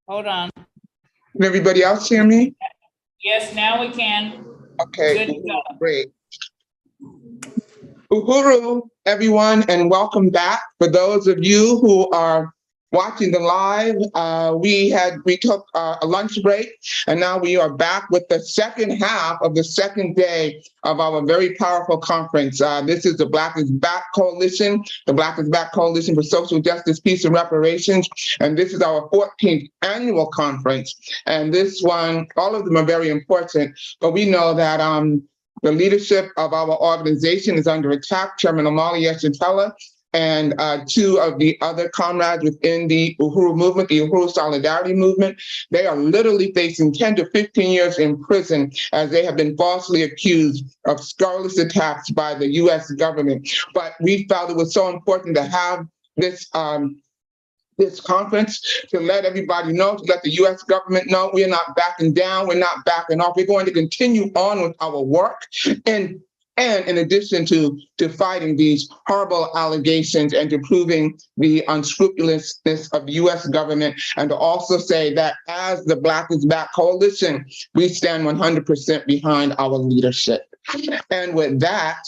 Hold on. Can everybody else hear me? Yes, now we can. Okay, Good to go. great. Uhuru, everyone, and welcome back. For those of you who are watching the live, we took a lunch break, and now we are back with the second half of the second day of our very powerful conference. This is the Black is Back Coalition, the Black is Back Coalition for Social Justice, Peace, and Reparations, and this is our 14th annual conference. And this one, all of them are very important, but we know that the leadership of our organization is under attack. Chairman Omali Yeshitela and two of the other comrades within the Uhuru movement, the Uhuru Solidarity movement, they are literally facing 10 to 15 years in prison as they have been falsely accused of scurrilous attacks by the US government. But we felt it was so important to have this conference to let everybody know, to let the US government know we are not backing down, we're not backing off. We're going to continue on with our work. And in addition to fighting these horrible allegations and to proving the unscrupulousness of the US government, and to also say that as the Black is Back Coalition, we stand 100% behind our leadership. And with that,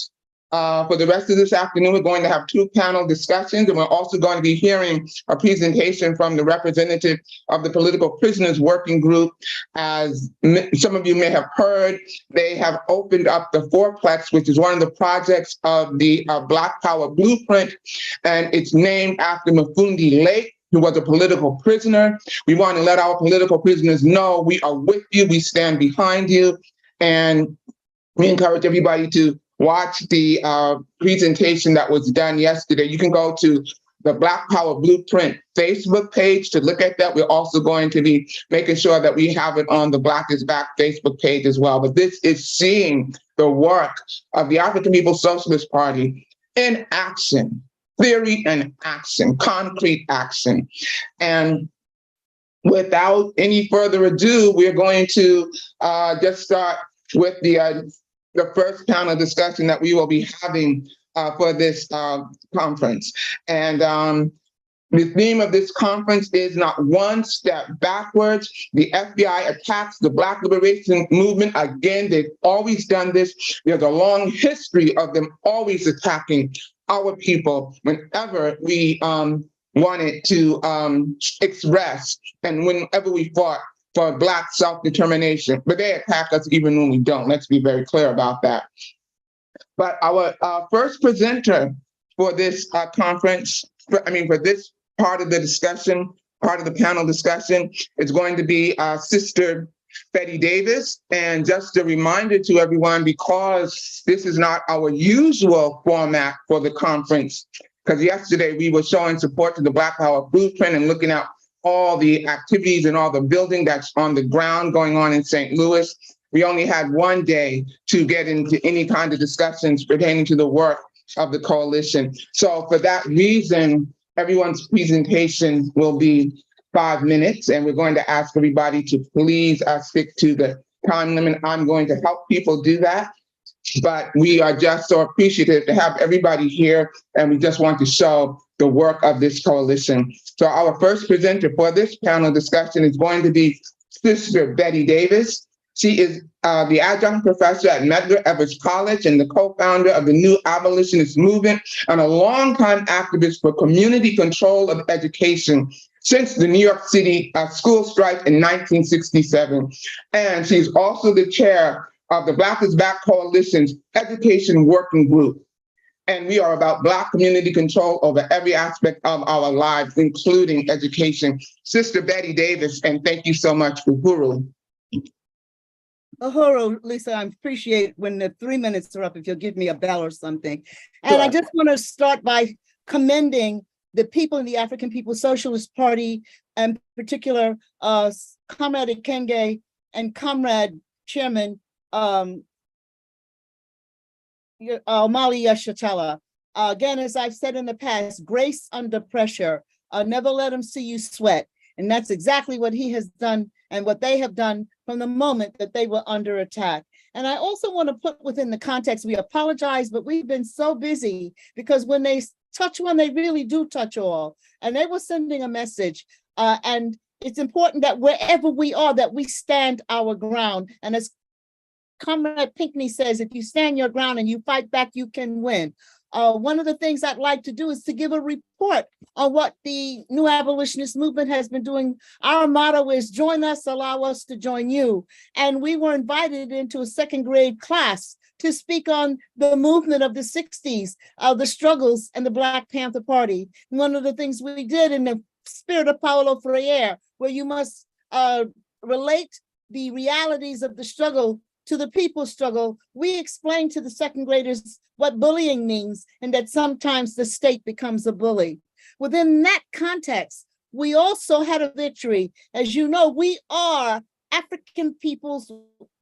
for the rest of this afternoon, we're going to have two panel discussions, and we're also going to be hearing a presentation from the representative of the Political Prisoners Working Group. As some of you may have heard, they have opened up the Fourplex, which is one of the projects of the Black Power Blueprint, and it's named after Mafundi Lake, who was a political prisoner. We want to let our political prisoners know we are with you, we stand behind you, and we encourage everybody to watch the presentation that was done yesterday. You can go to the Black Power Blueprint Facebook page to look at that. We're also going to be making sure that we have it on the Black is Back Facebook page as well. But this is seeing the work of the African People's Socialist Party in action, theory and action, concrete action. And without any further ado, we're going to just start with the first panel discussion that we will be having for this conference. And the theme of this conference is not one step backwards. The FBI attacks the Black Liberation Movement. Again, they've always done this. There's a long history of them always attacking our people whenever we wanted to express and whenever we fought for Black self-determination, but they attack us even when we don't. Let's be very clear about that. But our first presenter for this conference, for this part of the discussion, part of the panel discussion, is going to be Sister Betty Davis. And just a reminder to everyone, because this is not our usual format for the conference, because yesterday we were showing support to the Black Power Blueprint and looking at all the activities and all the building that's on the ground going on in St. Louis. We only had one day to get into any kind of discussions pertaining to the work of the coalition. So for that reason, everyone's presentation will be 5 minutes, and we're going to ask everybody to please stick to the time limit. I'm going to help people do that, but we are just so appreciative to have everybody here, and we just want to show the work of this coalition. So our first presenter for this panel discussion is going to be Sister Betty Davis. She is the adjunct professor at Medgar Evers College and the co-founder of the New Abolitionist Movement, and a longtime activist for community control of education since the New York City school strike in 1967. And she's also the chair of the Black is Back Coalition's Education Working Group. And we are about Black community control over every aspect of our lives, including education. Sister Betty Davis, and thank you so much, Uhuru. Uhuru, Lisa, I appreciate when the 3 minutes are up, if you'll give me a bell or something. And Sure. I just want to start by commending the people in the African People's Socialist Party, and in particular, Comrade Ikenge and Comrade Chairman Omali Yeshitela. Again, as I've said in the past, grace under pressure. Never let them see you sweat. And that's exactly what he has done and what they have done from the moment that they were under attack. And I also want to put within the context, we apologize, but we've been so busy because when they touch one, they really do touch all. And they were sending a message. And it's important that wherever we are, that we stand our ground. And as Comrade Pinckney says, if you stand your ground and you fight back, you can win. One of the things I'd like to do is to give a report on what the New Abolitionist Movement has been doing. Our motto is join us, allow us to join you. And we were invited into a second grade class to speak on the movement of the 60s, the struggles and the Black Panther Party. One of the things we did in the spirit of Paulo Freire, where you must relate the realities of the struggle to the people's struggle, we explained to the second graders what bullying means and that sometimes the state becomes a bully. Within that context, we also had a victory. As you know, we are African People's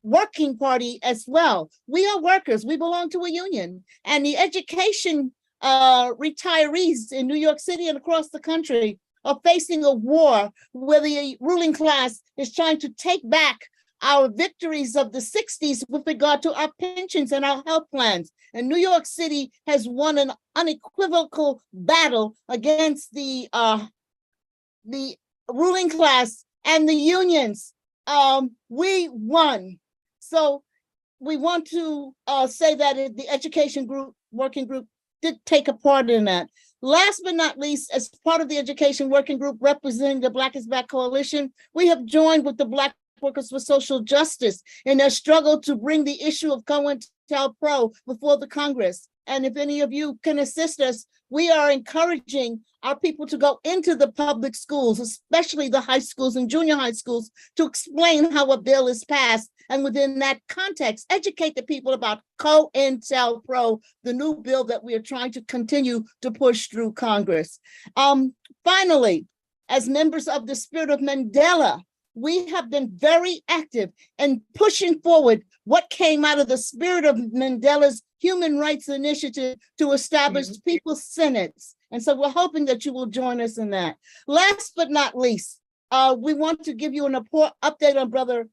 Working Party as well. We are workers, we belong to a union, and the education retirees in New York City and across the country are facing a war where the ruling class is trying to take back our victories of the 60s with regard to our pensions and our health plans. And New York City has won an unequivocal battle against the ruling class and the unions. We won. So we want to say that the education group, working group, did take a part in that. Last but not least, as part of the education working group representing the Black is Back Coalition, we have joined with the Black Workers for Social Justice in their struggle to bring the issue of COINTELPRO before the Congress. And if any of you can assist us, we are encouraging our people to go into the public schools, especially the high schools and junior high schools, to explain how a bill is passed. And within that context, educate the people about COINTELPRO, the new bill that we are trying to continue to push through Congress. Finally, as members of the Spirit of Mandela, we have been very active in pushing forward what came out of the Spirit of Mandela's Human Rights Initiative to establish people's senates. And so we're hoping that you will join us in that. Last but not least, we want to give you an update on Brother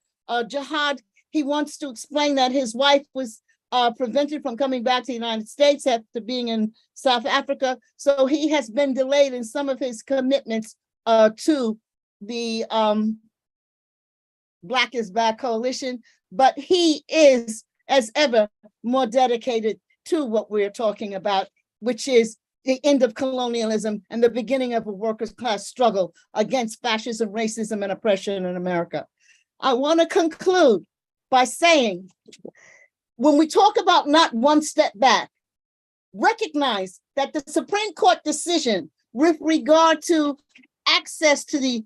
Jihad. He wants to explain that his wife was prevented from coming back to the United States after being in South Africa. So he has been delayed in some of his commitments to the Black is Back Coalition, but he is, as ever, more dedicated to what we're talking about, which is the end of colonialism and the beginning of a workers' class struggle against fascism, racism, and oppression in America. I want to conclude by saying, when we talk about not one step back, recognize that the Supreme Court decision with regard to access to the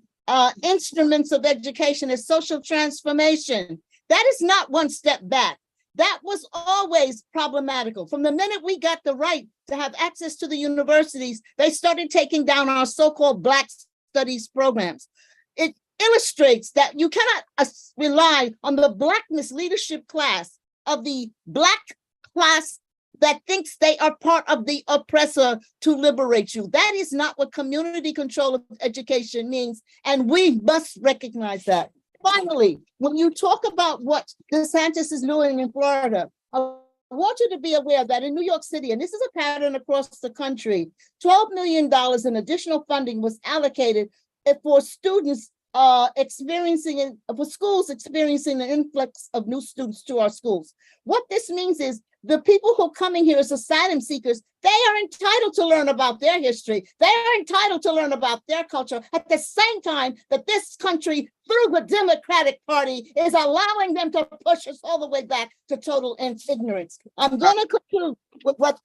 instruments of education is social transformation. That is not one step back. That was always problematical. From the minute we got the right to have access to the universities, they started taking down our so-called Black studies programs. It illustrates that you cannot rely on the Blackness leadership class of the Black class that thinks they are part of the oppressor to liberate you. That is not what community control of education means, and we must recognize that. Finally, when you talk about what DeSantis is doing in Florida, I want you to be aware that in New York City, and this is a pattern across the country, $12 million in additional funding was allocated for students for schools experiencing the influx of new students to our schools. What this means is the people who are coming here as asylum seekers, they are entitled to learn about their history. They are entitled to learn about their culture at the same time that this country, through the Democratic Party, is allowing them to push us all the way back to total ignorance. I'm going to conclude with what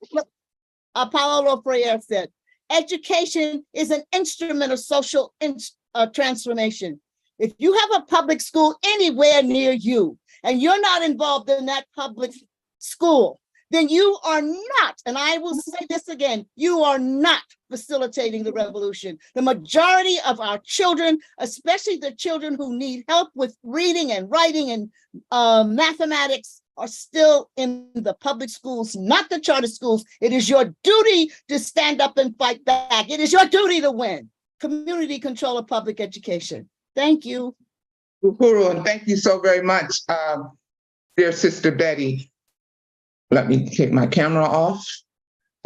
Paulo Freire said. Education is an instrument of social transformation. If you have a public school anywhere near you and you're not involved in that public school, then you are not, and I will say this again, you are not facilitating the revolution. The majority of our children, especially the children who need help with reading and writing and mathematics, are still in the public schools, not the charter schools. It is your duty to stand up and fight back. It is your duty to win. Community control of public education. Thank you. Uhuru, and thank you so very much, dear Sister Betty. Let me take my camera off.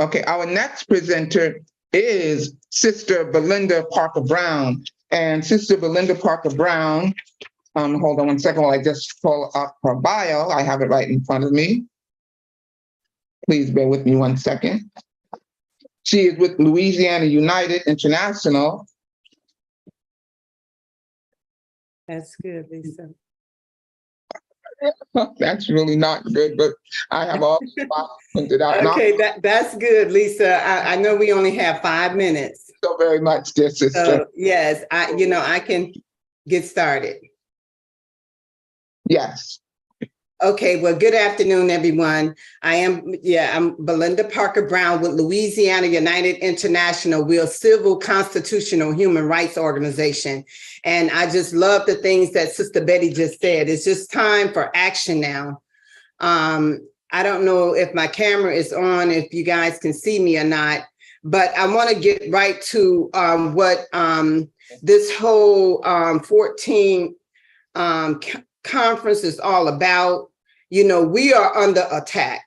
Okay, our next presenter is Sister Belinda Parker Brown. And Sister Belinda Parker Brown, hold on one second while I just pull up her bio. I have it right in front of me. Please bear with me one second. She is with Louisiana United International. That's good, Lisa. That's really not good, but I have all the spots printed out. Okay, that's good, Lisa. I know we only have 5 minutes. So very much, dear sister. So yes, I can get started. Yes. Okay, well, good afternoon, everyone. I'm Belinda Parker Brown with Louisiana United International. We're a civil constitutional human rights organization. And I just love the things that Sister Betty just said. It's just time for action now. I don't know if my camera is on, if you guys can see me or not, but I want to get right to what this whole 14 conference is all about. You know, we are under attack.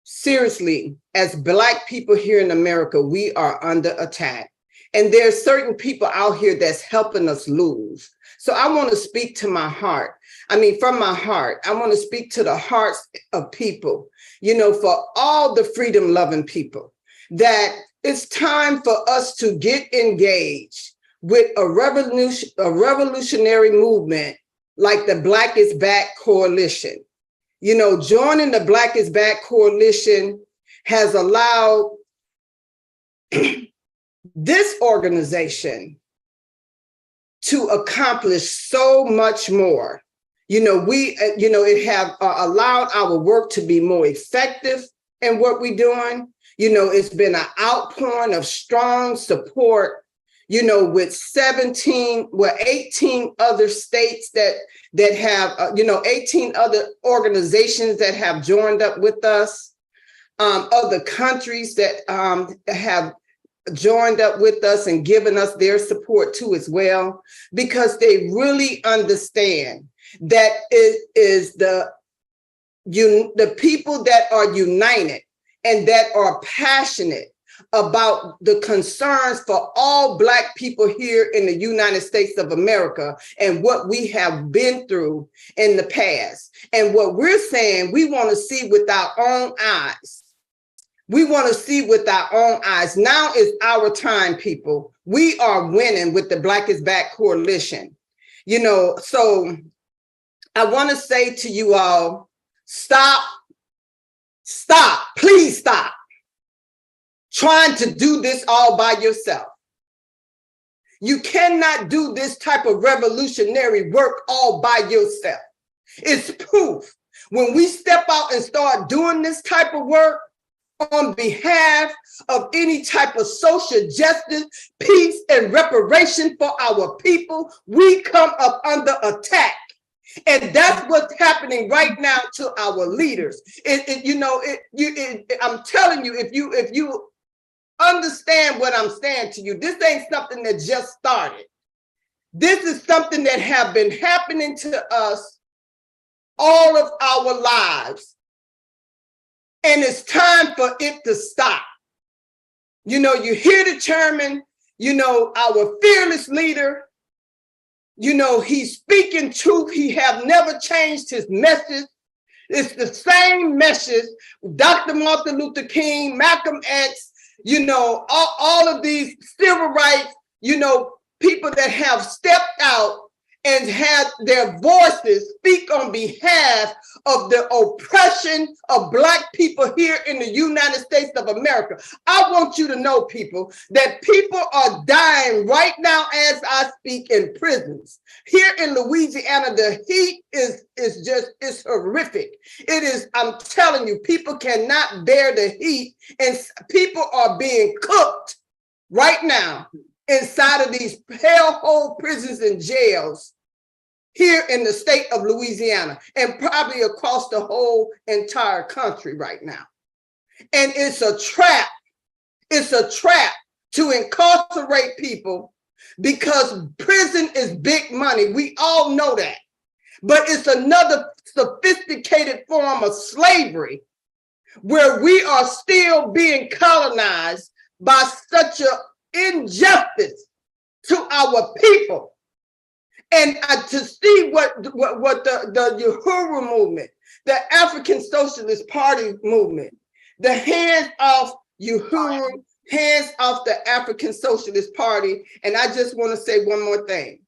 Seriously, as Black people here in America, we are under attack. And there's certain people out here that's helping us lose. So I want to speak to my heart. I mean, from my heart, I want to speak to the hearts of people, you know, for all the freedom-loving people, that it's time for us to get engaged with a revolutionary movement like the Black is Back Coalition. You know, joining the Black is Back Coalition has allowed this organization to accomplish so much more. You know, it have allowed our work to be more effective in what we're doing. You know, it's been an outpouring of strong support, you know, with 18 other states that have, 18 other organizations that have joined up with us, other countries that have joined up with us and given us their support too as well, because they really understand that it is the people that are united and that are passionate about the concerns for all Black people here in the United States of America and what we have been through in the past. And what we're saying, we want to see with our own eyes. We want to see with our own eyes. Now is our time, people. We are winning with the Black is Back Coalition. You know, so I want to say to you all, stop, please stop trying to do this all by yourself. You cannot do this type of revolutionary work all by yourself. It's proof. When we step out and start doing this type of work on behalf of any type of social justice, peace, and reparation for our people, we come up under attack. And that's what's happening right now to our leaders. I'm telling you, if you understand what I'm saying to you, this ain't something that just started. This is something that have been happening to us all of our lives. And it's time for it to stop. You know, you hear the chairman, you know, our fearless leader, you know, he's speaking truth. He have never changed his message. It's the same message. Dr. Martin Luther King, Malcolm X, you know, all of these civil rights, you know, people that have stepped out and had their voices speak on behalf of the oppression of Black people here in the United States of America. I want you to know, people, that people are dying right now as I speak in prisons. Here in Louisiana, the heat is horrific. It is, I'm telling you, people cannot bear the heat, and people are being cooked right now inside of these hellhole prisons and jails here in the state of Louisiana and probably across the whole entire country right now. And it's a trap. It's a trap to incarcerate people because prison is big money. We all know that. But it's another sophisticated form of slavery where we are still being colonized by such an injustice to our people. And to see what the Uhuru movement, the African Socialist Party movement, the hands off Uhuru, hands off the African Socialist Party. And I just want to say one more thing.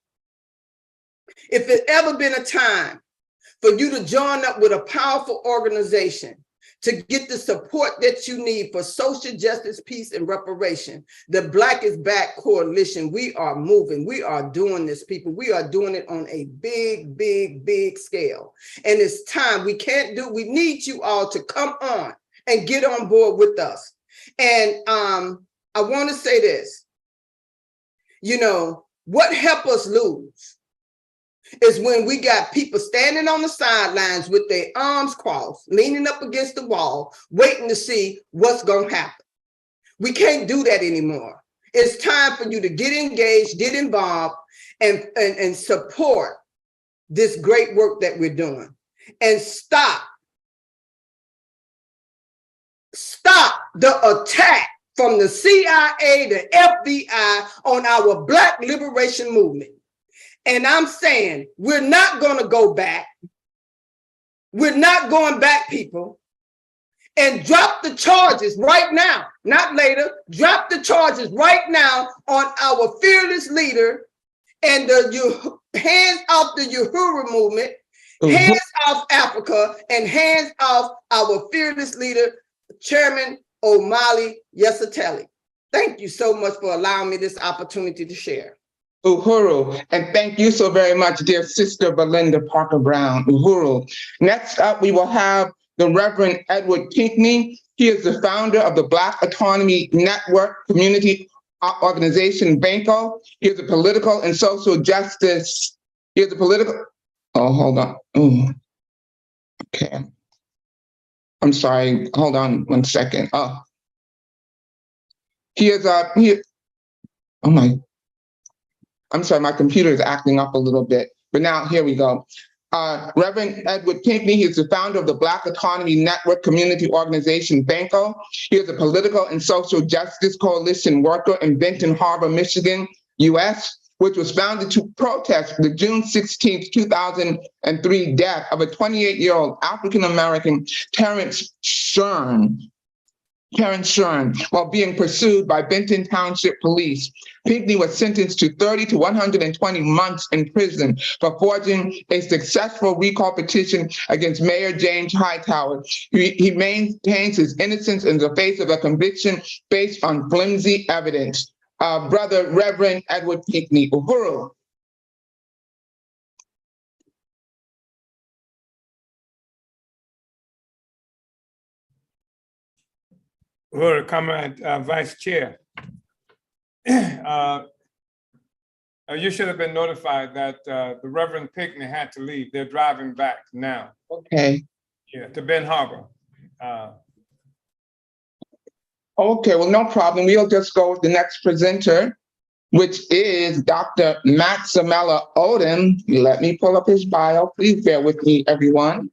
If there's ever been a time for you to join up with a powerful organization to get the support that you need for social justice, peace, and reparation, the Black is Back Coalition, we are moving. We are doing this, people. We are doing it on a big, big, big scale. And it's time. We need you all to come on and get on board with us. And I want to say this, you know, what helped us lose is when we got people standing on the sidelines with their arms crossed, leaning up against the wall, waiting to see what's going to happen. We can't do that anymore. It's time for you to get engaged, get involved, and support this great work that we're doing. And stop the attack from the CIA, the FBI on our Black liberation movement. And I'm saying, we're not going to go back. We're not going back, people. And drop the charges right now, not later. Drop the charges right now on our fearless leader and the hands off the Uhuru movement, hands off Africa, and hands off our fearless leader, Chairman Omali Yesateli. Thank you so much for allowing me this opportunity to share. Uhuru, and thank you so very much, dear Sister Belinda Parker Brown. Uhuru. Next up, we will have the Reverend Edward Pinckney. He is the founder of the Black Autonomy Network community organization, BANCO. He is a political and social justice. He is a political, oh, hold on. Ooh. Okay. I'm sorry, hold on one second. Oh. He is oh my, I'm sorry, my computer is acting up a little bit, but now here we go. Reverend Edward Pinckney, he is the founder of the Black Autonomy Network community organization, BANCO. He is a political and social justice coalition worker in Benton Harbor, Michigan, US, which was founded to protest the June 16, 2003 death of a 28-year-old African-American Terrence Shern, while being pursued by Benton Township Police. Pinckney was sentenced to 30 to 120 months in prison for forging a successful recall petition against Mayor James Hightower. He maintains his innocence in the face of a conviction based on flimsy evidence. Brother Reverend Edward Pinckney. Uhuru. Uhuru, Comrade Vice Chair. You should have been notified that the Reverend Pinckney had to leave. They're driving back now. Okay. Yeah, to Ben Harbor. Okay, well, no problem. We'll just go with the next presenter, which is Dr. Maximella Odom. Let me pull up his bio. Please bear with me, everyone.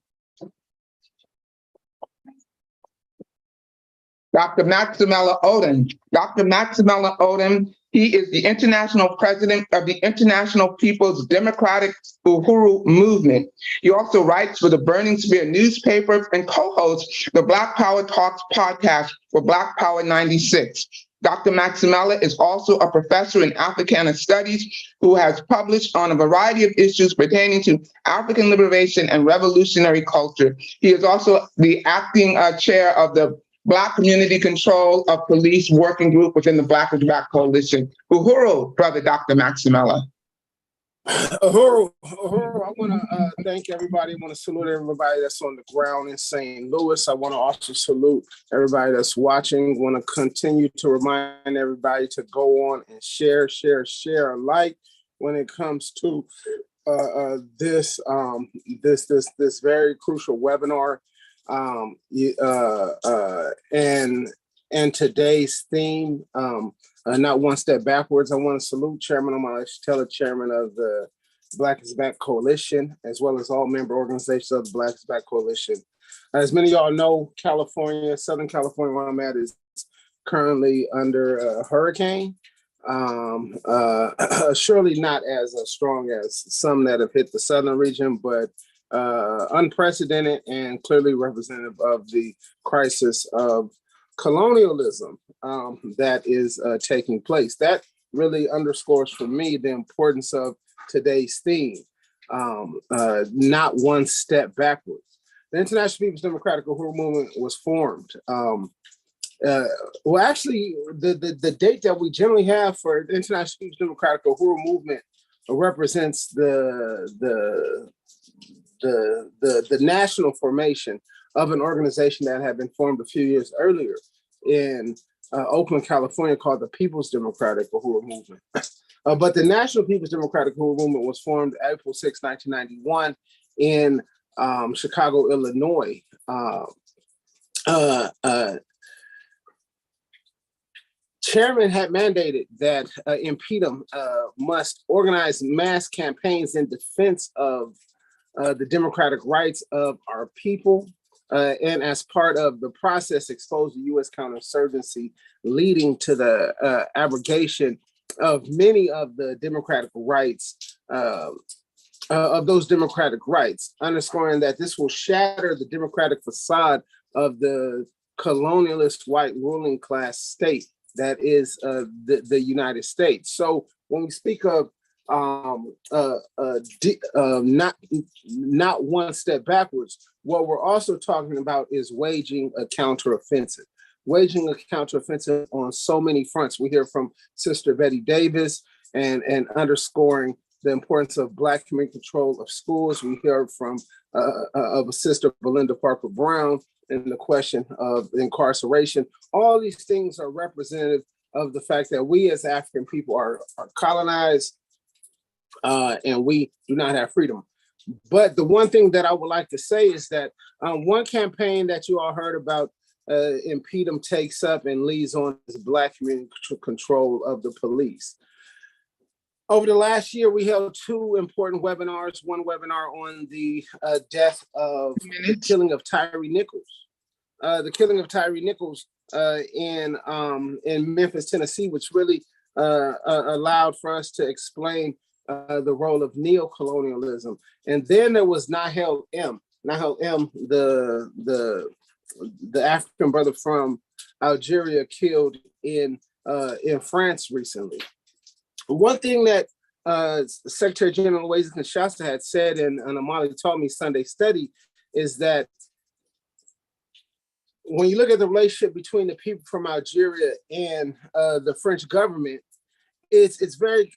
Dr. Maximella Odom. Dr. Maximella Odom, he is the international president of the International People's Democratic Uhuru Movement. He also writes for the Burning Spear newspaper and co-hosts the Black Power Talks podcast for Black Power 96. Dr. Maximella is also a professor in Africana Studies who has published on a variety of issues pertaining to African liberation and revolutionary culture. He is also the acting chair of the Black Community Control of Police Working Group within the Black is Back Coalition. Uhuru, brother Dr. Maximella. Uhuru, I want to thank everybody. I want to salute everybody that's on the ground in St. Louis. I want to also salute everybody that's watching. I want to continue to remind everybody to go on and share alike when it comes to this very crucial webinar. And today's theme, not one step backwards. I want to salute Chairman Omali Yesateli, Chairman of the Black is Back Coalition, as well as all member organizations of the Black is Back Coalition. As many of y'all know, California, Southern California, where I'm at, is currently under a hurricane. Surely not as strong as some that have hit the southern region, but unprecedented and clearly representative of the crisis of colonialism that is taking place. That really underscores for me the importance of today's theme, not one step backwards. The International People's Democratic Uhuru Movement was formed. Well, actually, the date that we generally have for the International People's Democratic Uhuru Movement represents the national formation of an organization that had been formed a few years earlier in Oakland, California, called the People's Democratic Uhuru Movement. But the National People's Democratic Uhuru Movement was formed April 6, 1991 in Chicago, Illinois. Chairman had mandated that Impedum must organize mass campaigns in defense of the democratic rights of our people, and as part of the process, expose the U.S. counterinsurgency, leading to the abrogation of many of the democratic rights, of those democratic rights, underscoring that this will shatter the democratic facade of the colonialist white ruling class state that is the United States. So when we speak of not one step backwards, what we're also talking about is waging a counteroffensive. Waging a counteroffensive on so many fronts. We hear from Sister Betty Davis and underscoring the importance of Black community control of schools. We hear from of Sister Belinda Parker Brown and the question of incarceration. All these things are representative of the fact that we as African people are colonized and we do not have freedom. But the one thing that I would like to say is that one campaign that you all heard about, Impedum takes up and leads on is Black community control of the police. Over the last year, we held two important webinars. One webinar on the death of the killing of Tyree Nichols. The killing of Tyree Nichols in Memphis, Tennessee, which really allowed for us to explain the role of neocolonialism. And then there was Nahel M. Nahel M, the African brother from Algeria, killed in France recently. One thing that Secretary General Louise Kinshasa had said, and Amali taught me Sunday study, is that when you look at the relationship between the people from Algeria and the French government, it's very,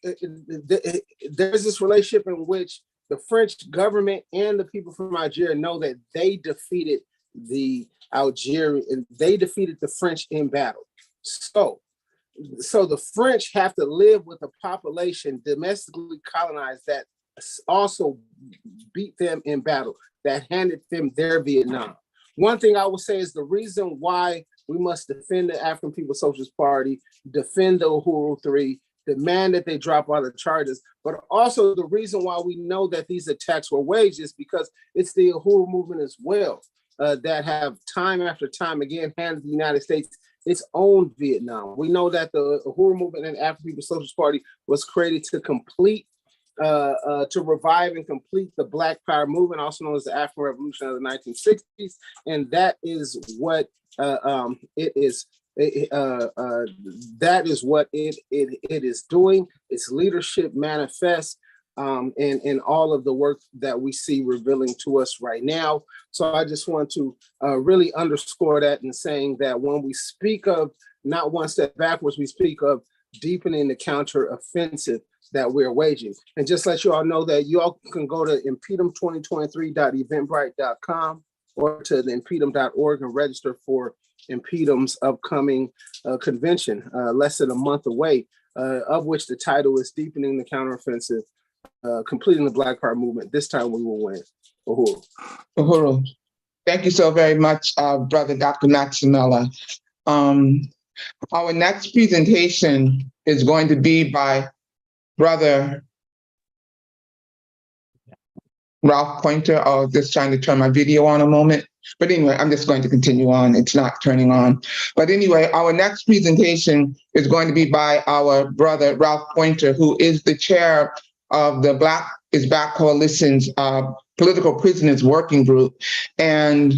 there's this relationship in which the French government and the people from Algeria know that they defeated the French in battle. So the French have to live with a population domestically colonized that also beat them in battle, that handed them their Vietnam. One thing I will say is the reason why we must defend the African People's Socialist Party, defend the Uhuru 3, demand that they drop all the charges, but also the reason why we know that these attacks were waged is because it's the Uhuru movement as well that have time after time again handed the United States its own Vietnam. We know that the Uhuru movement and the African People's Socialist Party was created to complete, to revive and complete the Black Power movement, also known as the African Revolution of the 1960s, and that is what it is. That is what it is doing. Its leadership manifests in all of the work that we see revealing to us right now. So I just want to really underscore that in saying that when we speak of not one step backwards, we speak of deepening the counter-offensive that we're waging. And just let you all know that you all can go to impedum2023.eventbrite.com or to the impedum.org and register for Impedum's upcoming convention, less than a month away, of which the title is Deepening the Counteroffensive, Completing the Black Power Movement. This time we will win. Uhuru. Uhuru. Thank you so very much, Brother Dr. Maximella. Our next presentation is going to be by Brother Ralph Pointer. Oh, just trying to turn my video on a moment. But anyway, I'm just going to continue on. It's not turning on. But anyway, our next presentation is going to be by our brother, Ralph Pointer, who is the chair of the Black is Back Coalition's Political Prisoners Working Group. And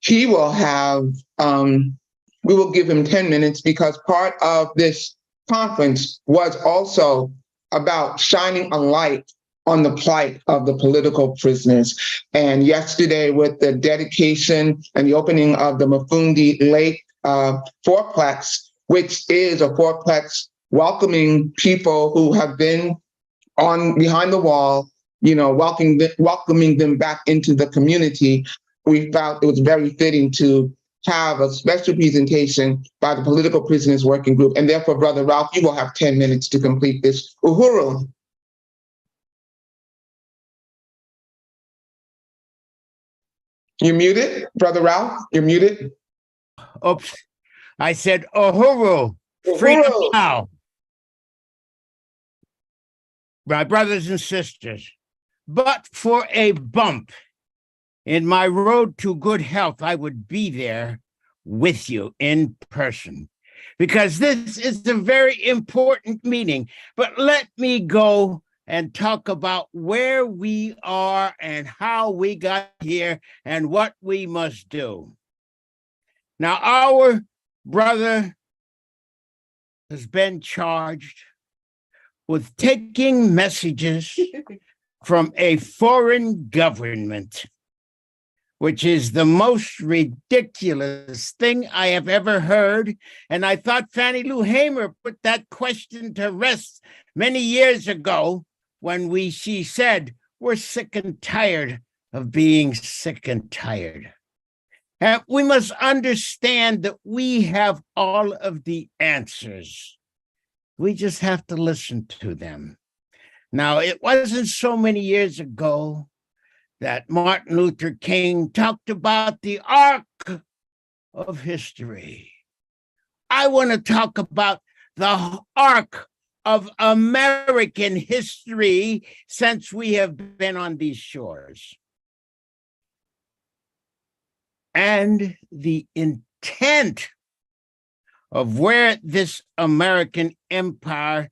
he will have, we will give him 10 minutes because part of this conference was also about shining a light on the plight of the political prisoners. And yesterday, with the dedication and the opening of the Mafundi Lake fourplex, which is a fourplex welcoming people who have been on behind the wall, you know, welcoming them back into the community, we felt it was very fitting to have a special presentation by the Political Prisoners Working Group. And therefore, Brother Ralph, you will have 10 minutes to complete this. Uhuru. You're muted, Brother Ralph, you're muted. Oops, I said, Uhuru, freedom Uhuru. now. My brothers and sisters, but for a bump in my road to good health, I would be there with you in person, because this is a very important meeting. But let me go and talk about where we are and how we got here and what we must do. Now, our brother has been charged with taking messages from a foreign government, which is the most ridiculous thing I have ever heard. And I thought Fannie Lou Hamer put that question to rest many years ago when she said, we're sick and tired of being sick and tired. And we must understand that we have all of the answers. We just have to listen to them. Now, it wasn't so many years ago that Martin Luther King talked about the arc of history. I want to talk about the arc of American history since we have been on these shores. And the intent of where this American empire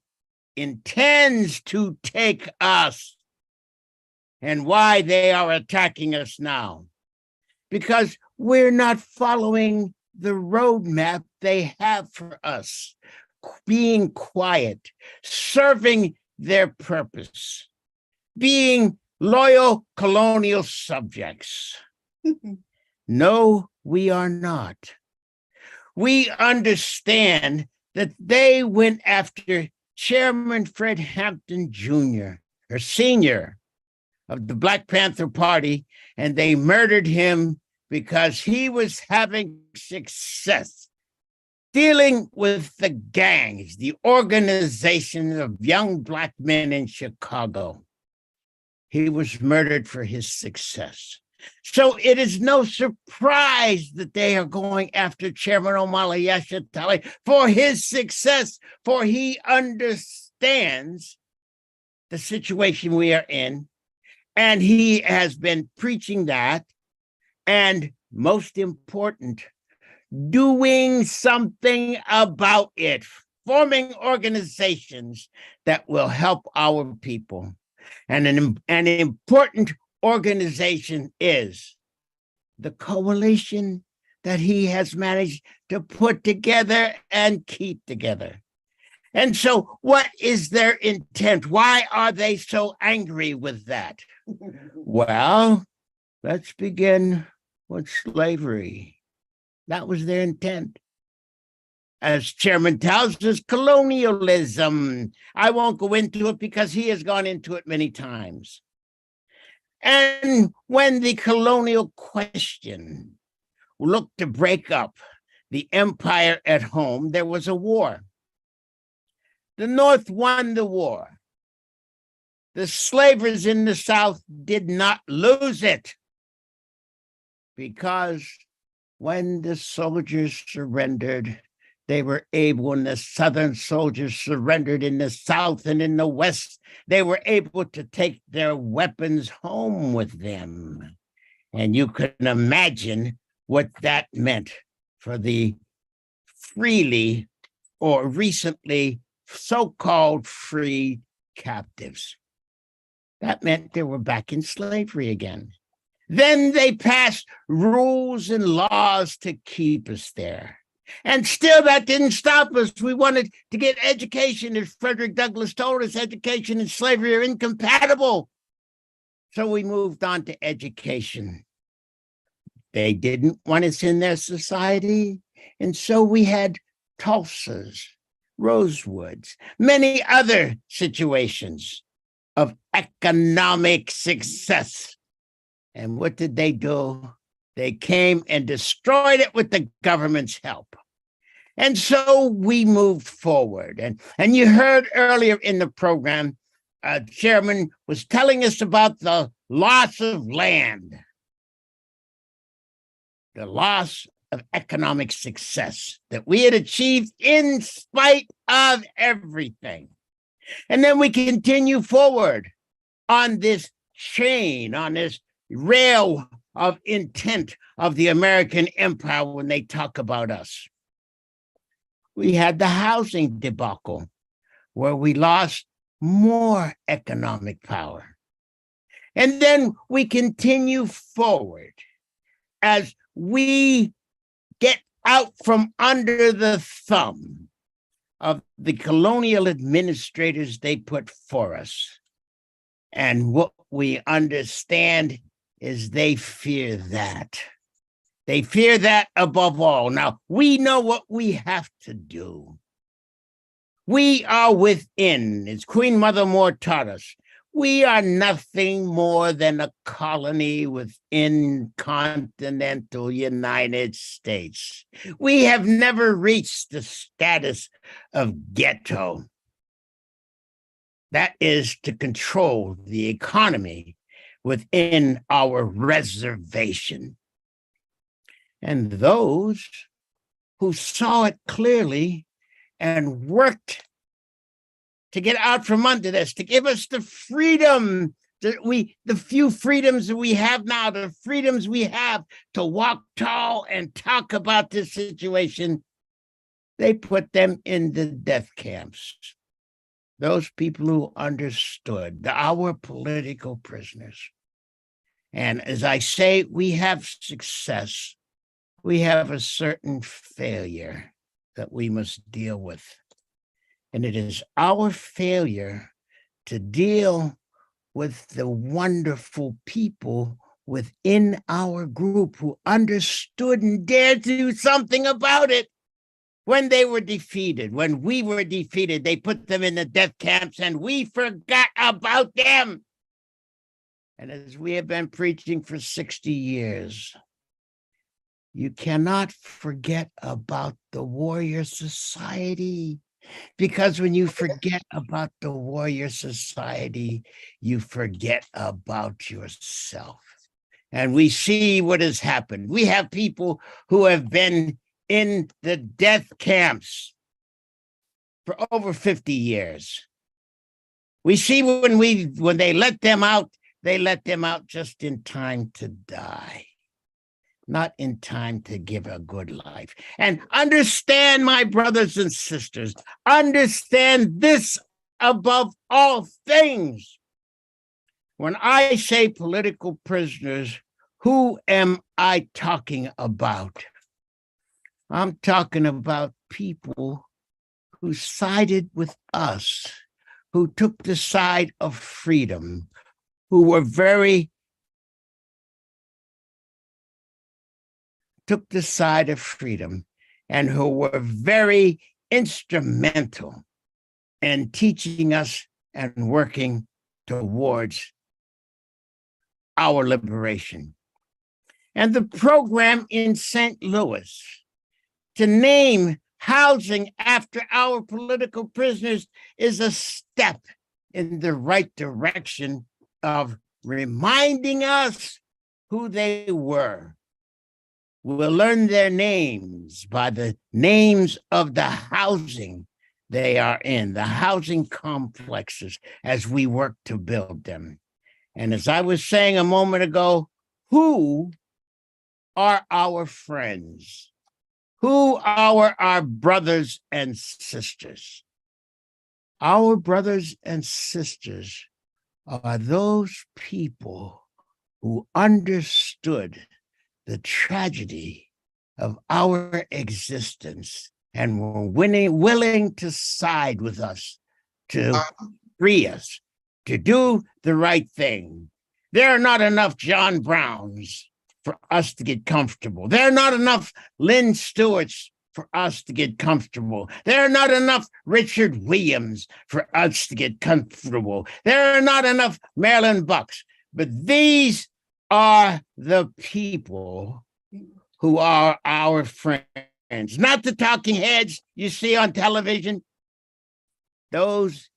intends to take us and why they are attacking us now. Because we're not following the roadmap they have for us, being quiet, serving their purpose, being loyal colonial subjects. No, we are not. We understand that they went after Chairman Fred Hampton Jr., or Sr., of the Black Panther Party, and they murdered him because he was having success dealing with the gangs, the organization of young Black men in Chicago. He was murdered for his success. So it is no surprise that they are going after Chairman Omali Yeshitali for his success, for he understands the situation we are in, and he has been preaching that, and most important, doing something about it, forming organizations that will help our people. And an important organization is the coalition that he has managed to put together and keep together. And so what is their intent? Why are they so angry with that? Well, let's begin with slavery. That was their intent. As Chairman tells us, colonialism. I won't go into it because he has gone into it many times. And when the colonial question looked to break up the empire at home, there was a war. The North won the war. The slavers in the South did not lose it, because when the soldiers surrendered, They were able, when the Southern soldiers surrendered in the South and in the West, they were able to take their weapons home with them. And you can imagine what that meant for the freely or recently so-called free captives. That meant they were back in slavery again. Then they passed rules and laws to keep us there. And still that didn't stop us. We wanted to get education. As Frederick Douglass told us, education and slavery are incompatible. So we moved on to education. They didn't want us in their society. And so we had Tulsas, Rosewoods, many other situations of economic success. And what did they do? They came and destroyed it with the government's help. And so we moved forward. And you heard earlier in the program, Chairman was telling us about the loss of land, the loss of economic success that we had achieved in spite of everything. And then we continue forward on this chain, on this rail of intent of the American empire when they talk about us. We had the housing debacle where we lost more economic power. And then we continue forward as we get out from under the thumb of the colonial administrators they put for us. And what we understand is they fear that. They fear that above all. Now, we know what we have to do. We are within, as Queen Mother Moore taught us, we are nothing more than a colony within continental United States. We have never reached the status of ghetto. That is to control the economy within our reservation. And those who saw it clearly and worked to get out from under this, to give us the freedom the few freedoms that we have now, the freedoms we have to walk tall and talk about this situation, they put them in the death camps. Those people who understood, our political prisoners. And as I say, we have success. We have a certain failure that we must deal with. And it is our failure to deal with the wonderful people within our group who understood and dared to do something about it when they were defeated. When we were defeated, they put them in the death camps and we forgot about them. And as we have been preaching for 60 years, you cannot forget about the warrior society, because when you forget about the warrior society, you forget about yourself. And we see what has happened. We have people who have been in the death camps for over 50 years. We see when they let them out just in time to die, not in time to give a good life. And understand, my brothers and sisters, understand this above all things. When I say political prisoners, who am I talking about? I'm talking about people who sided with us, who took the side of freedom, who took the side of freedom, and who were very instrumental in teaching us and working towards our liberation. And the program in St. Louis to name housing after our political prisoners is a step in the right direction of reminding us who they were. We'll learn their names by the names of the housing they are in, the housing complexes, as we work to build them. And as I was saying a moment ago, who are our friends? Who are our brothers and sisters? Our brothers and sisters are those people who understood the tragedy of our existence and were willing to side with us, to free us, to do the right thing. There are not enough John Browns for us to get comfortable. There are not enough Lynn Stewarts for us to get comfortable. There are not enough Richard Williams for us to get comfortable. There are not enough Marilyn Bucks. But these are the people who are our friends, not the talking heads you see on television. Those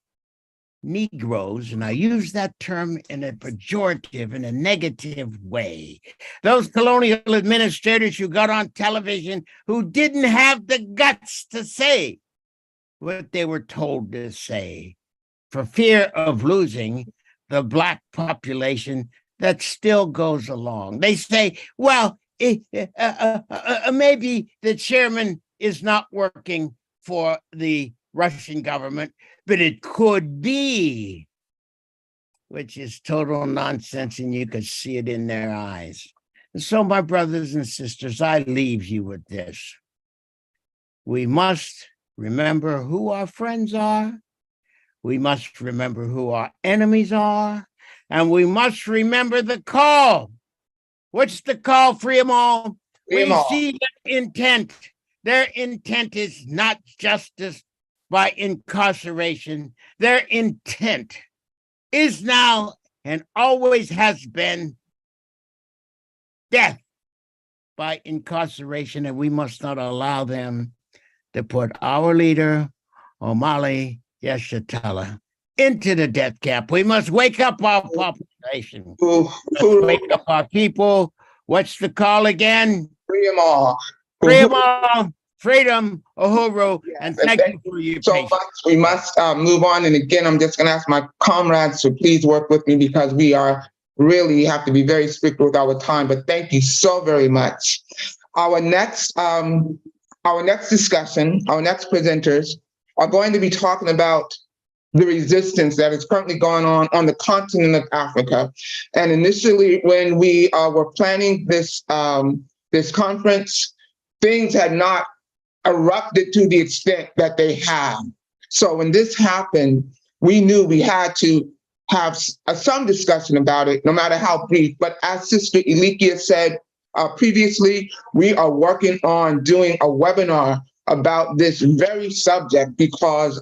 Negroes, and I use that term in a pejorative, in a negative way. Those colonial administrators who got on television who didn't have the guts to say what they were told to say for fear of losing the Black population that still goes along. They say, well, maybe the chairman is not working for the Russian government, but it could be, which is total nonsense, and you could see it in their eyes. And so, my brothers and sisters, I leave you with this. We must remember who our friends are. We must remember who our enemies are. And we must remember the call. What's the call? Free them all. Free 'em all. See their intent. Their intent is not justice by incarceration. Their intent is now and always has been death by incarceration, and we must not allow them to put our leader, Omali Yeshitela, into the death camp. We must wake up our population. Wake up our people. What's the call again? Free them all. Free them all. Freedom, Uhuru, and thank you for your so patience. much. We must move on. And again, I'm just going to ask my comrades to please work with me because we are really have to be very strict with our time. But thank you so very much. Our next discussion, our next presenters are going to be talking about the resistance that is currently going on the continent of Africa. And initially, when we were planning this conference, things had not erupted to the extent that they have. So when this happened, we knew we had to have some discussion about it, no matter how brief. But as Sister Elikia said previously, we are working on doing a webinar about this very subject because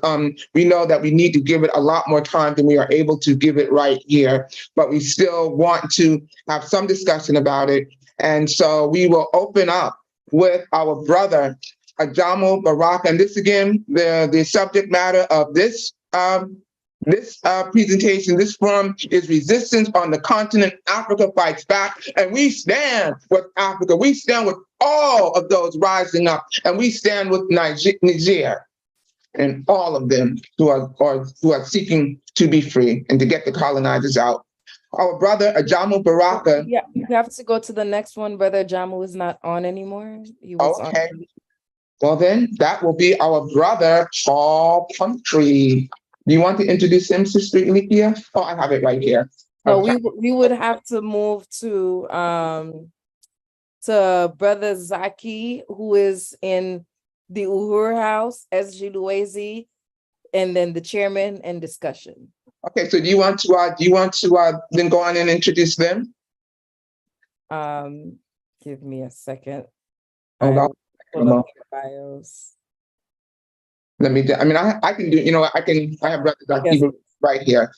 we know that we need to give it a lot more time than we are able to give it right here. But we still want to have some discussion about it. And so we will open up with our brother, Ajamu Baraka. And this again, the subject matter of this presentation, this forum is resistance on the continent. Africa fights back, and we stand with Africa. We stand with all of those rising up, and we stand with Niger and all of them who are seeking to be free and to get the colonizers out. Our brother Ajamu Baraka. Yeah, you have to go to the next one. Brother Ajamu is not on anymore. He was okay. on. Well, then that will be our brother, Paul Pumphrey. Do you want to introduce him, Sister Elikia? Oh, I have it right here. So we would have to move to Brother Zaki, who is in the Uhuru House, SG Luezi, and then the chairman and discussion. Okay, so do you want to then go on and introduce them? Give me a second. Hold on. Pull up their bios. Let me. I can do. I have Brother Zaki right here.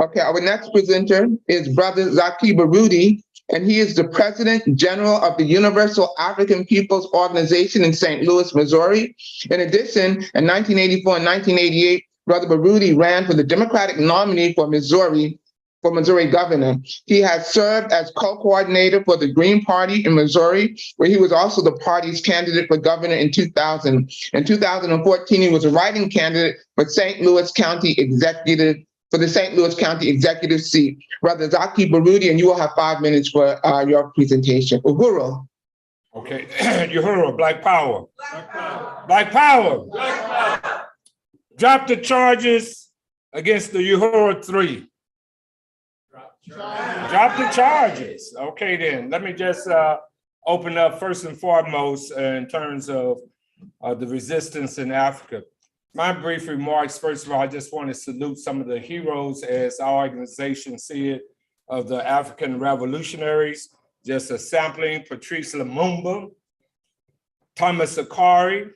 Okay, our next presenter is Brother Zaki Barudi, and he is the President General of the Universal African Peoples Organization in St. Louis, Missouri. In addition, in 1984 and 1988, Brother Barudi ran for the Democratic nominee for Missouri for Missouri governor. He has served as co-coordinator for the Green Party in Missouri, where he was also the party's candidate for governor in 2000. In 2014, he was a writing candidate for St. Louis County Executive, for the St. Louis County Executive seat. Brother Zaki Barudi, and you will have 5 minutes for your presentation. Uhuru. Okay, Uhuru, Black Power. Black Power. Black Power. Drop the charges against the Uhuru 3. Drop the charges. Okay, then let me just open up first and foremost in terms of the resistance in Africa. My brief remarks, first of all, I just want to salute some of the heroes as our organization see it of the African revolutionaries. Just a sampling: Patrice Lumumba, Thomas Sankara,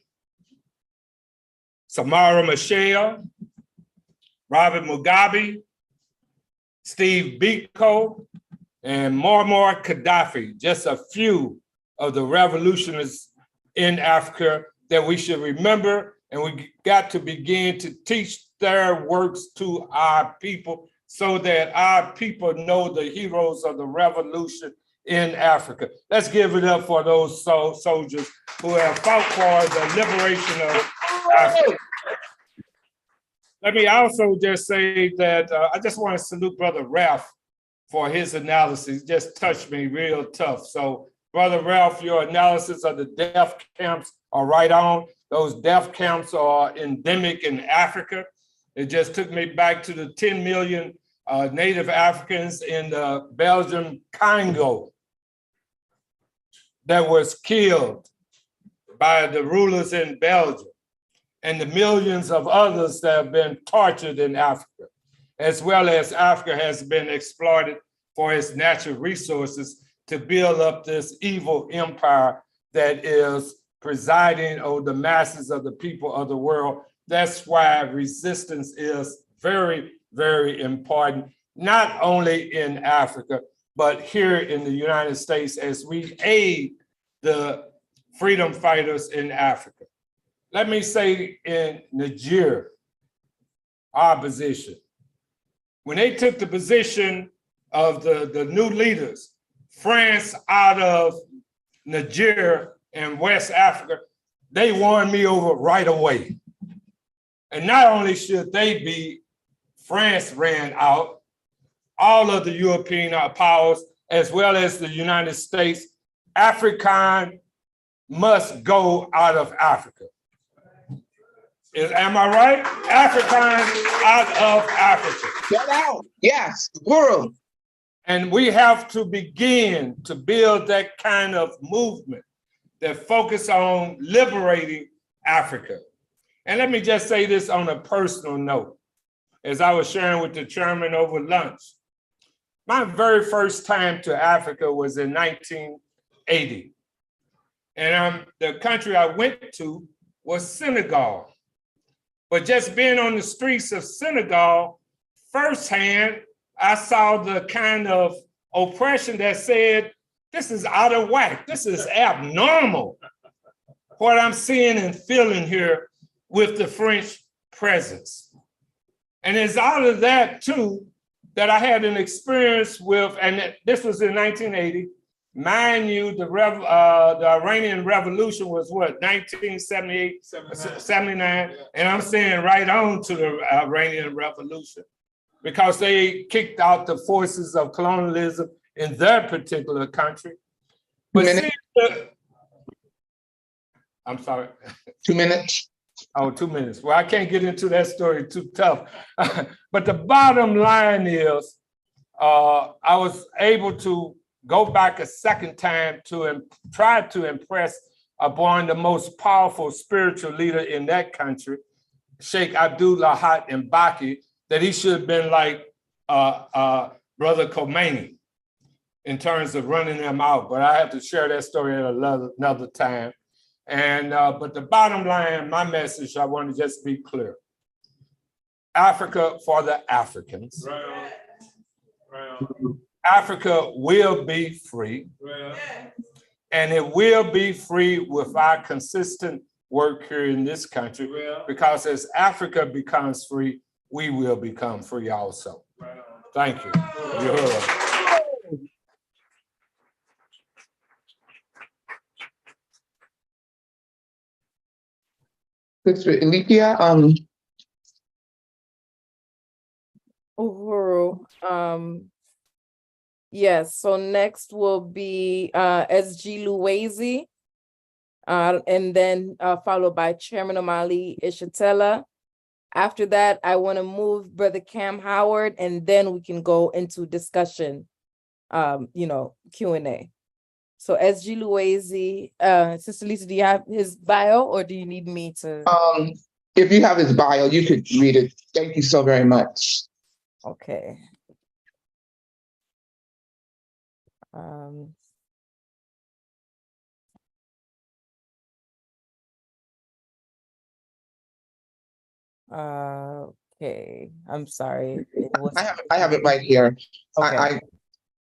Samara Machel, Robert Mugabe, Steve Biko, and Muammar Gaddafi, just a few of the revolutionists in Africa that we should remember, and we got to begin to teach their works to our people so that our people know the heroes of the revolution in Africa. Let's give it up for those soldiers who have fought for the liberation of Africa. Let me also just say that I just want to salute Brother Ralph for his analysis. It just touched me real tough. So, Brother Ralph, your analysis of the death camps are right on. Those death camps are endemic in Africa. It just took me back to the 10 million Native Africans in the Belgian Congo that was killed by the rulers in Belgium, and the millions of others that have been tortured in Africa, as well as Africa has been exploited for its natural resources to build up this evil empire that is presiding over the masses of the people of the world. That's why resistance is very, very important, not only in Africa, but here in the United States as we aid the freedom fighters in Africa. Let me say in Niger, our position, when they took the position of the new leaders, France out of Niger and West Africa, they won me over right away. And not only should they be, France ran out, all of the European powers, as well as the United States, African must go out of Africa. Am I right? African out of Africa. Get out. Yes, world. And we have to begin to build that kind of movement that focus on liberating Africa. And let me just say this on a personal note. As I was sharing with the chairman over lunch, my very first time to Africa was in 1980. And the country I went to was Senegal. But just being on the streets of Senegal, firsthand, I saw the kind of oppression that said, this is out of whack, this is abnormal, what I'm seeing and feeling here with the French presence. And it's out of that too, that I had an experience with, and this was in 1980, mind you, the Iranian Revolution was what, 1978, 79, and I'm saying right on to the Iranian Revolution, because they kicked out the forces of colonialism in their particular country. But see, I'm sorry. 2 minutes. Oh, 2 minutes. Well, I can't get into that story, too tough. But the bottom line is, I was able to go back a second time to try to impress upon the most powerful spiritual leader in that country, Sheikh Abdul Lahat Mbaki, that he should have been like Brother Khomeini in terms of running them out. But I have to share that story at another time. And but the bottom line, my message, I want to just be clear. Africa for the Africans. Right. Africa will be free. Right. And it will be free with our consistent work here in this country, because as Africa becomes free, we will become free also. Right. Thank you. Uhuru. Sister Elikia, Uhuru. Yes, so next will be SG Luwezi. And then followed by Chairman Omali Ishatella. After that, I want to move Brother Cam Howard, and then we can go into discussion, Q&A. So SG Luwezi, Sister Lisa, do you have his bio or do you need me to? if you have his bio, you could read it. Thank you so very much. Okay. Okay, I'm sorry. I have it right here. Okay.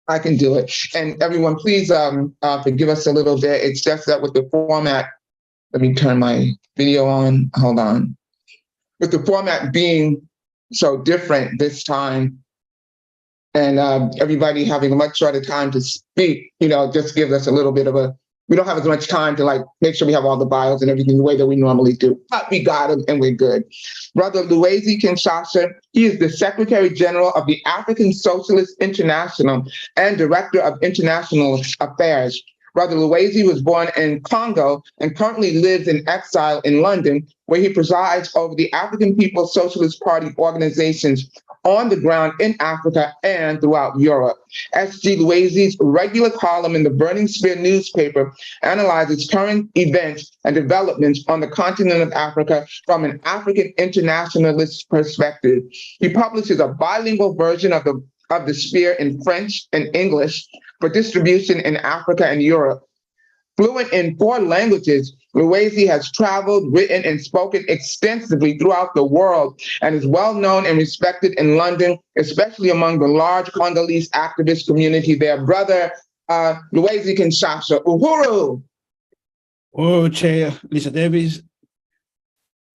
I can do it. And everyone, please forgive us a little bit. It's just that with the format, let me turn my video on. Hold on. With the format being so different this time, and everybody having a much shorter time to speak, just gives us a little bit of we don't have as much time to make sure we have all the bios and everything the way that we normally do. But we got it and we're good. Brother Luwezi Kinshasa, he is the Secretary General of the African Socialist International and Director of International Affairs. Brother Luwezi was born in Congo and currently lives in exile in London, where he presides over the African People's Socialist Party organizations on the ground in Africa and throughout Europe. S.G. Luwezi's regular column in the Burning Spear newspaper analyzes current events and developments on the continent of Africa from an African internationalist perspective. He publishes a bilingual version of the Spear in French and English for distribution in Africa and Europe. Fluent in 4 languages, Luwezi has traveled, written, and spoken extensively throughout the world and is well known and respected in London, especially among the large Congolese activist community there. Brother Luwezi Kinshasa, Uhuru. Oh, Chair Lisa Davis,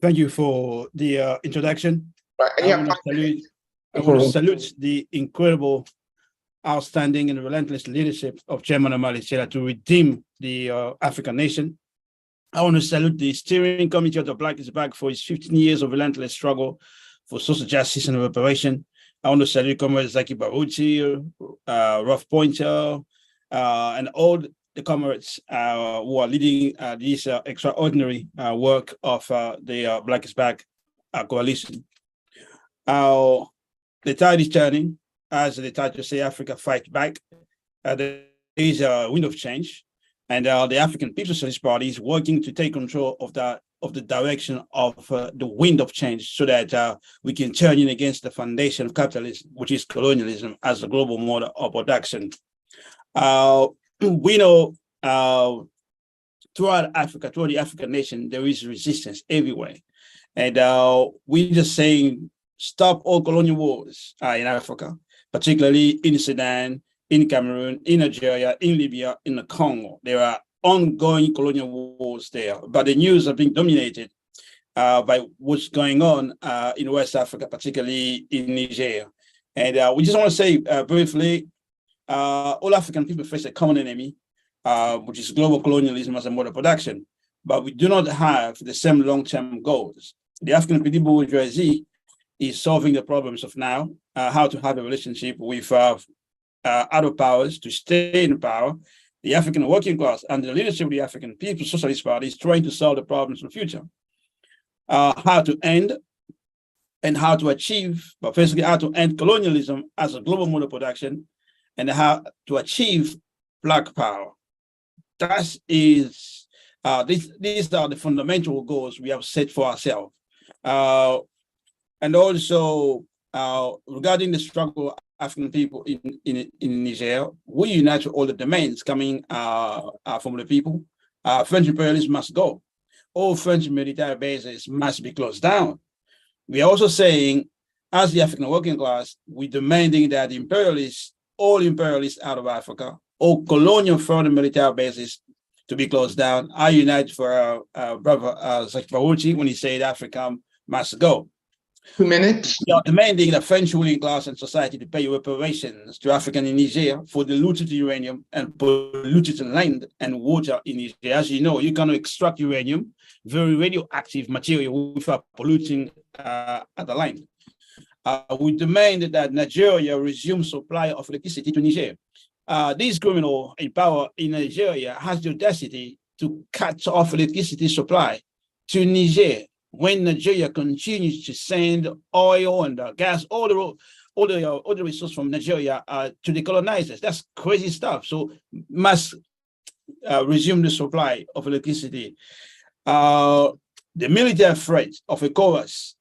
thank you for the introduction. Right. And I want to salute the incredible, outstanding and relentless leadership of Chairman Omali Ishatella to redeem the African nation. I want to salute the steering committee of the Black is Back for its 15 years of relentless struggle for social justice and reparation. I want to salute comrades Zaki Baruchi, Ruff Pointer, and all the comrades who are leading this extraordinary work of the Black is Back coalition. The tide is turning, as the title say, Africa Fight Back. There is a wind of change, and the African People's Socialist Party is working to take control of the direction of the wind of change, so that we can turn in against the foundation of capitalism, which is colonialism, as the global model of production. We know throughout Africa, throughout the African nation, there is resistance everywhere, and we're just saying, stop all colonial wars in Africa, particularly in Sudan, in Cameroon, in Nigeria, in Libya, in the Congo. There are ongoing colonial wars there, but the news are being dominated by what's going on in West Africa, particularly in Niger. And we just want to say briefly, all African people face a common enemy, which is global colonialism as a mode of production, but we do not have the same long-term goals. The African people bourgeoisie is solving the problems of now, how to have a relationship with other powers to stay in power. The African working class and the leadership of the African People's Socialist Party is trying to solve the problems of the future. How to end and how to achieve, but basically how to end colonialism as a global mode of production, and how to achieve Black power. That is, these are the fundamental goals we have set for ourselves. And also, regarding the struggle of African people in Niger, we unite all the demands coming from the people. French imperialism must go. All French military bases must be closed down. We are also saying, as the African working class, we're demanding that all imperialists out of Africa, all colonial foreign military bases to be closed down. I unite for brother Zaki Baruchi when he said Africa must go. 2 minutes. We are demanding the French ruling class and society to pay reparations to African in Niger for the looted uranium and polluted land and water in Niger. As you know, you cannot extract uranium, very radioactive material, without polluting the land. We demand that Nigeria resume supply of electricity to Niger. This criminal in power in Nigeria has the audacity to cut off electricity supply to Niger when Nigeria continues to send oil and gas, all the resources from Nigeria to the colonizers. That's crazy stuff. So must resume the supply of electricity. The military threat of ECOWAS,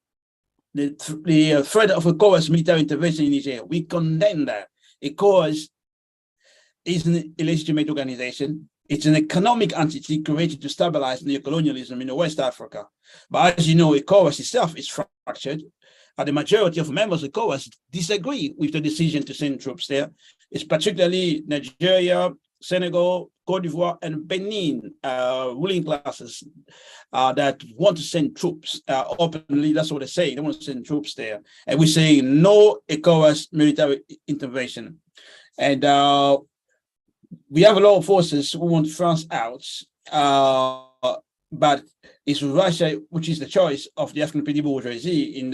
the threat of ECOWAS military intervention in Nigeria, we condemn that. ECOWAS is an illegitimate organization. It's an economic entity created to stabilize neocolonialism in West Africa. But as you know, ECOWAS itself is fractured. The majority of members of ECOWAS disagree with the decision to send troops there. It's particularly Nigeria, Senegal, Cote d'Ivoire, and Benin ruling classes that want to send troops openly. That's what they say. They want to send troops there. And we're saying no ECOWAS military intervention. And we have a lot of forces who want France out, but it's Russia, which is the choice of the African petit bourgeoisie in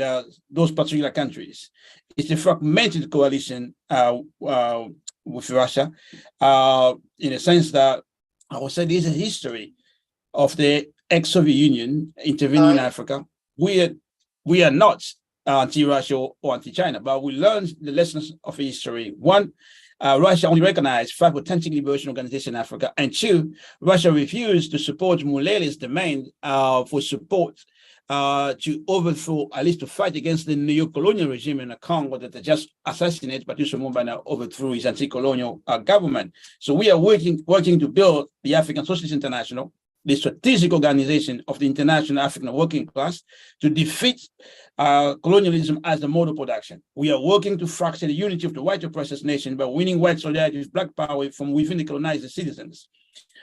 those particular countries. It's a fragmented coalition with Russia, in a sense that I would say there's a history of the ex-Soviet Union intervening in Africa. We are not anti-Russia or anti-China, but we learned the lessons of history. One, Russia only recognized 5 authentic liberation organizations in Africa, and 2, Russia refused to support Mulele's demand for support to overthrow, at least to fight against the neo-colonial regime in the Congo that they just assassinated, but also Mubana overthrew his anti-colonial government. So we are working to build the African Socialist International, the strategic organization of the international African working class, to defeat colonialism as the mode of production. We are working to fracture the unity of the white oppressed nation by winning white solidarity with black power from within the colonized citizens.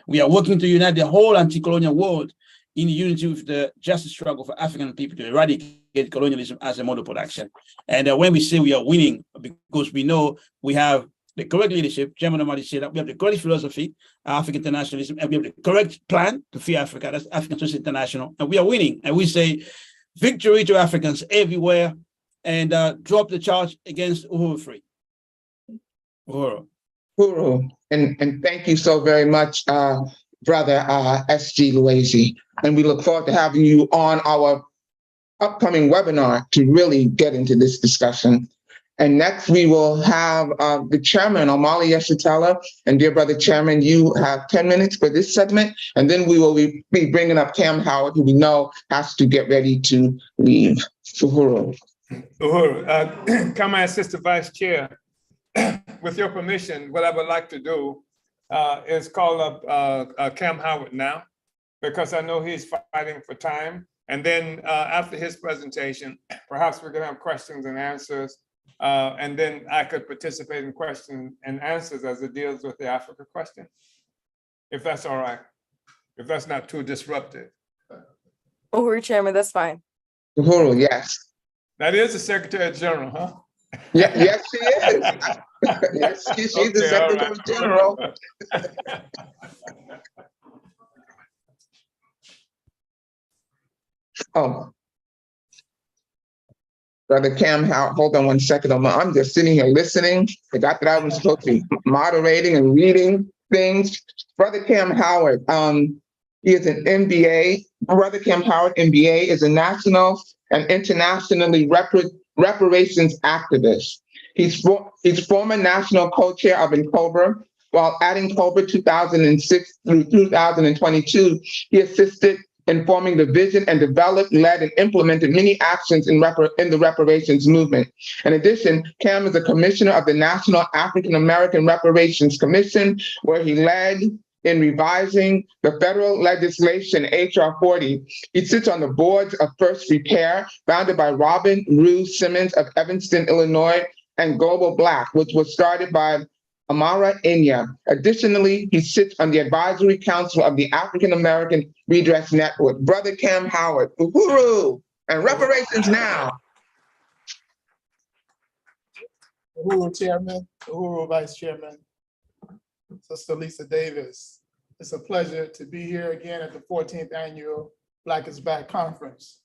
We are working to unite the whole anti-colonial world in unity with the justice struggle for African people to eradicate colonialism as a mode of production. And when we say we are winning, because we know we have the correct leadership, Chairman Amadi said that we have the correct philosophy, African internationalism, and we have the correct plan to free Africa, that's African Socialist International, and we are winning. And we say victory to Africans everywhere, and drop the charge against Uhuru free. Uhuru. Uhuru, and thank you so very much, Brother S.G. Luezi. And we look forward to having you on our upcoming webinar to really get into this discussion. And next we will have the chairman, Omali Yeshitela. And dear brother chairman, you have 10 minutes for this segment. And then we will be bringing up Cam Howard, who we know has to get ready to leave. Uhuru. Uhuru, come on, Sister Vice Chair. With your permission, what I would like to do is call up Cam Howard now, because I know he's fighting for time. And then after his presentation, perhaps we're gonna have questions and answers. And then I could participate in questions and answers as it deals with the Africa question, if that's all right, if that's not too disruptive. Uhuru, Chairman, that's fine. Uhuru, yes. That is the Secretary General, huh? Yeah, yes, she is. Yes, she's Okay, the Secretary General. Oh. Brother Cam, hold on one second. I'm just sitting here listening. I got that I was supposed to be moderating and reading things. Brother Cam Howard, he is an MBA. Brother Cam Howard, MBA, is a national and internationally reparations activist. He's former national co-chair of INCOBRA. While at INCOBRA 2006 through 2022, he assisted in forming the vision and developed, led, and implemented many actions in the reparations movement. In addition, Cam is a commissioner of the National African American Reparations Commission, where he led in revising the federal legislation, HR 40. He sits on the boards of First Repair, founded by Robin Rue Simmons of Evanston, Illinois, and Global Black, which was started by Amara Enya. Additionally, he sits on the advisory council of the African American Redress Network. Brother Cam Howard, Uhuru, and Reparations now. Uhuru Chairman, Uhuru Vice Chairman, Sister Lisa Davis. It's a pleasure to be here again at the 14th Annual Black is Back Conference.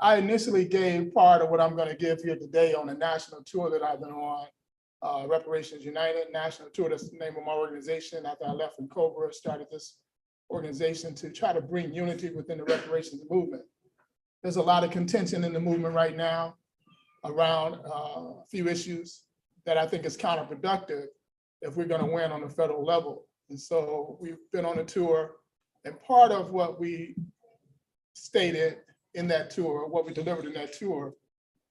I initially gave part of what I'm going to give here today on a national tour that I've been on, Reparations United national tour. That's the name of my organization. After I left from Cobra, started this organization to try to bring unity within the reparations movement. There's a lot of contention in the movement right now around a few issues that I think is counterproductive if we're going to win on the federal level. And so we've been on a tour, and part of what we stated in that tour, what we delivered in that tour,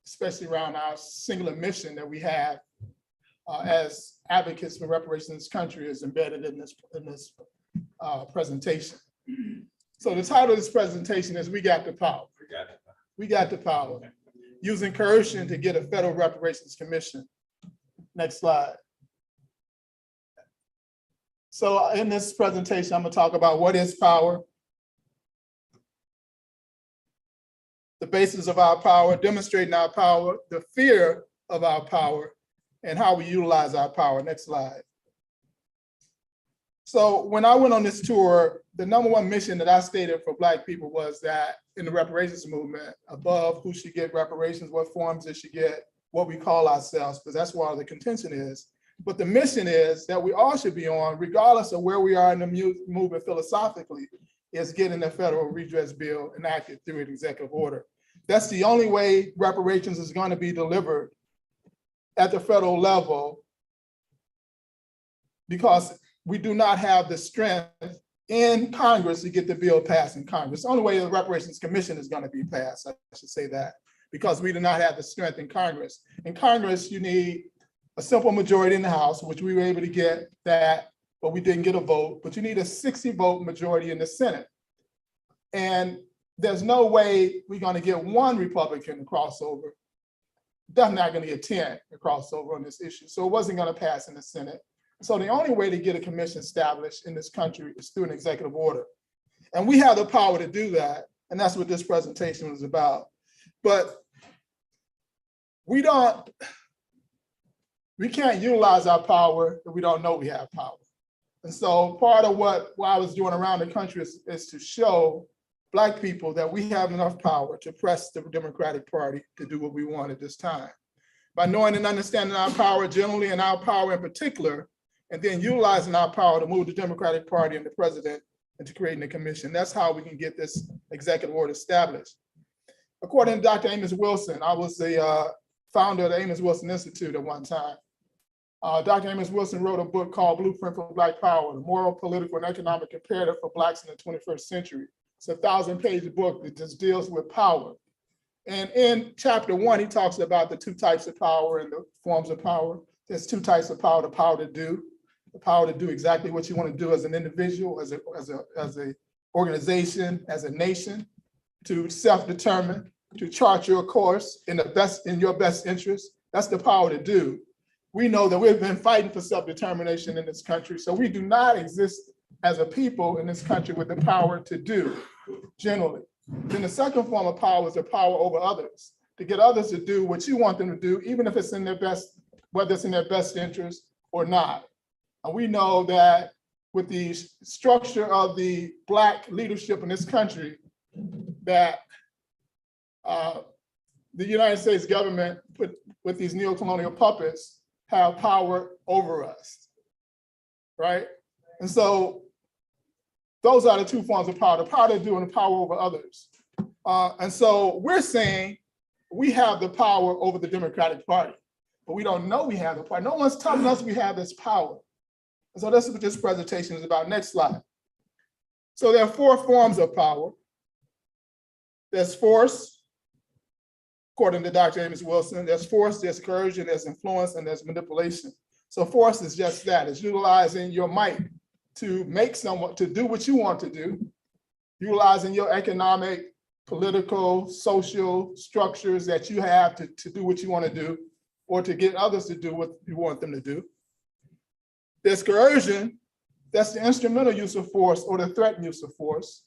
especially around our singular mission that we have as advocates for reparations in this country, is embedded in this presentation. So the title of this presentation is "We Got the Power." We got the power. Using coercion to get a federal reparations commission. Next slide. So in this presentation, I'm going to talk about what is power, the basis of our power, demonstrating our power, the fear of our power, and how we utilize our power. Next slide. So when I went on this tour, the number one mission that I stated for Black people was that in the reparations movement, above who should get reparations, what forms it should get, what we call ourselves, because that's where the contention is. But the mission is that we all should be on, regardless of where we are in the movement philosophically, is getting the federal redress bill enacted through an executive order. That's the only way reparations is going to be delivered at the federal level, because we do not have the strength in Congress to get the bill passed in Congress. The only way the Reparations Commission is going to be passed, I should say that, because we do not have the strength in Congress. In Congress, you need a simple majority in the House, which we were able to get that, but we didn't get a vote, but you need a 60-vote majority in the Senate. And there's no way we're going to get one Republican to cross over. Definitely not going to get 10 to cross over on this issue. So it wasn't going to pass in the Senate. So the only way to get a commission established in this country is through an executive order. And we have the power to do that. And that's what this presentation was about. But we can't utilize our power if we don't know we have power. And so part of what I was doing around the country is to show Black people that we have enough power to press the Democratic Party to do what we want at this time. By knowing and understanding our power generally and our power in particular, and then utilizing our power to move the Democratic Party and the president into creating a commission. That's how we can get this executive order established. According to Dr. Amos Wilson, I was the founder of the Amos Wilson Institute at one time. Dr. Amos Wilson wrote a book called Blueprint for Black Power, the moral, political, and economic imperative for Blacks in the 21st century. It's a 1,000-page book that just deals with power. And in chapter 1, he talks about the two types of power and the forms of power. There's two types of power: the power to do, the power to do exactly what you want to do as an individual, as a organization, as a nation, to self-determine, to chart your course in your best interest. That's the power to do. We know that we've been fighting for self-determination in this country, so we do not exist as a people in this country with the power to do, generally. Then the second form of power is the power over others, to get others to do what you want them to do, even if it's in their best, whether it's in their best interest or not. And we know that with the structure of the Black leadership in this country, that the United States government, with these neo-colonial puppets, have power over us, right? And so those are the two forms of power: the power to do and the power over others. And so we're saying we have the power over the Democratic Party, but we don't know we have the power. No one's telling us we have this power. And so that's what this presentation is about. Next slide. So there are 4 forms of power. There's force, according to Dr. Amos Wilson. There's force, there's coercion, there's influence, and there's manipulation. So force is just that. It's utilizing your might to make someone to do what you want to do, utilizing your economic, political, social structures that you have to do what you want to do, or to get others to do what you want them to do. There's coercion, that's the instrumental use of force or the threatened use of force.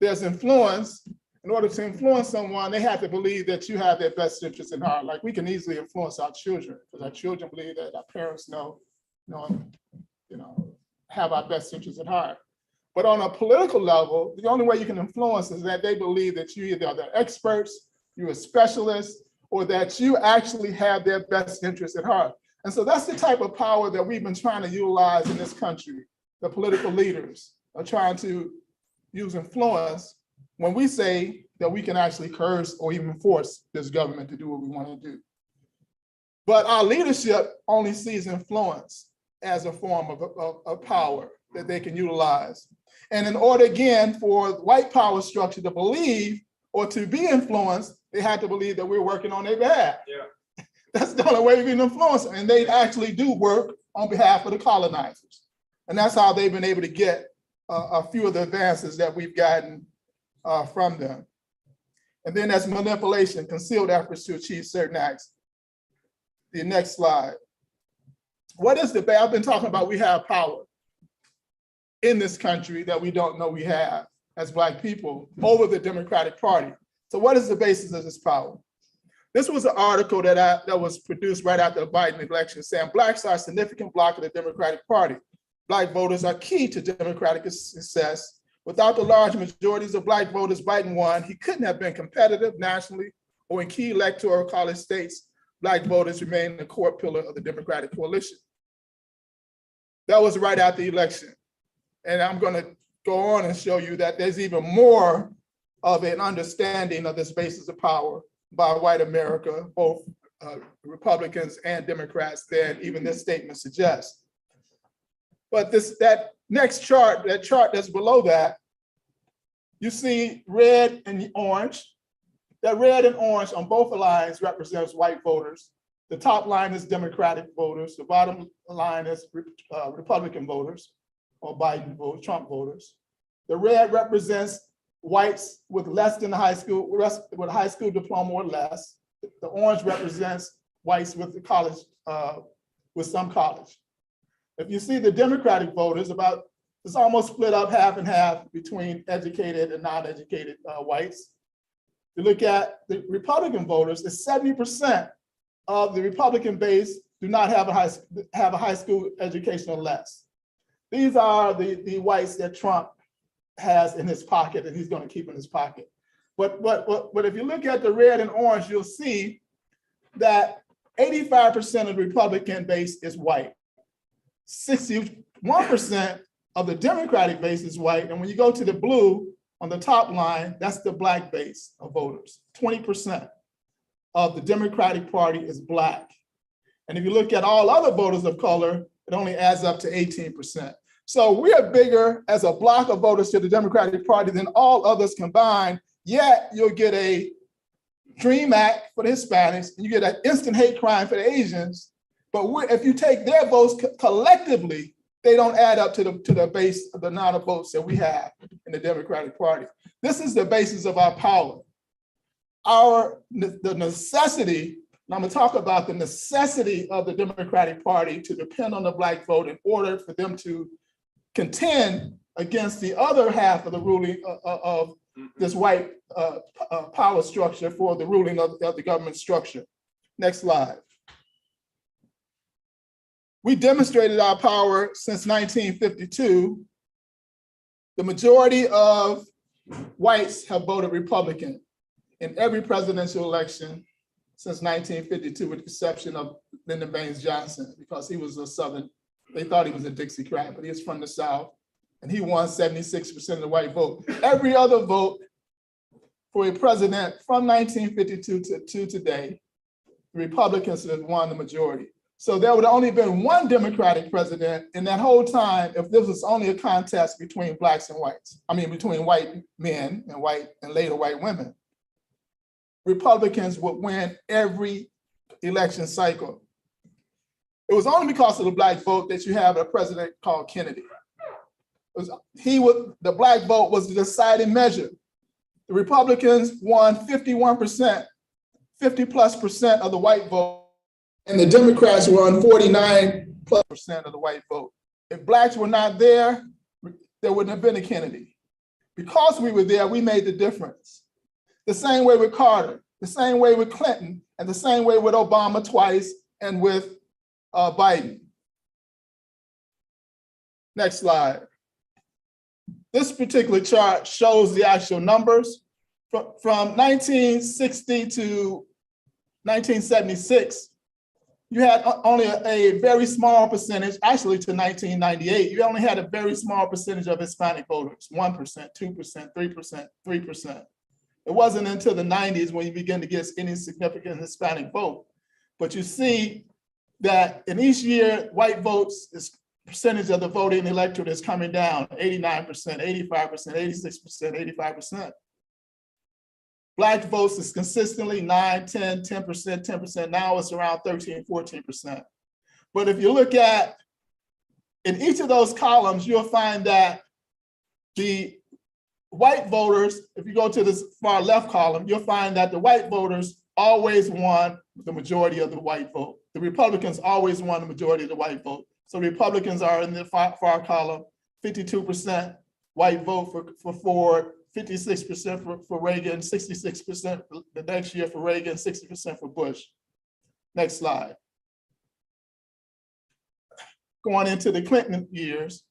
There's influence, in order to influence someone, they have to believe that you have their best interest in heart. Like we can easily influence our children because our children believe that our parents have our best interest at heart. But on a political level, the only way you can influence is that they believe that you either are the experts, you're a specialist, or that you actually have their best interest at heart. And so that's the type of power that we've been trying to utilize in this country. The political leaders are trying to use influence when we say that we can actually curse or even force this government to do what we want to do. But our leadership only sees influence as a form of power that they can utilize. And in order, again, for white power structure to believe or to be influenced, they had to believe that we're working on their behalf. Yeah. That's the only way we can influence them. And they actually do work on behalf of the colonizers. And that's how they've been able to get a few of the advances that we've gotten from them. And then there's manipulation, concealed efforts to achieve certain acts. The next slide. What is the, I've been talking about we have power in this country that we don't know we have as Black people over the Democratic Party. So what is the basis of this power? This was an article that was produced right after the Biden election saying Blacks are a significant block of the Democratic Party. Black voters are key to Democratic success. Without the large majorities of Black voters, Biden won. He couldn't have been competitive nationally or in key electoral college states. Black voters remain the core pillar of the Democratic coalition. That was right after the election. And I'm going to go on and show you that there's even more of an understanding of this basis of power by white America, both Republicans and Democrats, than even this statement suggests. But that next chart, that chart that's below that, you see red and orange. That red and orange on both lines represents white voters. The top line is Democratic voters. The bottom line is Republican voters or Biden voters, Trump voters. The red represents whites with less than high school, with high school diploma or less. The orange represents whites with the college, with some college. If you see the Democratic voters, it's almost split up half and half between educated and non-educated whites. If you look at the Republican voters, it's 70% of the Republican base do not have a high school education or less. These are the whites that Trump has in his pocket and he's going to keep in his pocket. But if you look at the red and orange, you'll see that 85% of the Republican base is white. 61% of the Democratic base is white. And when you go to the blue on the top line, that's the Black base of voters. 20% of the Democratic Party is Black. And if you look at all other voters of color, it only adds up to 18%. So we are bigger as a block of voters to the Democratic Party than all others combined, yet you'll get a DREAM Act for the Hispanics, and you get an instant hate crime for the Asians. But if you take their votes collectively, they don't add up to the base of the amount of votes that we have in the Democratic Party. This is the basis of our power. The necessity, and I'm gonna talk about the necessity of the Democratic Party to depend on the Black vote in order for them to contend against the other half of the ruling of this white power structure for the ruling of the government structure. Next slide. We demonstrated our power since 1952. The majority of whites have voted Republican in every presidential election since 1952, with the exception of Lyndon Baines Johnson, because he was a Southern, they thought he was a Dixiecrat, but he was from the South, and he won 76% of the white vote. Every other vote for a president from 1952 to today, the Republicans have won the majority. So there would have only been one Democratic president in that whole time if this was only a contest between Blacks and whites. I mean, between white men and later white women. Republicans would win every election cycle. It was only because of the Black vote that you have a president called Kennedy. The Black vote was the deciding measure. The Republicans won 51%, 50+% of the white vote, and the Democrats won 49+% of the white vote. If Blacks were not there, there wouldn't have been a Kennedy. Because we were there, we made the difference. The same way with Carter, the same way with Clinton, and the same way with Obama twice and with Biden. Next slide. This particular chart shows the actual numbers. From 1960 to 1976, you had only a very small percentage, actually to 1998, you only had a very small percentage of Hispanic voters, 1%, 2%, 3%, 3%. It wasn't until the 90s when you begin to get any significant Hispanic vote. But you see that in each year, white votes, this percentage of the voting electorate is coming down, 89%, 85%, 86%, 85%. Black votes is consistently 9, 10, 10%, 10%. Now it's around 13, 14%. But if you look at, in each of those columns, you'll find that the white voters, if you go to this far left column, you'll find that the white voters always won the majority of the white vote. The Republicans always won the majority of the white vote. So Republicans are in the far column, 52% white vote for Ford, 56% for Reagan, 66% the next year for Reagan, 60% for Bush. Next slide. Going into the Clinton years,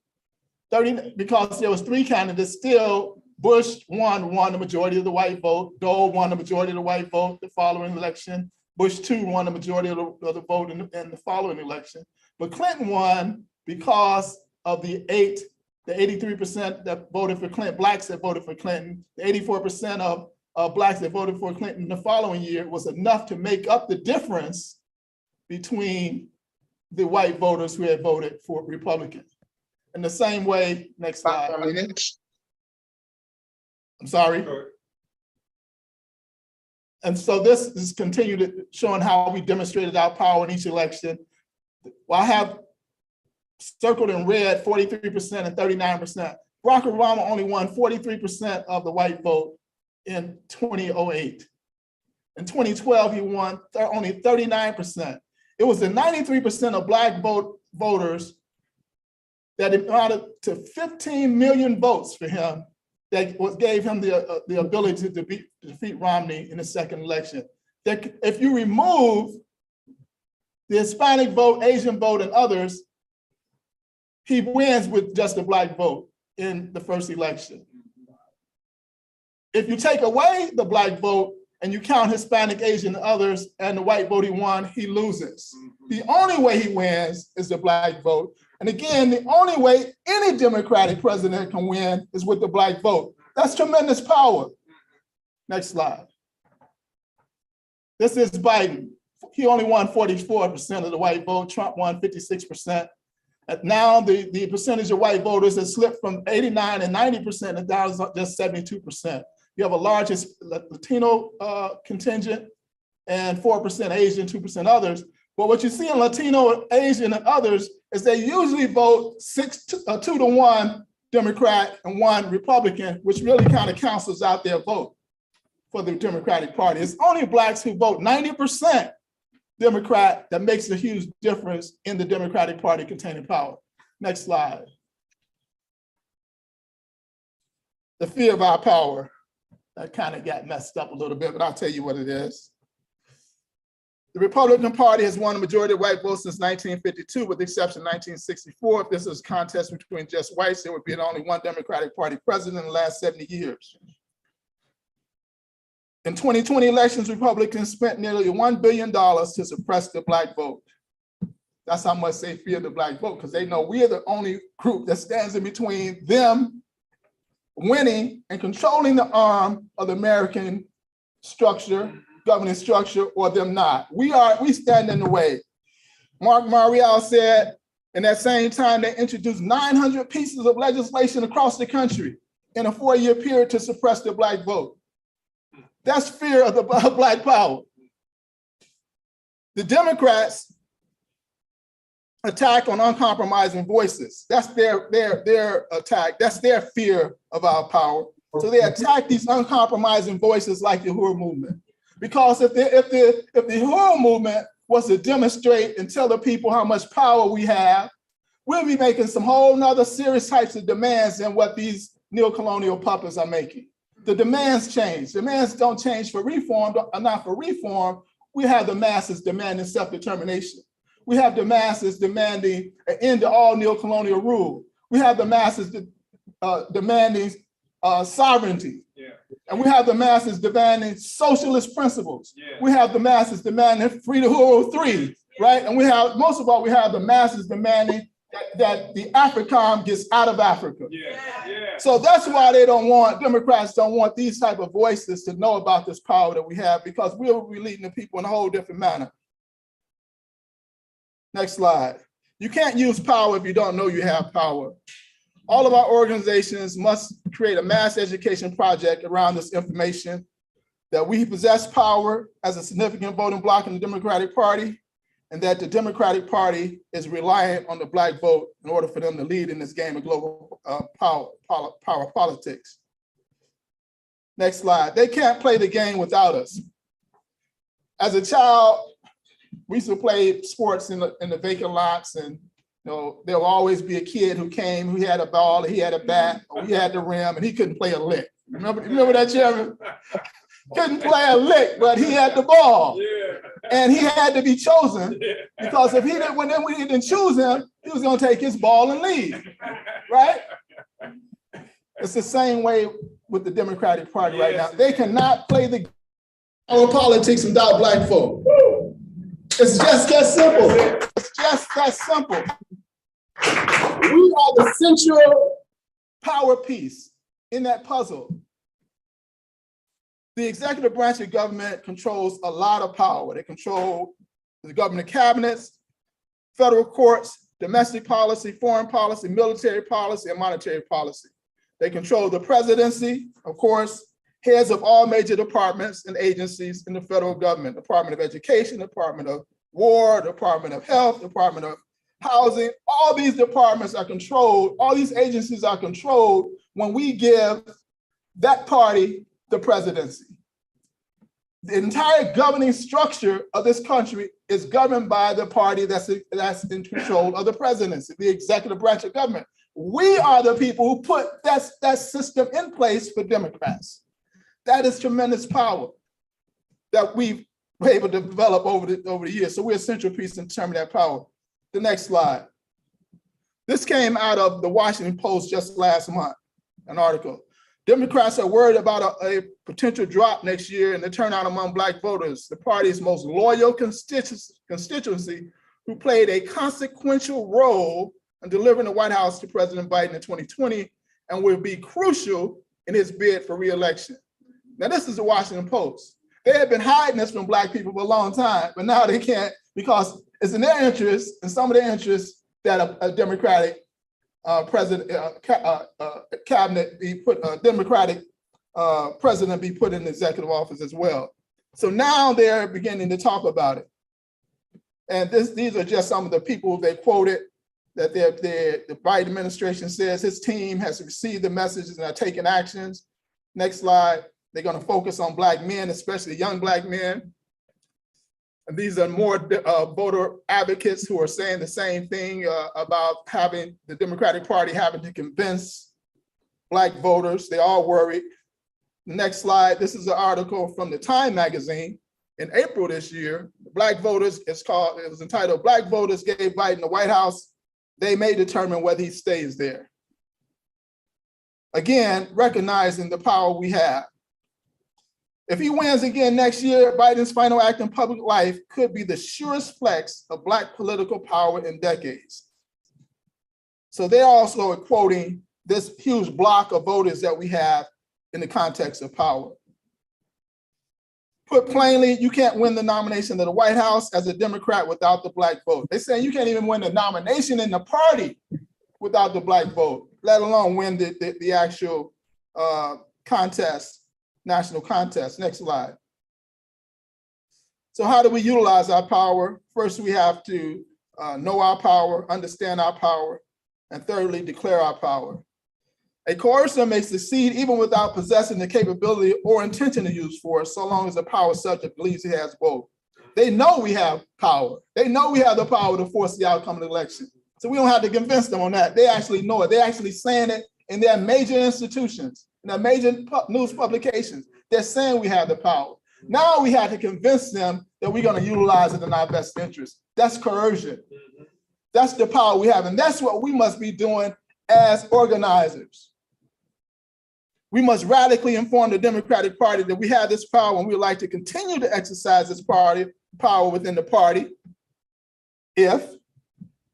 because there was 3 candidates, still Bush won the majority of the white vote, Dole won the majority of the white vote the following election, Bush 2 won the majority of the vote in the following election. But Clinton won because of the 83% that voted for Clinton, blacks that voted for Clinton, the 84% of blacks that voted for Clinton the following year was enough to make up the difference between the white voters who had voted for Republican. In the same way, next slide. I'm sorry. And so this is continued showing how we demonstrated our power in each election. Well, I have circled in red 43% and 39%. Barack Obama only won 43% of the white vote in 2008. In 2012, he won only 39%. It was the 93% of black voters that amounted to 15 million votes for him that gave him the ability to defeat Romney in the second election. That if you remove the Hispanic vote, Asian vote, and others, he wins with just a black vote in the first election. If you take away the black vote and you count Hispanic, Asian, and others, and the white vote he won, he loses. The only way he wins is the black vote. And again, the only way any Democratic president can win is with the black vote. That's tremendous power. Next slide. This is Biden. He only won 44% of the white vote. Trump won 56%. And now the percentage of white voters has slipped from 89 and 90% and down to just 72%. You have a largest Latino contingent and 4% Asian, 2% others. But what you see in Latino, Asian, and others is they usually vote 2 to 1 Democrat and 1 Republican, which really kind of cancels out their vote for the Democratic Party. It's only blacks who vote 90% Democrat that makes a huge difference in the Democratic Party containing power. Next slide. The fear of our power. That kind of got messed up a little bit, but I'll tell you what it is. The Republican Party has won the majority of white votes since 1952, with the exception of 1964. If this is a contest between just whites, there would be only 1 Democratic Party president in the last 70 years. In 2020 elections, Republicans spent nearly $1 billion to suppress the black vote. That's how much they fear the black vote, because they know we are the only group that stands in between them winning and controlling the arm of the American structure, governing structure, or them not. We stand in the way. Mark Marial said, in that same time, they introduced 900 pieces of legislation across the country in a 4-year period to suppress the black vote. That's fear of the black power. The Democrats attack on uncompromising voices. That's their attack. That's their fear of our power. So they attack these uncompromising voices like the Uhuru movement. Because if the Uhuru movement was to demonstrate and tell the people how much power we have, we'll be making some whole nother serious types of demands than what these neocolonial puppets are making. the demands change. Demands don't change for reform, not for reform. We have the masses demanding self-determination. We have the masses demanding an end to all neocolonial rule. We have the masses demanding sovereignty. Yeah. And we have the masses demanding socialist principles. Yeah. We have the masses demanding free to Uhuru 3, right? And we have, most of all, we have the masses demanding that the AFRICOM gets out of Africa. Yeah. Yeah. So that's why Democrats don't want these type of voices to know about this power that we have, because we will be leading the people in a whole different manner. Next slide. You can't use power if you don't know you have power. All of our organizations must create a mass education project around this information, that we possess power as a significant voting bloc in the Democratic Party, and that the Democratic Party is reliant on the Black vote in order for them to lead in this game of global power politics. Next slide. They can't play the game without us. As a child, we used to play sports in the vacant lots, and there will always be a kid who came, who had a ball, or he had a bat, or he had the rim, and he couldn't play a lick. Remember that, Chairman? Couldn't play a lick, but he had the ball. Yeah. And he had to be chosen, because if he didn't, when we didn't choose him, he was going to take his ball and leave, right? It's the same way with the Democratic Party right now. They cannot play the politics without Black folk. It's just that simple. It's just that simple. We are the central power piece in that puzzle. The executive branch of government controls a lot of power. They control the government cabinets, federal courts, domestic policy, foreign policy, military policy, and monetary policy. They control the presidency, of course, heads of all major departments and agencies in the federal government: Department of Education, Department of War, Department of Health, Department of Housing. All these departments are controlled, all these agencies are controlled when we give that party the presidency. The entire governing structure of this country is governed by the party that's in control of the presidency, the executive branch of government. We are the people who put that system in place for Democrats. That is tremendous power that we've been able to develop over the years. So we're a central piece in determining that power. The next slide. This came out of the Washington Post just last month, an article. Democrats are worried about a potential drop next year in the turnout among Black voters, the party's most loyal constituency, who played a consequential role in delivering the White House to President Biden in 2020 and will be crucial in his bid for re-election. Now, this is the Washington Post. They have been hiding this from Black people for a long time, but now they can't, because it's in their interest, and some of their interests, that a Democratic cabinet be put, a Democratic president be put in executive office as well. So now they're beginning to talk about it. And these are just some of the people they quoted, that the Biden administration says his team has received the messages and are taking actions. Next slide. They're going to focus on Black men, especially young Black men. And these are more voter advocates who are saying the same thing about having the Democratic Party having to convince Black voters. They all worried. The next slide. This is an article from the Time magazine in April this year. Black voters, it was entitled, "Black Voters Gave Biden the White House. They may determine whether he stays there." Again, recognizing the power we have. If he wins again next year, Biden's final act in public life could be the surest flex of Black political power in decades. So they're also quoting this huge block of voters that we have in the context of power. Put plainly, you can't win the nomination of the White House as a Democrat without the Black vote. They're saying you can't even win the nomination in the party without the Black vote, let alone win the actual contest. National contest. Next slide. So how do we utilize our power? First, we have to know our power, understand our power, and thirdly, declare our power. A coercer may succeed even without possessing the capability or intention to use force, so long as the power subject believes he has both. They know we have power. They know we have the power to force the outcome of the election. So we don't have to convince them on that. They actually know it. They're actually saying it in their major institutions. in the major news publications. They're saying we have the power. Now we have to convince them that we're going to utilize it in our best interest. That's coercion. That's the power we have. And that's what we must be doing as organizers. We must radically inform the Democratic Party that we have this power and we would like to continue to exercise this power within the party. If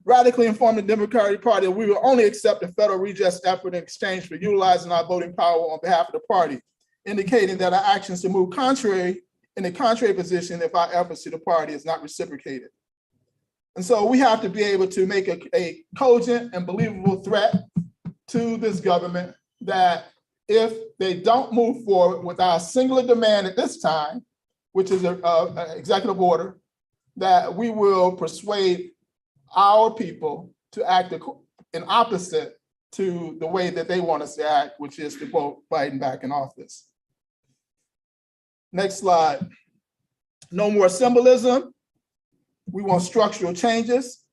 radically inform the Democratic Party that we will only accept a federal redress effort in exchange for utilizing our voting power on behalf of the party, indicating that our actions to move in a contrary position if our efforts to the party is not reciprocated. And so we have to be able to make a cogent and believable threat to this government that if they don't move forward with our singular demand at this time, which is an executive order, that we will persuade our people to act in opposite to the way that they want us to act, which is to vote Biden back in office. Next slide. No more symbolism. We want structural changes.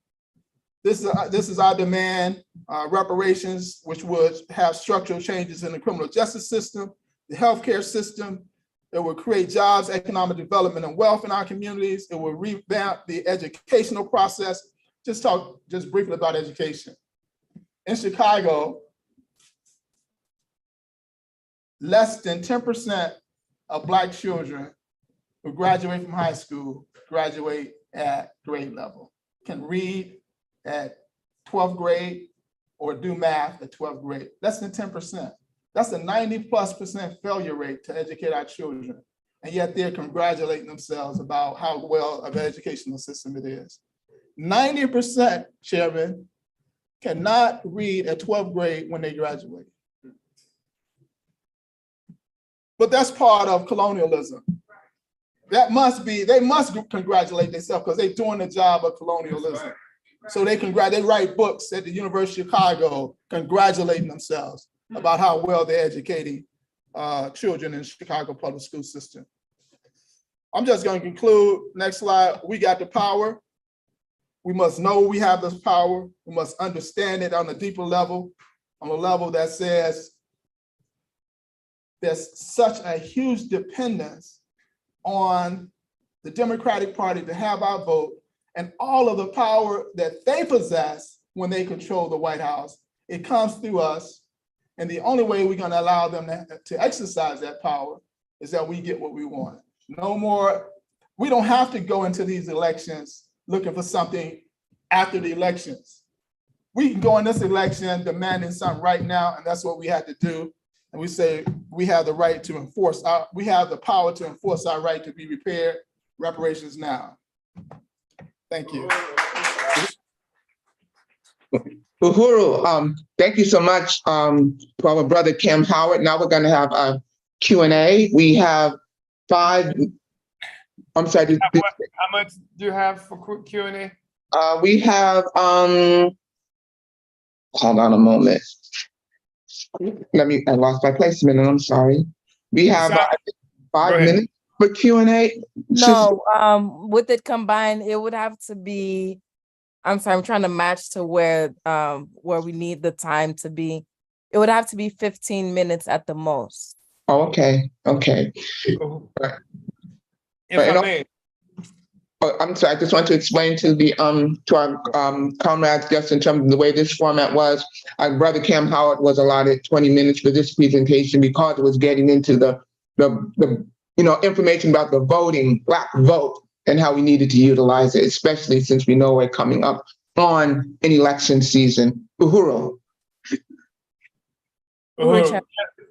This is our demand, reparations, which would have structural changes in the criminal justice system, the healthcare system. It will create jobs, economic development, and wealth in our communities. It will revamp the educational process. Talk briefly about education. In Chicago, less than 10% of Black children who graduate from high school graduate at grade level, can read at 12th grade or do math at 12th grade. Less than 10%. That's a 90+% failure rate to educate our children. And yet they're congratulating themselves about how well of an educational system it is. 90%, Chairman, cannot read at 12th grade when they graduate. But that's part of colonialism. They must congratulate themselves because they're doing the job of colonialism. So they write books at the University of Chicago congratulating themselves about how well they're educating children in the Chicago public school system. I'm just going to conclude. Next slide. We got the power. We must know we have this power. We must understand it on a deeper level, on a level that says there's such a huge dependence on the Democratic Party to have our vote and all of the power that they possess when they control the White House. It comes through us. And the only way we're going to allow them to exercise that power is that we get what we want. No more, we don't have to go into these elections looking for something after the elections. We can go in this election demanding something right now, and that's what we had to do. And we say we have the right to enforce we have the power to enforce our right to be repaired. Reparations now. Thank you. Uhuru, thank you so much to our brother Kim Howard. Now we're going to have a Q&A. We have 5. I'm sorry. How much do you have for Q&A? We have, hold on a moment. I lost my place a minute, I'm sorry. We have 5 minutes for Q&A. No, with it combined, it would have to be, I'm sorry, I'm trying to match to where we need the time to be. It would have to be 15 minutes at the most. Oh, okay. Right. If I may. I'm sorry, I just want to explain to our comrades just in terms of the way this format was. Our brother Cam Howard was allotted 20 minutes for this presentation because it was getting into the information about the Black vote and how we needed to utilize it, especially since we know we're coming up on an election season. Uhuru.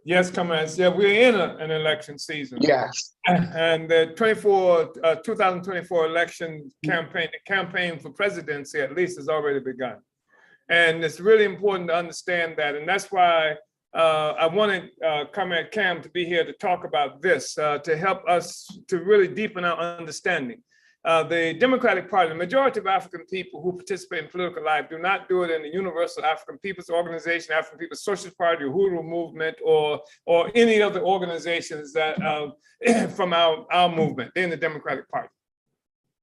Yes, comrades. Yeah, we're in an election season. Yes. And the 2024 election campaign, the campaign for presidency at least has already begun. And it's really important to understand that. And that's why I wanted Comrade Cam to be here to talk about this, to help us to really deepen our understanding. The Democratic Party, the majority of African people who participate in political life do not do it in the Universal African People's Organization, African People's Socialist Party, Uhuru Movement, or any other organizations that from our movement. They're in the Democratic Party.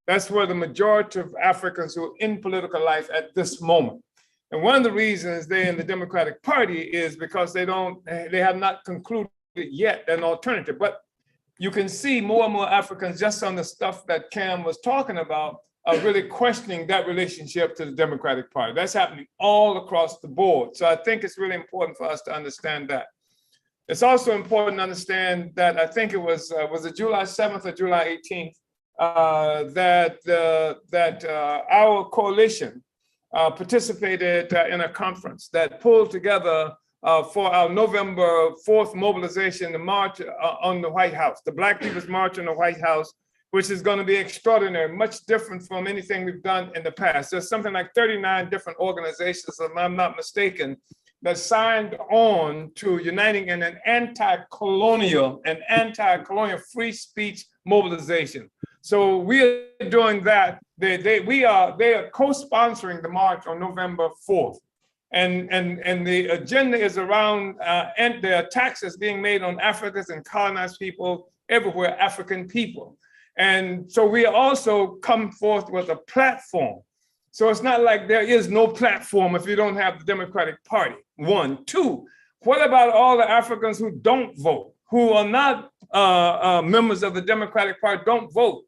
That's where the majority of Africans who are in political life at this moment. And one of the reasons they're in the Democratic Party is because they have not concluded yet an alternative. But you can see more and more Africans, just on the stuff that Cam was talking about, are really questioning that relationship to the Democratic Party. That's happening all across the board. So I think it's really important for us to understand that. It's also important to understand that I think it was it July 7th or July 18th, that our coalition participated in a conference that pulled together for our November 4th mobilization, the march on the White House, the Black People's March on the White House, which is going to be extraordinary, much different from anything we've done in the past. There's something like 39 different organizations, if I'm not mistaken, that signed on to uniting in an anti-colonial free speech mobilization. So we are doing that. They are co-sponsoring the march on November 4th. And the agenda is around and the attacks that's being made on Africans and colonized people everywhere, African people. And so we also come forth with a platform. So it's not like there is no platform if you don't have the Democratic Party, one. Two, what about all the Africans who don't vote, who are not members of the Democratic Party, don't vote?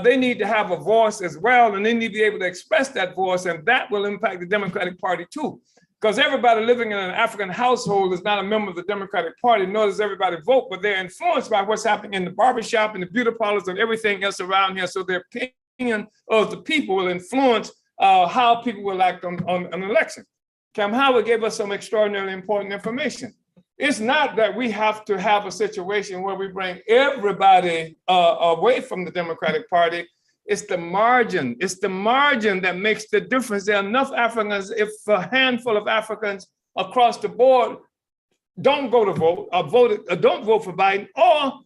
They need to have a voice as well, and they need to be able to express that voice, and that will impact the Democratic Party too. Because everybody living in an African household is not a member of the Democratic Party, nor does everybody vote, but they're influenced by what's happening in the barbershop and the beauty parlors and everything else around here. So their opinion of the people will influence how people will act on an election. Cam Howard gave us some extraordinarily important information. It's not that we have to have a situation where we bring everybody away from the Democratic Party. It's the margin. It's the margin that makes the difference. There are enough Africans, if a handful of Africans across the board don't go to vote, or don't vote for Biden, or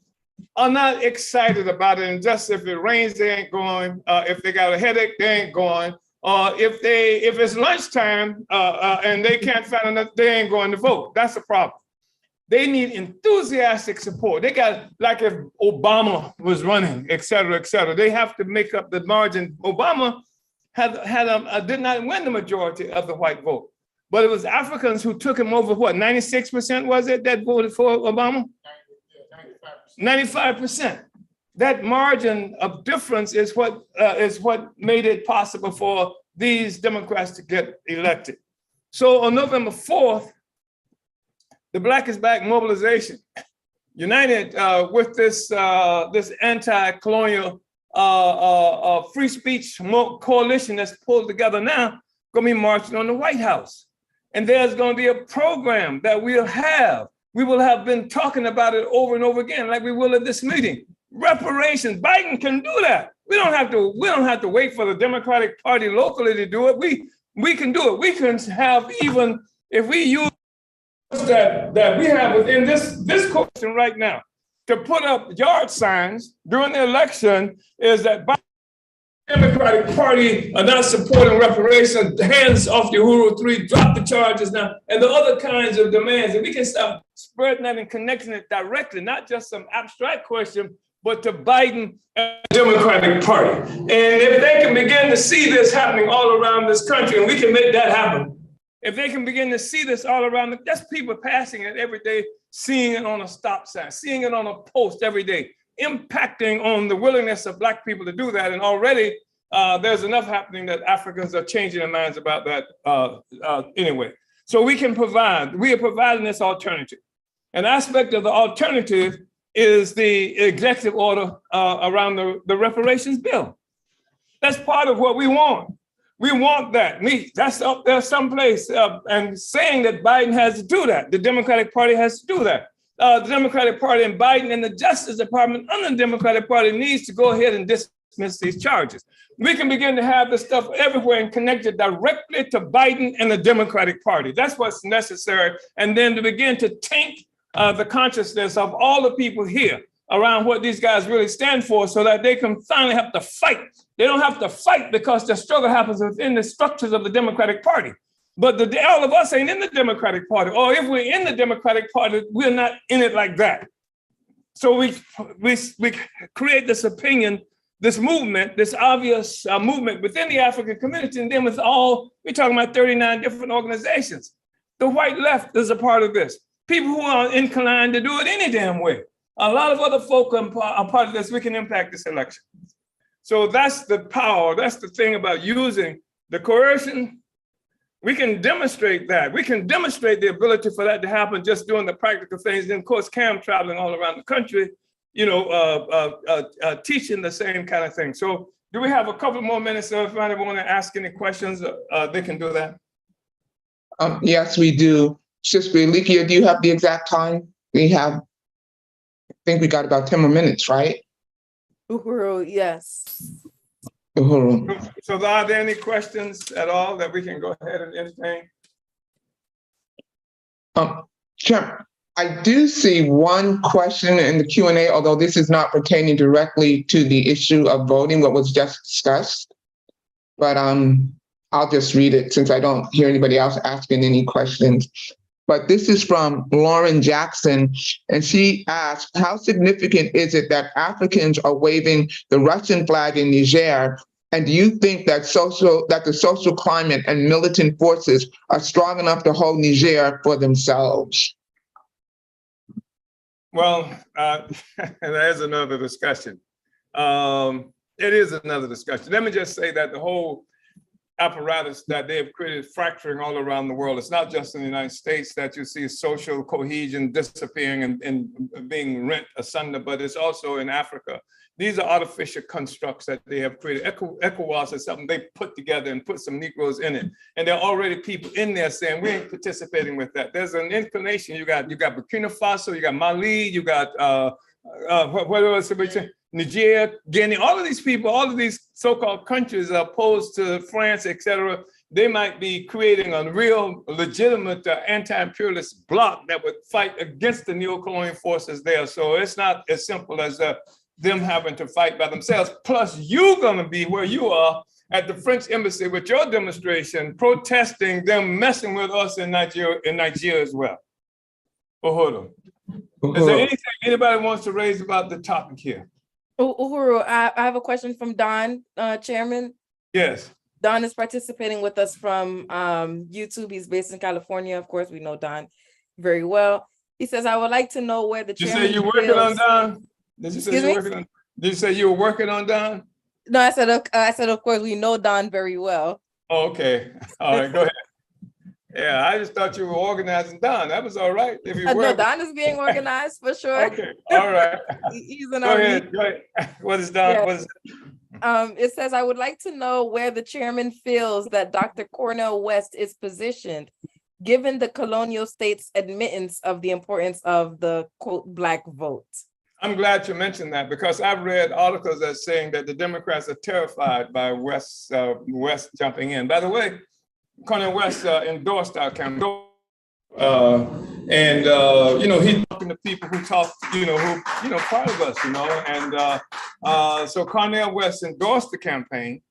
are not excited about it. And just if it rains, they ain't going. If they got a headache, they ain't going. If it's lunchtime and they can't find enough, they ain't going to vote. That's the problem. They need enthusiastic support. They got, like if Obama was running, et cetera, they have to make up the margin. Obama did not win the majority of the white vote, but it was Africans who took him over, what, 96% was it that voted for Obama? 95%. That margin of difference is what made it possible for these Democrats to get elected. So on November 4th, the Black is Back mobilization, united with this anti-colonial free speech coalition that's pulled together now, gonna be marching on the White House. And there's gonna be a program that we'll have. We will have been talking about it over and over again, like we will at this meeting. Reparations, Biden can do that. We don't have to wait for the Democratic Party locally to do it. We can do it. We can have, even if we use that we have within this coalition right now, to put up yard signs during the election, is that the Democratic Party are not supporting reparations, hands off the Uhuru 3, drop the charges now, and the other kinds of demands. And we can start spreading that and connecting it directly, not just some abstract question, but to Biden and the Democratic Party. And if they can begin to see this happening all around this country, and we can make that happen, if they can begin to see this all around, that's people passing it every day, seeing it on a stop sign, seeing it on a post every day, impacting on the willingness of Black people to do that. And already there's enough happening that Africans are changing their minds about that anyway. So we are providing this alternative. An aspect of the alternative is the executive order around the reparations bill. That's part of what we want. We want that. That's up there someplace, and saying that Biden has to do that. The Democratic Party has to do that. The Democratic Party and Biden and the Justice Department under the Democratic Party needs to go ahead and dismiss these charges. We can begin to have this stuff everywhere and connect it directly to Biden and the Democratic Party. That's what's necessary. And then to begin to taint the consciousness of all the people here around what these guys really stand for, so that they can finally have to fight. They don't have to fight because the struggle happens within the structures of the Democratic Party. But all of us ain't in the Democratic Party, or if we're in the Democratic Party, we're not in it like that. So we create this opinion this movement, this obvious movement within the African community, and then with we're talking about 39 different organizations. The white left is a part of this. People who are inclined to do it any damn way. A lot of other folk are part of this. We can impact this election. So that's the power. That's the thing about using the coercion. We can demonstrate that. We can demonstrate the ability for that to happen just doing the practical things. And of course, Cam traveling all around the country, teaching the same kind of thing. So do we have a couple more minutes? So if anyone want to ask any questions, they can do that. Yes, we do. Sister Elikia, do you have the exact time? I think we got about 10 more minutes, right? Uhuru, yes. Uhuru. So are there any questions at all that we can go ahead and entertain? Chair, I do see one question in the Q&A, although this is not pertaining directly to the issue of voting, what was just discussed. But I'll just read it since I don't hear anybody else asking any questions. But this is from Lauren Jackson, and she asked, how significant is it that Africans are waving the Russian flag in Niger? And do you think that the social climate and militant forces are strong enough to hold Niger for themselves? Well, there's another discussion. It is another discussion. Let me just say that the whole apparatus that they have created fracturing all around the world. It's not just in the United States that you see social cohesion disappearing and being rent asunder, but it's also in Africa. These are artificial constructs that they have created. ECOWAS is something they put together and put some Negroes in it. And there are already people in there saying, we ain't participating with that. There's an inclination. You got Burkina Faso, you got Mali, you got, what else did we say? Niger, Guinea, all of these people, all of these so-called countries are opposed to France, et cetera. They might be creating a real legitimate anti-imperialist bloc that would fight against the neo-colonial forces there. So it's not as simple as them having to fight by themselves. Plus, you're gonna be where you are at the French embassy with your demonstration, protesting them messing with us in Nigeria as well. Uhuru. Is there anything anybody wants to raise about the topic here? Uhuru, I have a question from Don, Chairman. Yes. Don is participating with us from YouTube. He's based in California. Of course, we know Don very well. He says, I would like to know where the chairman. You say you're working on Don? Did you say you're working on? Did you say you were working on Don? No, I said, of course, we know Don very well. Oh, okay. All right, go ahead. Yeah, I just thought you were organizing Don. That was all right. If you were. No, Don is being organized for sure. Okay, all right. He's in Go ahead. What is Don? Yeah. What is it says, I would like to know where the chairman feels that Dr. Cornel West is positioned, given the colonial state's admittance of the importance of the, quote, Black vote. I'm glad you mentioned that because I've read articles that saying that the Democrats are terrified by West jumping in. By the way, Cornel West endorsed our campaign. He's talking to people who talk, part of us, and so Cornel West endorsed the campaign.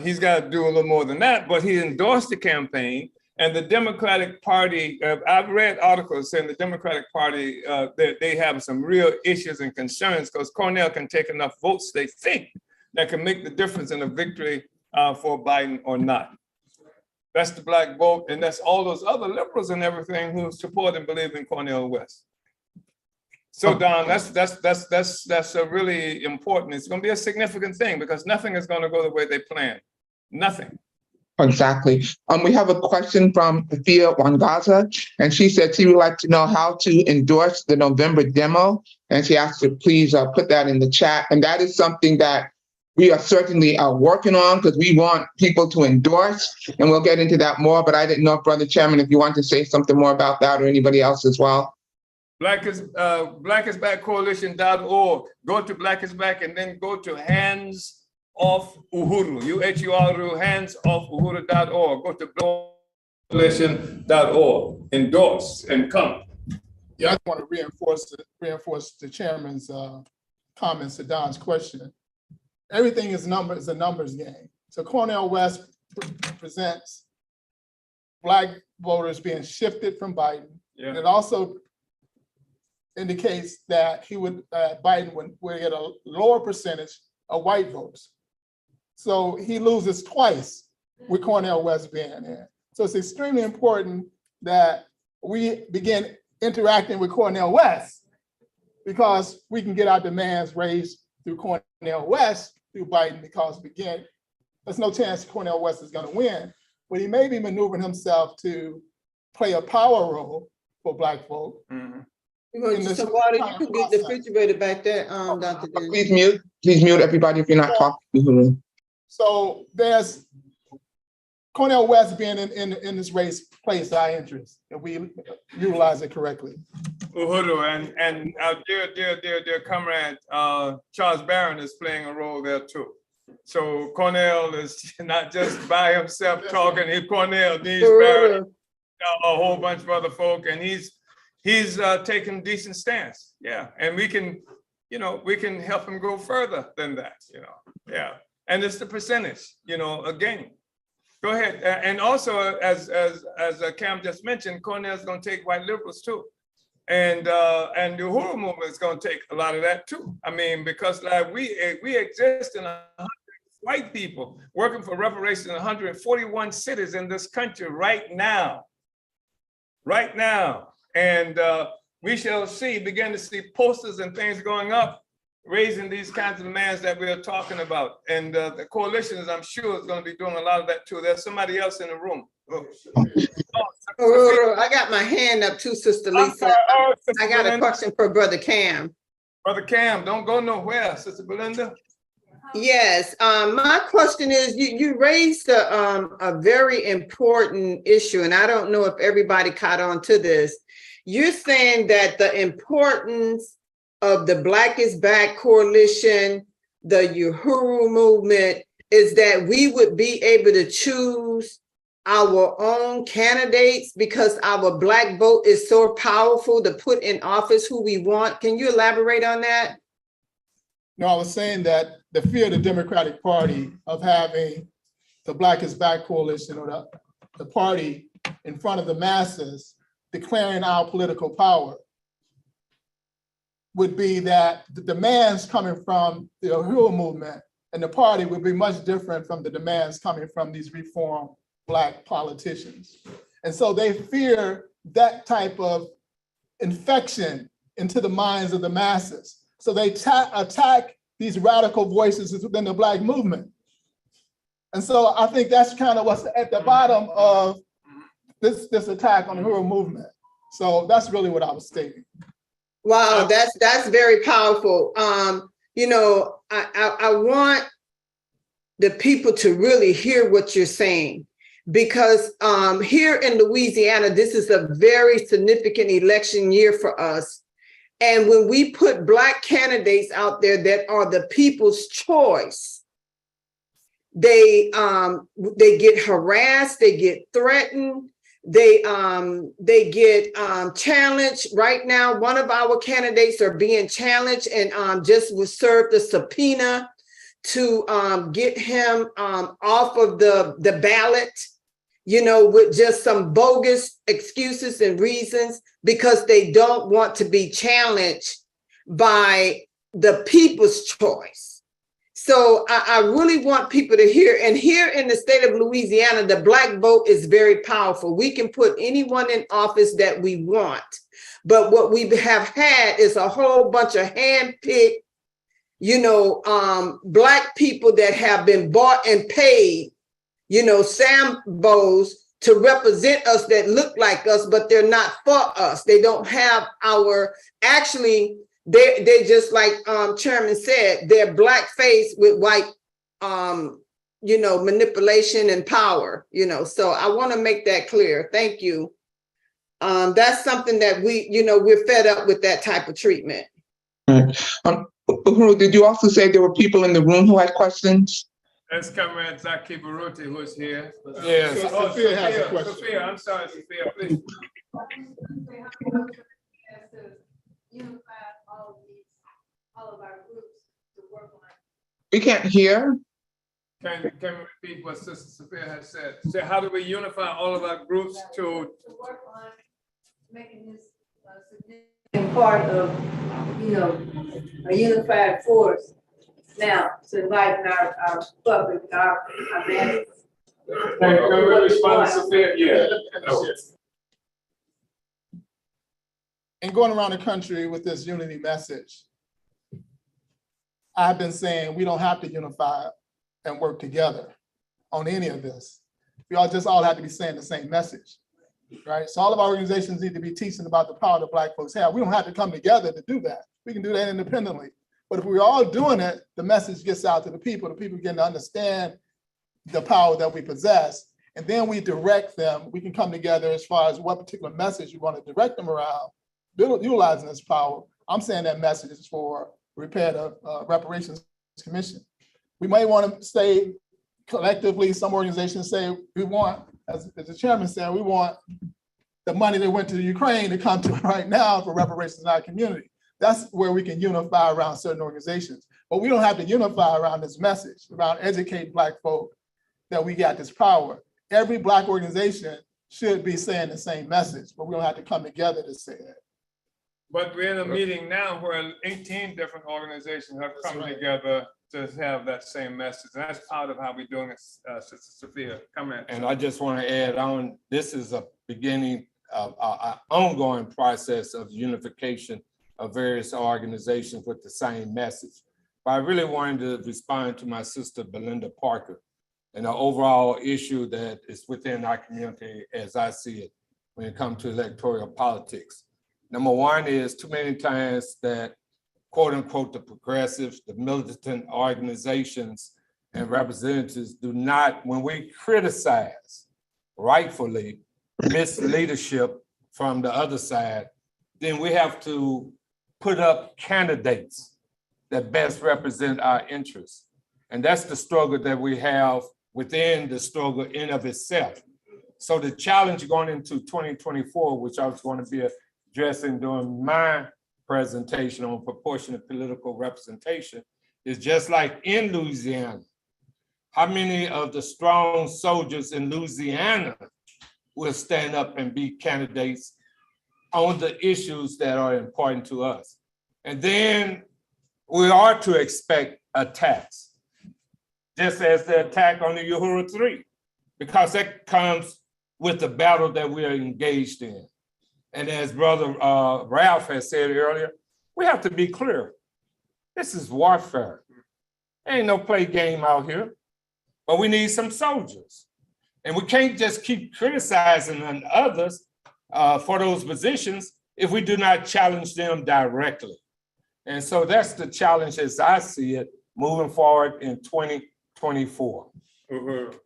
He's got to do a little more than that, but he endorsed the campaign. And the Democratic Party, I've read articles saying the Democratic Party, they have some real issues and concerns because Cornel can take enough votes, they think, that can make the difference in a victory for Biden or not. That's the Black vote, and that's all those other liberals and everything who support and believe in Cornel West. So Don, that's a really important. It's going to be a significant thing because nothing is going to go the way they plan. Nothing. Exactly. We have a question from Thea Wangaza, and she said she would like to know how to endorse the November demo, and she asked to please put that in the chat. And that is something that we are certainly working on because we want people to endorse, and we'll get into that more. But I didn't know, Brother Chairman, if you want to say something more about that or anybody else as well. Blackisbackcoalition.org. Go to Black is Back and then go to Hands Off Uhuru, UHURU, handsoffuhuru.org. Go to coalition.org. Endorse and come. Yeah, I want to reinforce the chairman's comments to Don's question. Everything is a numbers game. So Cornel West presents Black voters being shifted from Biden. Yeah. And it also indicates that Biden would get a lower percentage of white votes. So he loses twice with Cornel West being in. So it's extremely important that we begin interacting with Cornel West, because we can get our demands raised through Cornel West, through Biden, because again, there's no chance Cornel West is going to win, but he may be maneuvering himself to play a power role for Black folk. You want some water? You can get the refrigerator back there, Dr. Dennis. Please mute everybody if you're not talking. Uhuru. So there's Cornel West being in this race plays our interest if we utilize it correctly. Uhuru and our dear comrade Charles Barron is playing a role there too. So Cornel is not just by himself talking. Cornel needs Barron, a whole bunch of other folk, and he's taking decent stance. Yeah, and we can help him go further than that. Yeah, and it's the percentage. Again. Go ahead. And also, as Cam just mentioned, Cornel's going to take white liberals too, and the Uhuru movement is going to take a lot of that too. I mean, because like we exist in 100 white people working for reparations in 141 cities in this country right now, and we shall begin to see posters and things going up, raising these kinds of demands that we are talking about. And the coalitions, I'm sure, is going to be doing a lot of that too. There's somebody else in the room. I got my hand up too, Sister Lisa. I got a question for Brother Cam. Brother Cam, don't go nowhere, Sister Belinda. Yes, my question is, you raised a very important issue, and I don't know if everybody caught on to this. You're saying that the importance of the Black is Back coalition, the Uhuru movement, is that we would be able to choose our own candidates because our Black vote is so powerful to put in office who we want. Can you elaborate on that? No, I was saying that the fear of the Democratic Party of having the Black is Back coalition, or the party in front of the masses declaring our political power, would be that the demands coming from the Uhuru movement and the party would be much different from the demands coming from these reform Black politicians. And so they fear that type of infection into the minds of the masses. So they attack these radical voices within the Black movement. And so I think that's kind of what's at the bottom of this attack on the Uhuru movement. So that's really what I was stating. Wow, that's very powerful. I want the people to really hear what you're saying, because here in Louisiana, this is a very significant election year for us. And when we put Black candidates out there that are the people's choice, they get harassed, they get threatened, they get challenged. Right now, one of our candidates are being challenged and just was served a subpoena to get him off of the ballot, with just some bogus excuses and reasons, because they don't want to be challenged by the people's choice. So I really want people to hear, and here in the state of Louisiana, the Black vote is very powerful. We can put anyone in office that we want, but what we have had is a whole bunch of handpicked, Black people that have been bought and paid, Sambos to represent us, that look like us, but they're not for us. They don't have they're just like Chairman said, they're blackface with white, manipulation and power, so I want to make that clear. Thank you. That's something that we're fed up with, that type of treatment. Uhuru, did you also say there were people in the room who had questions? That's Comrade Zaki Baruti, who is here. Yes. Sophia has a question. Sophia, I'm sorry, Sophia, please. All of our groups to work on. We can't hear. Can we repeat what Sister Sophia has said? So how do we unify all of our groups to work on making this a significant part of, a unified force Now, to enlighten our public, our masses. Thank you. Can we respond to Sophia? Yeah. And going around the country with this unity message, I've been saying we don't have to unify and work together on any of this. We all have to be saying the same message, right? So all of our organizations need to be teaching about the power that Black folks have. We don't have to come together to do that. We can do that independently. But if we're all doing it, the message gets out to the people begin to understand the power that we possess, and then we direct them. We can come together as far as what particular message you want to direct them around, utilizing this power. I'm saying that message is for Reparations Commission. We may want to say collectively, some organizations say we want, as the chairman said, we want the money that went to Ukraine to come to right now for reparations in our community. That's where we can unify around certain organizations. But we don't have to unify around this message, around educating Black folk that we got this power. Every Black organization should be saying the same message, but we don't have to come together to say it. But we're in a meeting now where 18 different organizations have come together to have that same message. And that's part of how we're doing it, Sister Sophia. Come in. And I just want to add on, this is a beginning of an ongoing process of unification of various organizations with the same message. But I really wanted to respond to my sister, Belinda Parker, and the overall issue that is within our community as I see it when it comes to electoral politics. Number one is too many times that quote unquote, the progressives, the militant organizations and representatives do not, when we criticize rightfully misleadership from the other side, then we have to put up candidates that best represent our interests. And that's the struggle that we have within the struggle in of itself. So the challenge going into 2024, which I was going to be addressing during my presentation on proportionate political representation, is just like in Louisiana. How many of the strong soldiers in Louisiana will stand up and be candidates on the issues that are important to us? And then we are to expect attacks, just as the attack on the Uhuru 3, because that comes with the battle that we are engaged in. And as Brother Ralph has said earlier, we have to be clear. This is warfare. Ain't no play game out here, but we need some soldiers. And we can't just keep criticizing others for those positions if we do not challenge them directly. And so that's the challenge as I see it moving forward in 2024. Mm-hmm.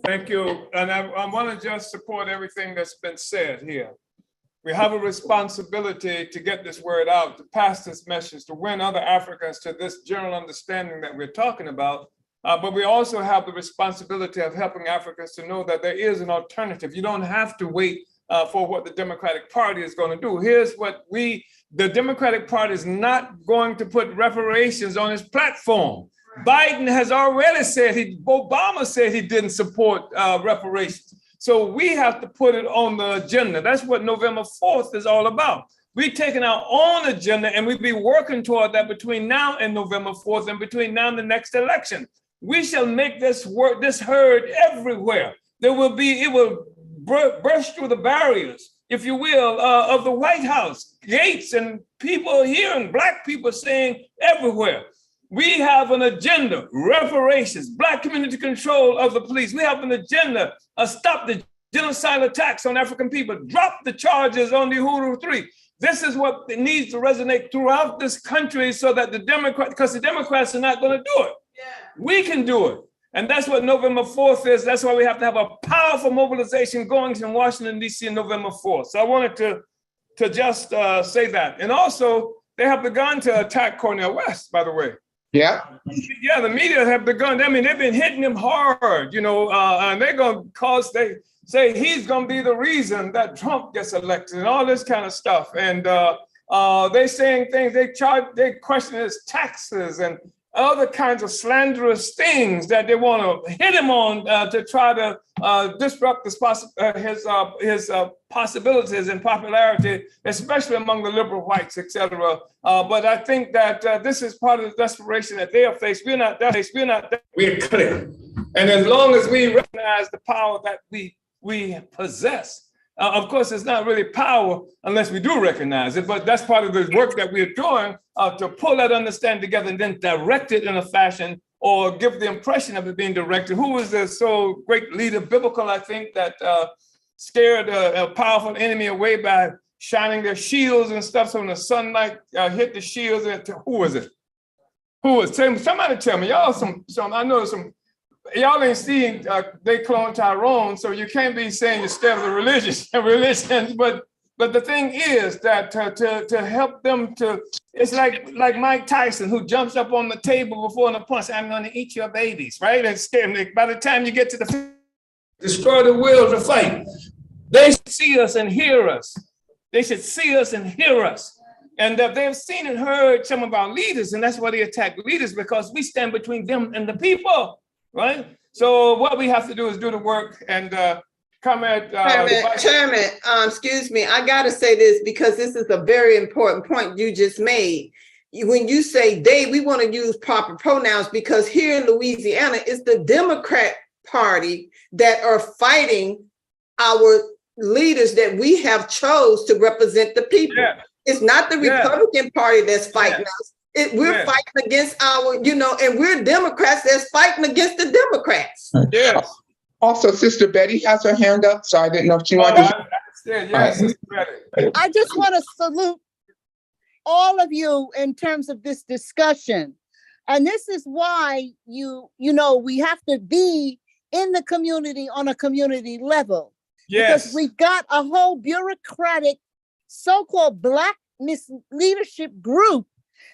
Thank you. And I want to just support everything that's been said here. We have a responsibility to get this word out, to pass this message, to win other Africans to this general understanding that we're talking about. But we also have the responsibility of helping Africans to know that there is an alternative. You don't have to wait for what the Democratic Party is going to do. Here's what the Democratic Party is not going to put reparations on its platform. Biden has already said, Obama said he didn't support reparations. So we have to put it on the agenda. That's what November 4th is all about. We're taking our own agenda and we'll be working toward that between now and November 4th and between now and the next election. We shall make this heard everywhere. It will burst through the barriers, if you will, of the White House, gates, and people here and Black people saying everywhere. We have an agenda, reparations, Black community control of the police. We have an agenda, stop the genocidal attacks on African people, drop the charges on the Uhuru 3. This is what needs to resonate throughout this country so that because the Democrats are not going to do it. Yeah. We can do it. And that's what November 4th is. That's why we have to have a powerful mobilization going in Washington, D.C. on November 4th. So I wanted to just say that. And also, they have begun to attack Cornel West, by the way. Yeah. Yeah, the media have begun. I mean, they've been hitting him hard, and they're going to they say he's going to be the reason that Trump gets elected and all this kind of stuff. And they're saying things, they question his taxes. And other kinds of slanderous things that they want to hit him on to try to disrupt his possibilities and popularity, especially among the liberal whites, etc. But I think that this is part of the desperation that they are faced. We're not we're clear. And as long as we recognize the power that we possess, of course, it's not really power unless we do recognize it, but that's part of the work that we're doing to pull that understanding together and then direct it in a fashion or give the impression of it being directed. Who was the so great leader, biblical, I think, that scared a powerful enemy away by shining their shields and stuff so when the sunlight hit the shields? Who was it? Who was? Somebody tell me. Y'all I know some. Y'all ain't seen they clone Tyrone, so you can't be saying you're scared of the religions. But the thing is that to help them to, it's like Mike Tyson who jumps up on the table before the punch. I'm going to eat your babies, right? And scare them. By the time you get to the destroy the will to fight, they should see us and hear us. They should see us and hear us. And they've seen and heard some of our leaders, and that's why they attack leaders, because we stand between them and the people. Right. So what we have to do is do the work and come at. Chairman, excuse me. I got to say this because this is a very important point you just made. When you say they, we want to use proper pronouns because here in Louisiana, it's the Democrat Party that are fighting our leaders that we have chose to represent the people. Yeah. It's not the Republican Party that's fighting us. We're fighting against our, and we're Democrats that's fighting against the Democrats. Yes. Also, Sister Betty has her hand up, so I didn't know if she wanted to. Yes, Sister Betty. I just want to salute all of you in terms of this discussion. And this is why we have to be in the community on a community level. Yes. Because we've got a whole bureaucratic so-called Black leadership group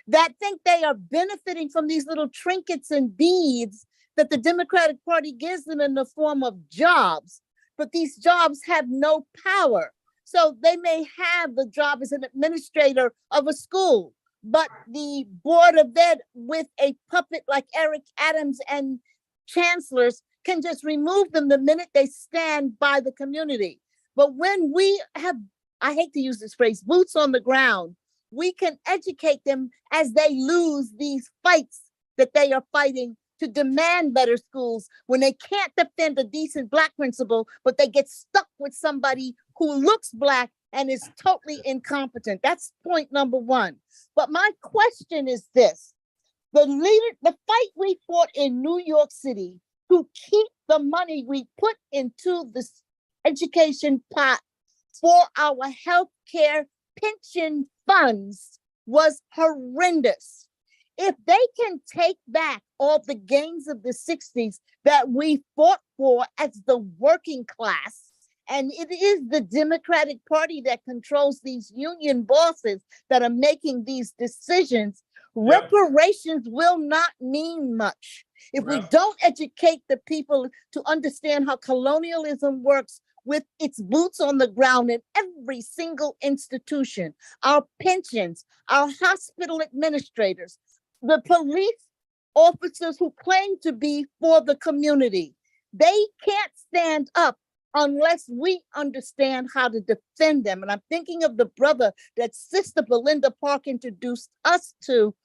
that think they are benefiting from these little trinkets and beads that the Democratic Party gives them in the form of jobs. But these jobs have no power. So they may have the job as an administrator of a school, but the Board of Ed with a puppet like Eric Adams and chancellors can just remove them the minute they stand by the community. But when we have, I hate to use this phrase, boots on the ground, we can educate them as they lose these fights that they are fighting to demand better schools when they can't defend a decent Black principal, but they get stuck with somebody who looks Black and is totally incompetent. That's point number one. But my question is this: the fight we fought in New York City to keep the money we put into this education pot for our healthcare pension funds was horrendous. If they can take back all the gains of the 60s that we fought for as the working class, and it is the Democratic Party that controls these union bosses that are making these decisions, reparations will not mean much. If we don't educate the people to understand how colonialism works with its boots on the ground in every single institution, our pensions, our hospital administrators, the police officers who claim to be for the community, they can't stand up unless we understand how to defend them. And I'm thinking of the brother that Sister Belinda Park introduced us to,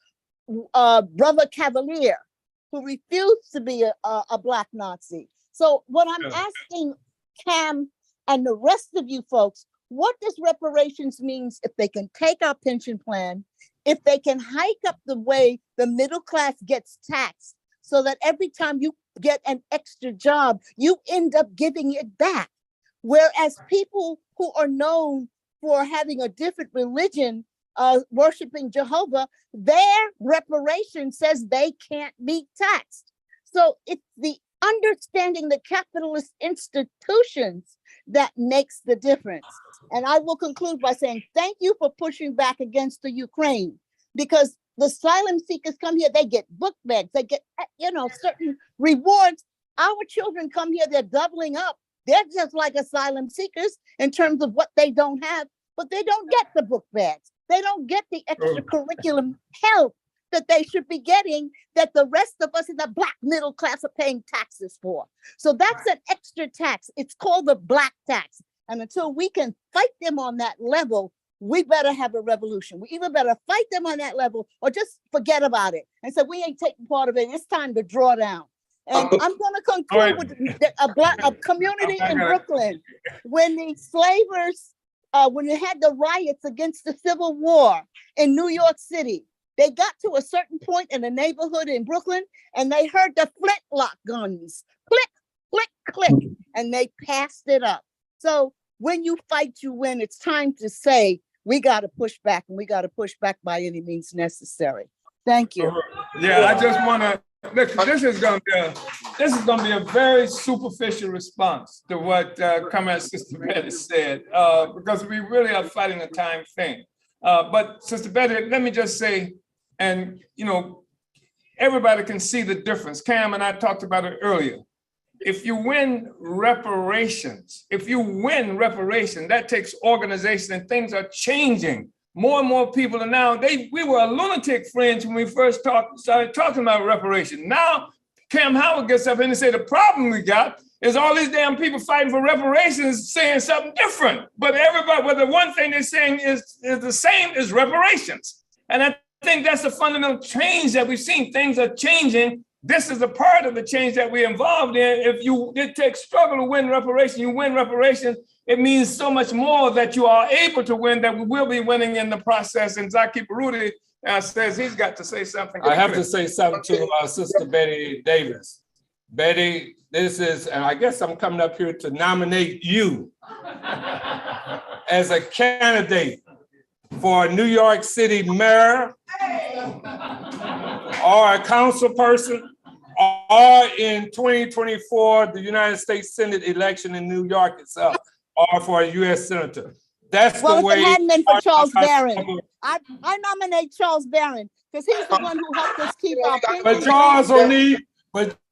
Brother Cavalier, who refused to be a Black Nazi. So what I'm asking Cam and the rest of you folks, what does reparations means if they can take our pension plan, if they can hike up the way the middle class gets taxed so that every time you get an extra job, you end up giving it back. Whereas people who are known for having a different religion, worshiping Jehovah, their reparation says they can't be taxed. So it's the understanding the capitalist institutions that makes the difference. And I will conclude by saying thank you for pushing back against the Ukraine, because the asylum seekers come here, they get book bags, they get, certain rewards. Our children come here, they're doubling up. They're just like asylum seekers in terms of what they don't have, but they don't get the book bags. They don't get the extracurricular help that they should be getting that the rest of us in the Black middle class are paying taxes for. So that's an extra tax. It's called the Black tax. And until we can fight them on that level, we better have a revolution. We either better fight them on that level or just forget about it and say, we ain't taking part of it. It's time to draw down. And I'm going to conclude with a community in Brooklyn. When the slavers, when they had the riots against the Civil War in New York City, they got to a certain point in a neighborhood in Brooklyn and they heard the flintlock guns, click, click, click, and they passed it up. So when you fight, you win. It's time to say, we got to push back, and we got to push back by any means necessary. Thank you. Yeah, I just want to, this is going to be a very superficial response to what Comrade Sister Betty said, because we really are fighting a time thing. But Sister Betty, let me just say, and you know, everybody can see the difference. Cam and I talked about it earlier. If you win reparations, that takes organization, and things are changing. More and more people are now, we were a lunatic fringe when we first started talking about reparation. Now, Cam Howard gets up and say the problem we got is all these damn people fighting for reparations saying something different. But the one thing they're saying is the same as reparations. And I think that's the fundamental change that we've seen. Things are changing. This is a part of the change that we're involved in. If it takes struggle to win reparations, you win reparations, it means so much more that you are able to win, that we will be winning in the process. And Zaki Baruti says he's got to say something. I have to say something to Sister Betty Davis. Betty, this is, and I guess I'm coming up here to nominate you as a candidate for a New York City mayor or a council person, or in 2024, the United States Senate election in New York itself, or for a U.S. senator. That's the way. Well, if it hadn't been for Charles Barron, I nominate Charles Barron because he's the one who helped us keep our. But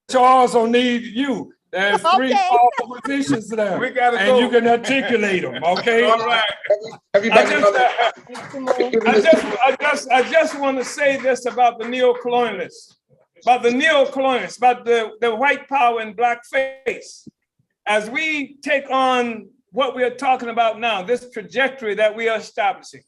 Charles don't need you. There's three powerful positions there, we gotta and go. you can articulate them. Okay. All right. I just want to say this about the neo-colonialists, about the white power and black face. As we take on what we are talking about now, this trajectory that we are establishing,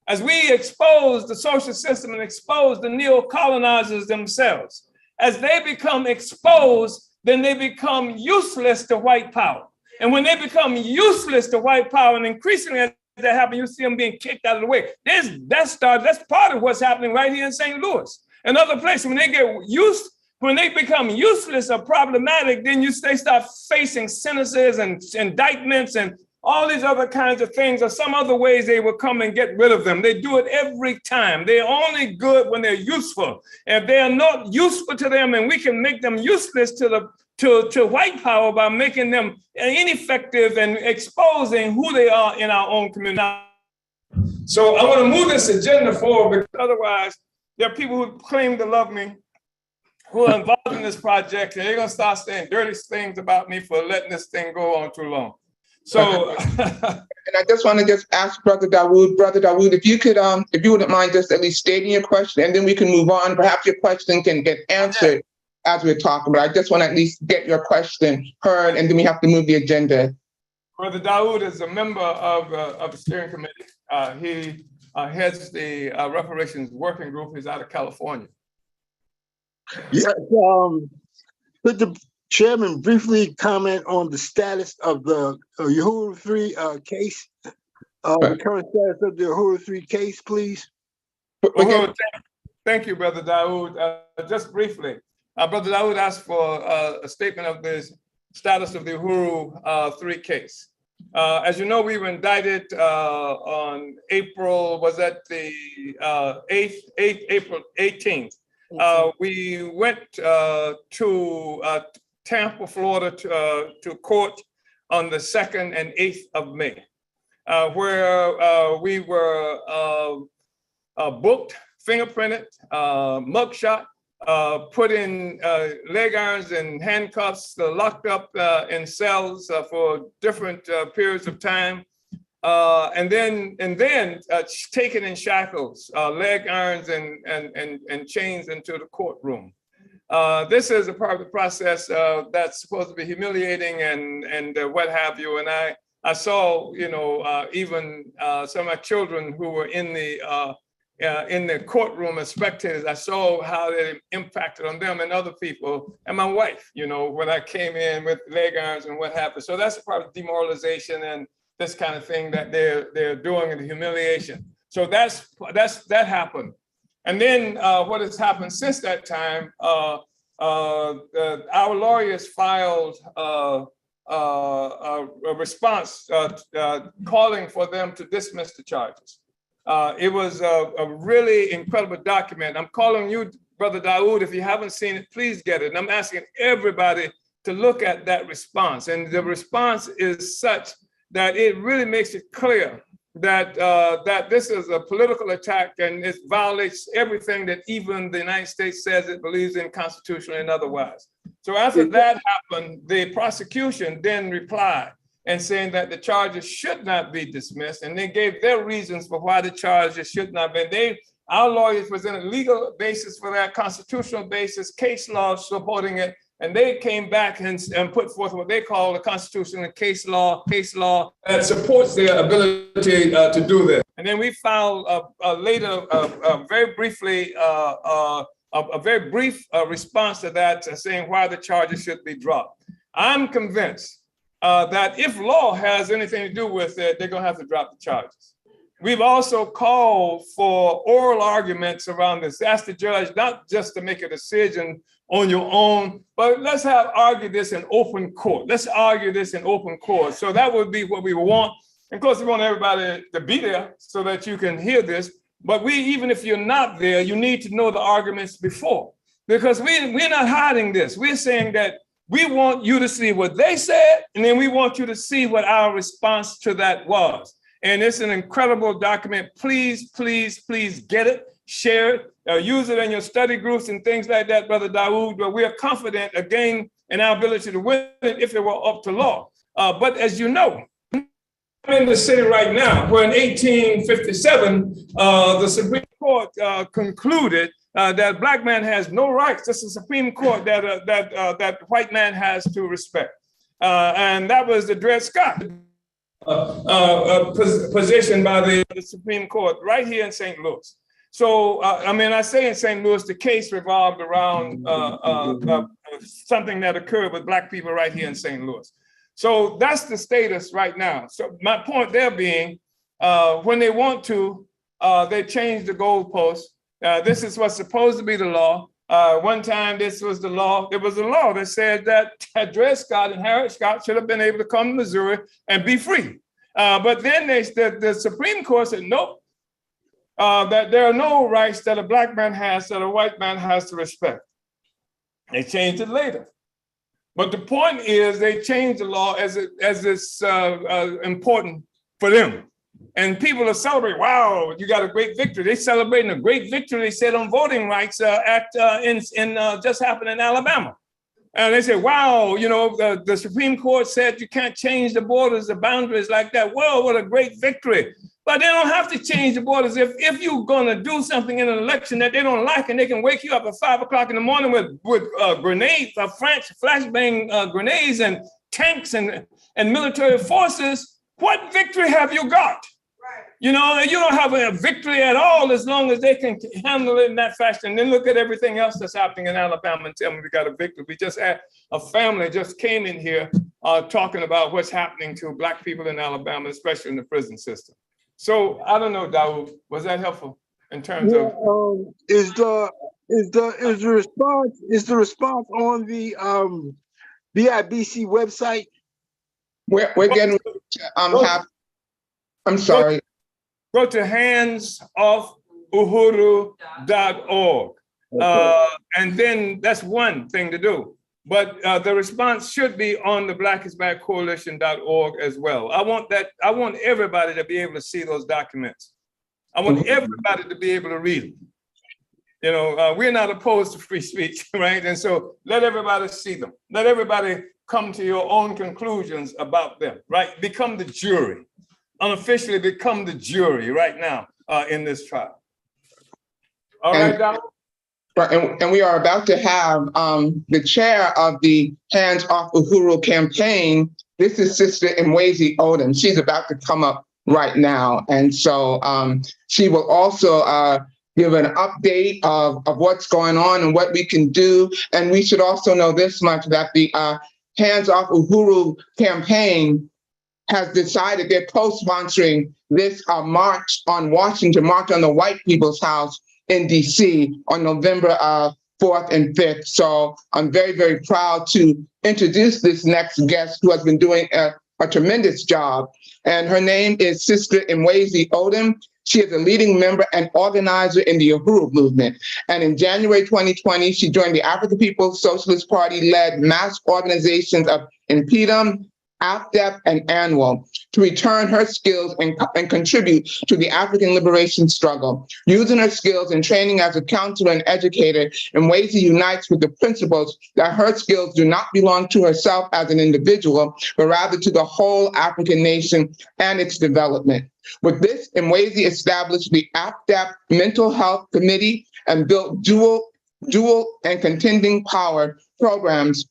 as we expose the social system and expose the neo-colonizers themselves, as they become exposed, then they become useless to white power. And when they become useless to white power, and increasingly as that happens, you see them being kicked out of the way. That's part of what's happening right here in St. Louis and other places. When they become useless or problematic, then they start facing sentences and indictments and all these other kinds of things, or some other ways they will come and get rid of them. They do it every time. They're only good when they're useful. If they are not useful to them, and we can make them useless to white power by making them ineffective and exposing who they are in our own community. So I want to move this agenda forward, because otherwise there are people who claim to love me, who are involved in this project, and they're going to start saying dirty things about me for letting this thing go on too long. So, and I just want to ask Brother Dawood, if you could, if you wouldn't mind just at least stating your question, and then we can move on. Perhaps your question can get answered as we're talking, but I just want to at least get your question heard, and then we have to move the agenda. Brother Dawood is a member of the steering committee. He heads the reparations working group. He's out of California. Yes, could the chairman briefly comment on the status of the Uhuru 3 case, the current status of the Uhuru 3 case, please? Thank you, Brother Dawood. Just briefly, Brother Dawood asked for a statement of the status of the Uhuru 3 case. As you know, we were indicted on April, was that the 8th, April 18th. We went to Tampa, Florida, to court on the 2nd and 8th of May, where we were booked, fingerprinted, mugshot, put in leg irons and handcuffs, locked up in cells for different periods of time. and then taken in shackles, leg irons and chains into the courtroom. This is a part of the process that's supposed to be humiliating and what have you. And I saw, even some of my children who were in the courtroom as spectators. I saw how it impacted on them and other people, and my wife, when I came in with leg irons and what happened. So that's a part of demoralization and this kind of thing that they're doing, and the humiliation. So that happened. And then what has happened since that time, our lawyers filed a response calling for them to dismiss the charges. It was a really incredible document. I'm calling you, Brother Dawood, if you haven't seen it, please get it. And I'm asking everybody to look at that response. And the response is such that it really makes it clear that that this is a political attack and it violates everything that even the United States says it believes in constitutionally and otherwise. So after that happened, the prosecution then replied and saying that the charges should not be dismissed, and they gave their reasons for why the charges should not be. Our lawyers presented legal basis for that, constitutional basis, case law supporting it, and they came back and put forth what they call the constitutional case law that supports their ability to do this. And then we filed later, very briefly, a very brief response to that, saying why the charges should be dropped. I'm convinced that if law has anything to do with it, they're going to have to drop the charges. We've also called for oral arguments around this. Ask the judge not just to make a decision on your own, but let's argue this in open court. Let's argue this in open court. So that would be what we want. And of course, we want everybody to be there so that you can hear this. But even if you're not there, you need to know the arguments before, because we're not hiding this. We're saying that we want you to see what they said, and then we want you to see what our response to that was. And it's an incredible document. Please, please, please get it, share it, use it in your study groups and things like that, Brother Dawood. But we are confident, again, in our ability to win it if it were up to law. But as you know, I'm in the city right now, where in 1857, the Supreme Court concluded that Black man has no rights. This is the Supreme Court that white man has to respect. And that was the Dred Scott position by the Supreme Court right here in St. Louis. So, I say in St. Louis, the case revolved around something that occurred with Black people right here in St. Louis. So that's the status right now. So my point there being, when they want to, they change the goalposts. This is what's supposed to be the law. One time this was the law. There was a law that said that Dred Scott and Harriet Scott should have been able to come to Missouri and be free. But then the Supreme Court said, nope, that there are no rights that a Black man has that a white man has to respect. They changed it later. But the point is they changed the law as it's important for them. And people are celebrating, wow, you got a great victory. They're celebrating a great victory, they said, on voting rights just happened in Alabama. And they said, wow, the Supreme Court said you can't change the borders, the boundaries like that. Well, what a great victory. But they don't have to change the borders. If you're going to do something in an election that they don't like, and they can wake you up at 5 o'clock in the morning with grenades, flashbang grenades and tanks and military forces, what victory have you got? You don't have a victory at all as long as they can handle it in that fashion. And then look at everything else that's happening in Alabama and tell me we got a victory. We just had a family just came in here talking about what's happening to Black people in Alabama, especially in the prison system. So I don't know, Dawood, was that helpful in terms of? Is the response on the BIBC website? We're getting. I'm sorry. Go to handsoffuhuru.org. And then that's one thing to do. But the response should be on the blackisbackcoalition.org as well. I want everybody to be able to see those documents. I want everybody to be able to read them. We're not opposed to free speech, right? And so let everybody see them. Let everybody come to your own conclusions about them, right? Become the jury. unofficially become the jury right now in this trial. All right, Donald? And we are about to have the chair of the Hands Off Uhuru campaign. This is Sister Mwezi Odom. She's about to come up right now. And so she will also give an update of what's going on and what we can do. And we should also know this much, that the Hands Off Uhuru campaign has decided they're co-sponsoring this march on Washington, march on the White People's House in DC on November 4th and 5th. So I'm very, very proud to introduce this next guest who has been doing a tremendous job. And her name is Sister Mwezi Odom. She is a leading member and organizer in the Uhuru movement. And in January 2020, she joined the African People's Socialist Party-led mass organizations of INPEDUM, AFDEP, and ANWO to return her skills and contribute to the African liberation struggle. Using her skills and training as a counselor and educator, Mwezi unites with the principles that her skills do not belong to herself as an individual, but rather to the whole African nation and its development. With this, Mwezi established the AFDEP Mental Health Committee and built dual and contending power programs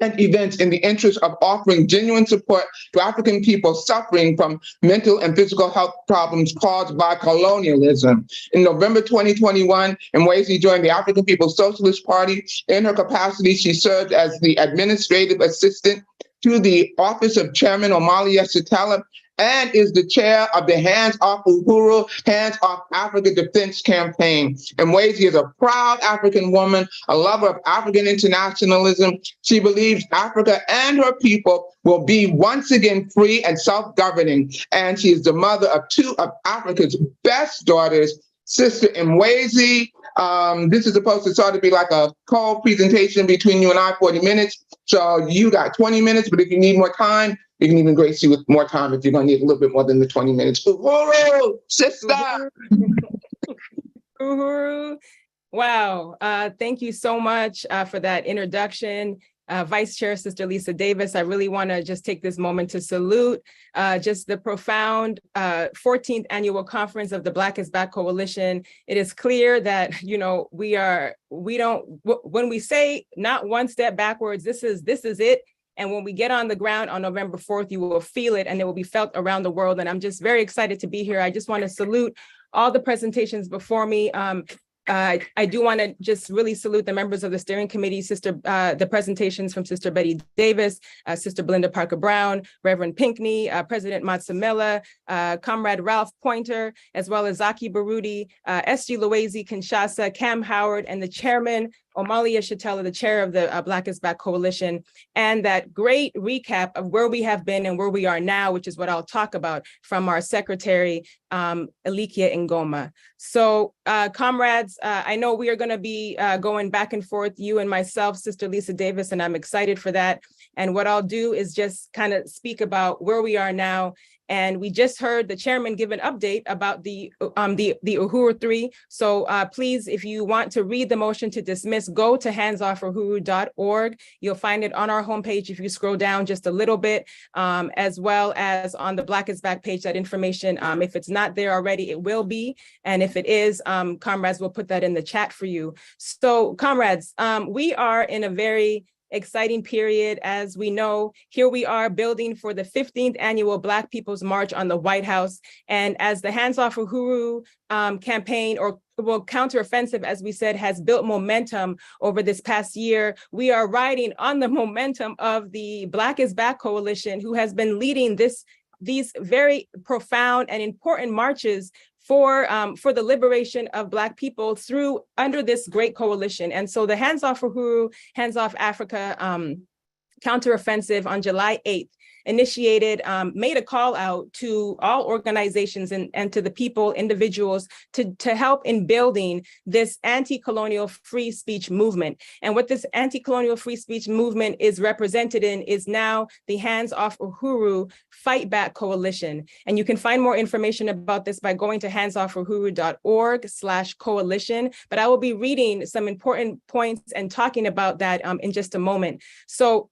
and events in the interest of offering genuine support to African people suffering from mental and physical health problems caused by colonialism. In November 2021, Mwezi joined the African People's Socialist Party. In her capacity, she served as the administrative assistant to the Office of Chairman Omali Yeshitela, and is the chair of the Hands Off Uhuru, Hands Off Africa Defense Campaign. Mwezi is a proud African woman, a lover of African internationalism. She believes Africa and her people will be once again free and self-governing. And she is the mother of two of Africa's best daughters, Sister Mwezi. This is supposed to sort of be like a co-presentation between you and I, 40 minutes. So you got 20 minutes, but if you need more time, you can even grace you with more time if you're going to need a little bit more than the 20 minutes. Uhuru, sister! Uhuru. Wow. Thank you so much for that introduction. Vice Chair, Sister Lisa Davis, I really want to just take this moment to salute just the profound 14th annual conference of the Black is Back Coalition. It is clear that, you know, when we say not one step backwards, this is it. And when we get on the ground on November 4th, you will feel it and it will be felt around the world. And I'm just very excited to be here. I just want to salute all the presentations before me. I do want to just really salute the members of the steering committee, the presentations from Sister Betty Davis, Sister Belinda Parker Brown, Reverend Pinckney, President Matsamela, Comrade Ralph Pointer, as well as Zaki Baruti, S.G. Luwezi, Kinshasa, Cam Howard, and the chairman, Omali Yeshitela, the chair of the Black is Back Coalition, and that great recap of where we have been and where we are now, which is what I'll talk about from our secretary, Elikia Ngoma. So comrades, I know we are gonna be going back and forth, you and myself, Sister Lisa Davis, and I'm excited for that. And what I'll do is just kind of speak about where we are now. And we just heard the chairman give an update about the Uhuru 3. So please, if you want to read the motion to dismiss, go to handsoffuhuru.org. You'll find it on our homepage if you scroll down just a little bit, as well as on the Black is Back page, that information. If it's not there already, it will be. And if it is, comrades will put that in the chat for you. So comrades, we are in a very exciting period. As we know, here we are building for the 15th annual Black People's March on the White House. And as the Hands Off Uhuru campaign, or counteroffensive, as we said, has built momentum over this past year, we are riding on the momentum of the Black is Back Coalition, who has been leading these very profound and important marches for the liberation of Black people under this great coalition. And so the Hands Off Uhuru, Hands Off Africa counteroffensive on July 8th initiated, made a call out to all organizations and to the people, individuals, to help in building this anti-colonial free speech movement. And what this anti-colonial free speech movement is represented in is now the Hands Off Uhuru Fight Back Coalition. And you can find more information about this by going to handsoffuhuru.org/coalition. But I will be reading some important points and talking about that in just a moment. So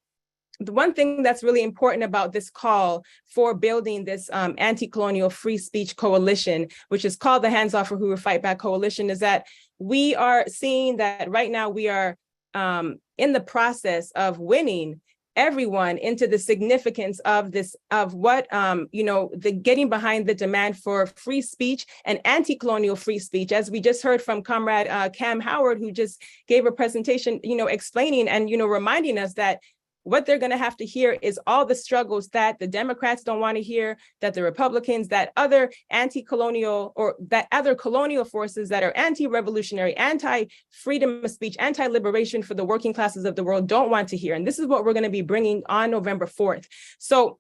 the one thing that's really important about this call for building this anti-colonial free speech coalition, which is called the Hands Off Uhuru Fight Back Coalition, is that we are seeing that right now we are in the process of winning everyone into the significance of this, of what, the getting behind the demand for free speech and anti-colonial free speech, as we just heard from Comrade Cam Howard, who just gave a presentation, explaining and, reminding us that what they're going to have to hear is all the struggles that the Democrats don't want to hear, that the Republicans, that other anti-colonial or that other colonial forces that are anti-revolutionary, anti-freedom of speech, anti-liberation for the working classes of the world don't want to hear. And this is what we're going to be bringing on November 4th. So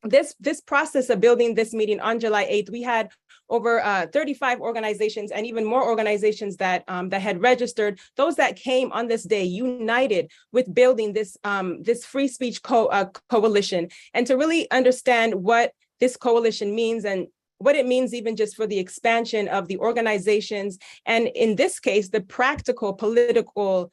this process of building this meeting on July 8th, we had over 35 organizations and even more organizations that had registered, those that came on this day united with building this free speech coalition, and to really understand what this coalition means and what it means even just for the expansion of the organizations, and in this case, the practical political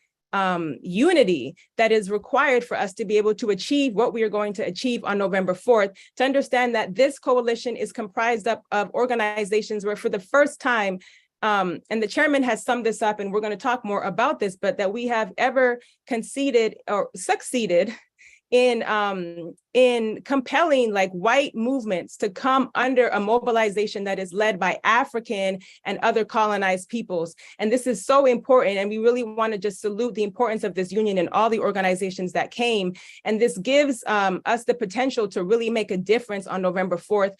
unity that is required for us to be able to achieve what we are going to achieve on November 4th, to understand that this coalition is comprised of organizations where for the first time, and the chairman has summed this up, and we're going to talk more about this, but that we have ever conceded or succeeded in compelling like white movements to come under a mobilization that is led by African and other colonized peoples. And this is so important. And we really want to just salute the importance of this union and all the organizations that came. And this gives us the potential to really make a difference on November 4th,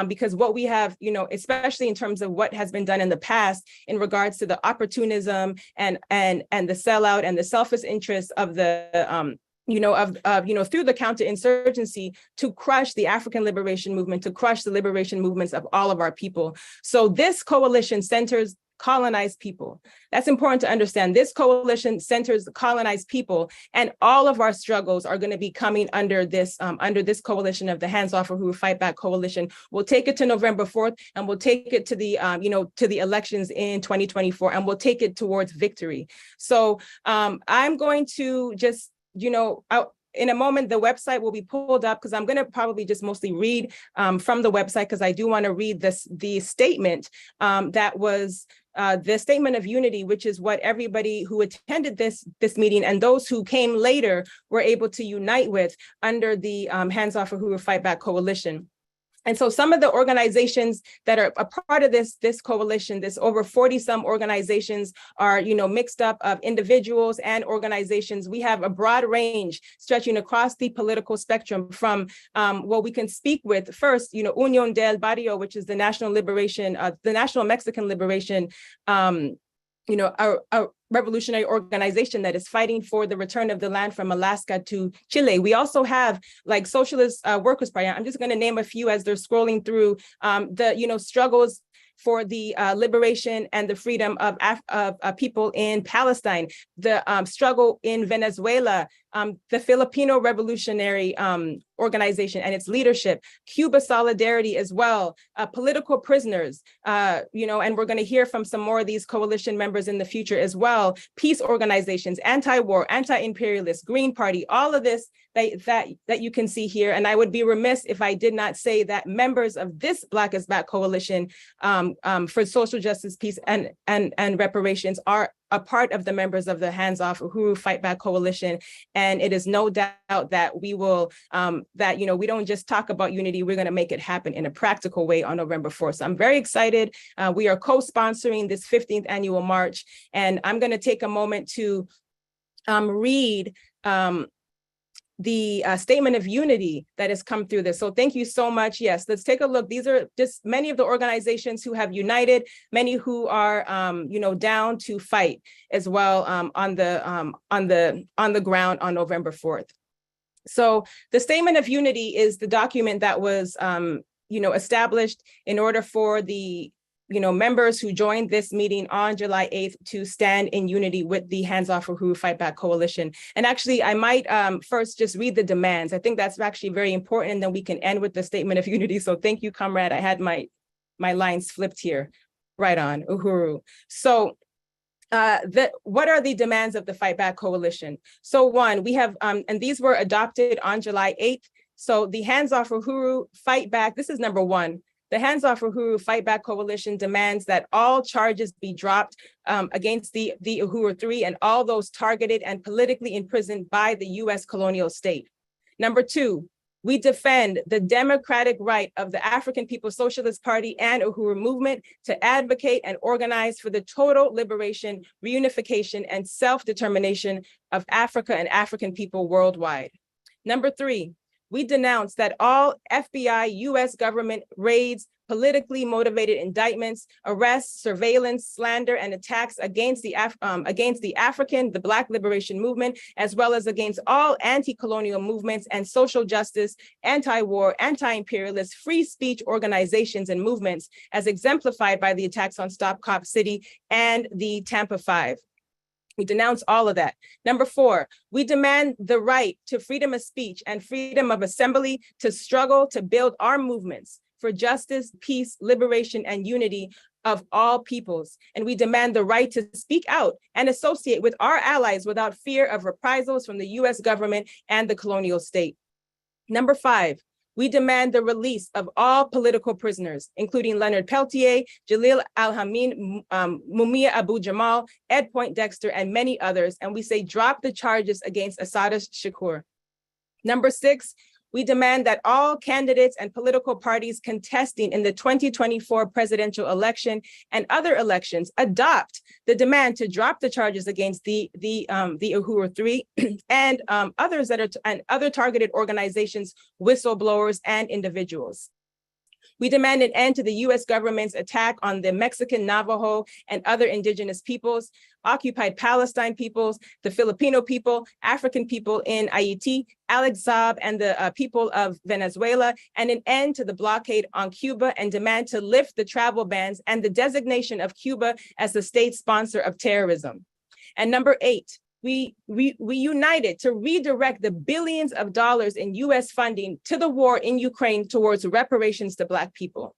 because what we have, especially in terms of what has been done in the past in regards to the opportunism and the sellout and the selfish interests of the through the counterinsurgency to crush the African liberation movement, to crush the liberation movements of all of our people. So this coalition centers colonized people. That's important to understand. This coalition centers colonized people, and all of our struggles are going to be coming under this coalition of the Hands Off Uhuru Fight Back Coalition. We'll take it to November 4th, and we'll take it to the to the elections in 2024, and we'll take it towards victory. So I'm going to just in a moment, the website will be pulled up because I'm going to probably just mostly read from the website, because I do want to read the statement that was the statement of unity, which is what everybody who attended this meeting and those who came later were able to unite with under the Hands Off Uhuru Fight Back Coalition. And so some of the organizations that are a part of this coalition, this over 40 some organizations are, mixed up of individuals and organizations. We have a broad range stretching across the political spectrum from what we can speak with first, Unión del Barrio, which is the National Mexican Liberation, a revolutionary organization that is fighting for the return of the land from Alaska to Chile. We also have like Socialist Workers' Party. I'm just going to name a few as they're scrolling through the struggles for the liberation and the freedom of people in Palestine, the struggle in Venezuela, the Filipino Revolutionary Organization and its leadership, Cuba Solidarity as well, political prisoners, and we're going to hear from some more of these coalition members in the future as well, peace organizations, anti-war, anti-imperialist, Green Party, all of this that you can see here. And I would be remiss if I did not say that members of this Black is Back coalition for social justice, peace, and reparations are a part of the members of the Hands Off Uhuru Fight Back Coalition. And it is no doubt that we will, we don't just talk about unity, we're going to make it happen in a practical way on November 4th. So I'm very excited. We are co-sponsoring this 15th annual march. And I'm going to take a moment to read the statement of unity that has come through this. So thank you so much. Yes, let's take a look. These are just many of the organizations who have united, many who are, down to fight as well on the ground on November 4th. So the statement of unity is the document that was, established in order for the members who joined this meeting on July 8th to stand in unity with the Hands Off Uhuru Fight Back Coalition. And actually, I might first just read the demands. I think that's actually very important, and then we can end with the statement of unity. So thank you, comrade. I had my lines flipped here. Right on, Uhuru. So what are the demands of the Fight Back Coalition? So one, we have, and these were adopted on July 8th. So the Hands Off Uhuru Fight Back, this is number one. The Hands Off Uhuru Fight Back Coalition demands that all charges be dropped against the Uhuru 3 and all those targeted and politically imprisoned by the US colonial state. Number two, we defend the democratic right of the African People's Socialist Party and Uhuru movement to advocate and organize for the total liberation, reunification, and self-determination of Africa and African people worldwide. Number three, we denounce that all FBI, US government raids, politically motivated indictments, arrests, surveillance, slander, and attacks against the African, the Black liberation movement, as well as against all anti-colonial movements and social justice, anti-war, anti-imperialist, free speech organizations and movements, as exemplified by the attacks on Stop Cop City and the Tampa 5. We denounce all of that. Number four, we demand the right to freedom of speech and freedom of assembly to struggle to build our movements for justice, peace, liberation, and unity of all peoples. And we demand the right to speak out and associate with our allies without fear of reprisals from the US government and the colonial state. Number five, we demand the release of all political prisoners, including Leonard Peltier, Jalil Al-Hamin, Mumia Abu Jamal, Ed Poindexter, and many others. And we say drop the charges against Assata Shakur. Number six, we demand that all candidates and political parties contesting in the 2024 presidential election and other elections adopt the demand to drop the charges against the Uhuru 3 and others that are and other targeted organizations, whistleblowers, and individuals. We demand an end to the US government's attack on the Mexican Navajo and other indigenous peoples, occupied Palestine peoples, the Filipino people, African people in Haiti, Alex Saab and the people of Venezuela, and an end to the blockade on Cuba, and demand to lift the travel bans and the designation of Cuba as the state sponsor of terrorism. And number eight, we united to redirect the billions of dollars in US funding to the war in Ukraine towards reparations to Black people.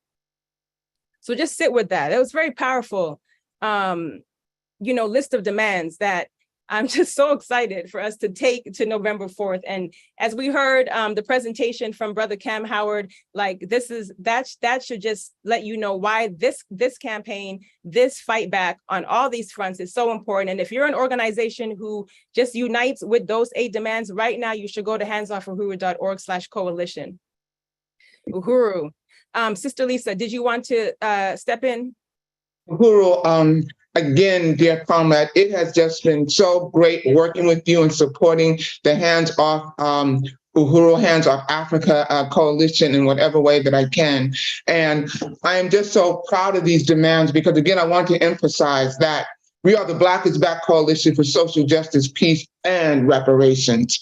So just sit with that. It was very powerful, list of demands that I'm just so excited for us to take to November 4th. And as we heard the presentation from Brother Cam Howard, like that should just let you know why this campaign, this fight back on all these fronts is so important. And if you're an organization who just unites with those 8 demands right now, you should go to handsoffuhuru.org/coalition. Uhuru. Sister Lisa, did you want to step in? Uhuru, again, dear comrade, it has just been so great working with you and supporting the Hands Off Uhuru, Hands Off Africa coalition in whatever way that I can. And I am just so proud of these demands because, again, I want to emphasize that we are the Black is Back Coalition for Social Justice, Peace, and Reparations.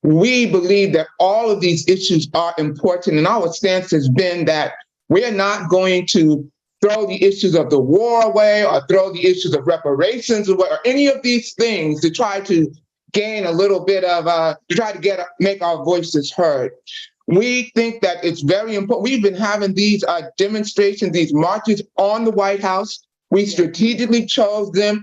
We believe that all of these issues are important, and our stance has been that we're not going to throw the issues of the war away or throw the issues of reparations away or any of these things to try to gain a little bit of, to try to make our voices heard. We think that it's very important. We've been having these demonstrations, these marches on the White House. We strategically chose them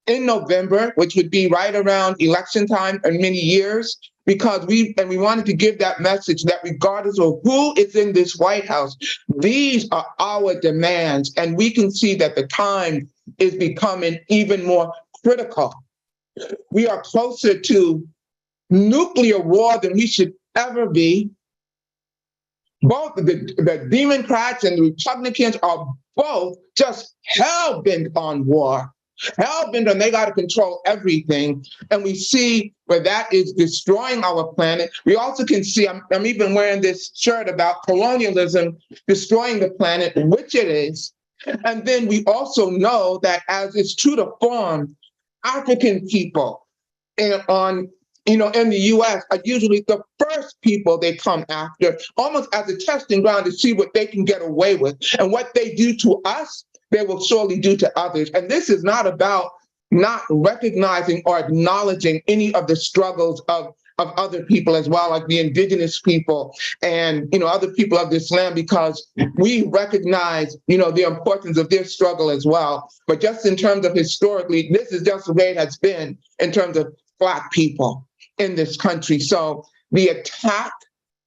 in November, which would be right around election time in many years, because we wanted to give that message that regardless of who is in this White House, these are our demands. And we can see that the time is becoming even more critical. We are closer to nuclear war than we should ever be. Both the Democrats and the Republicans are both just hell-bent on war. Hell-bent on they got to control everything. And we see where that is destroying our planet. We also can see, I'm even wearing this shirt about colonialism destroying the planet, which it is. And then we also know that as is true to form, African people in the US are usually the first people they come after, almost as a testing ground to see what they can get away with. And what they do to us, they will surely do to others. And this is not about not recognizing or acknowledging any of the struggles of of other people as well, like the indigenous people and, other people of this land, because we recognize, the importance of their struggle as well. But just in terms of historically, this is just the way it has been in terms of Black people in this country. So the attack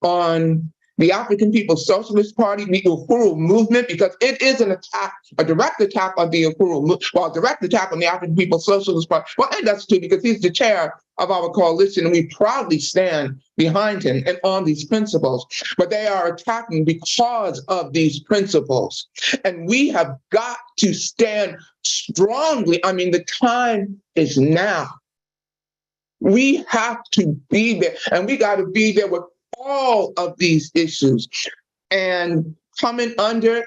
on the African People's Socialist Party, the Uhuru movement, because it is an attack, a direct attack on the Uhuru movement, well, direct attack on the African People's Socialist Party. Well, and that's true because he's the chair of our coalition and we proudly stand behind him and on these principles. But they are attacking because of these principles. And we have got to stand strongly. I mean, the time is now. We have to be there, and we got to be there with all of these issues and coming under,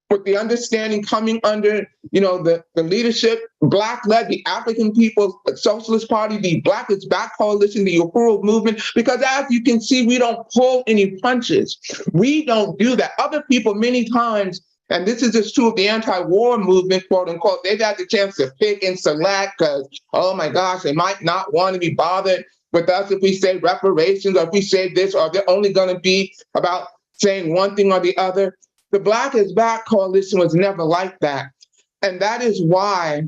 with the understanding, coming under, the leadership, Black-led, the African People's Socialist Party, the Black is Back Coalition, the Uhuru movement, because as you can see, we don't pull any punches. We don't do that. Other people many times, and this is just true of the anti-war movement, quote unquote, they've had the chance to pick and select because, oh my gosh, they might not want to be bothered with us if we say reparations or if we say this, or they're only going to be about saying one thing or the other. The Black is Back coalition was never like that. And that is why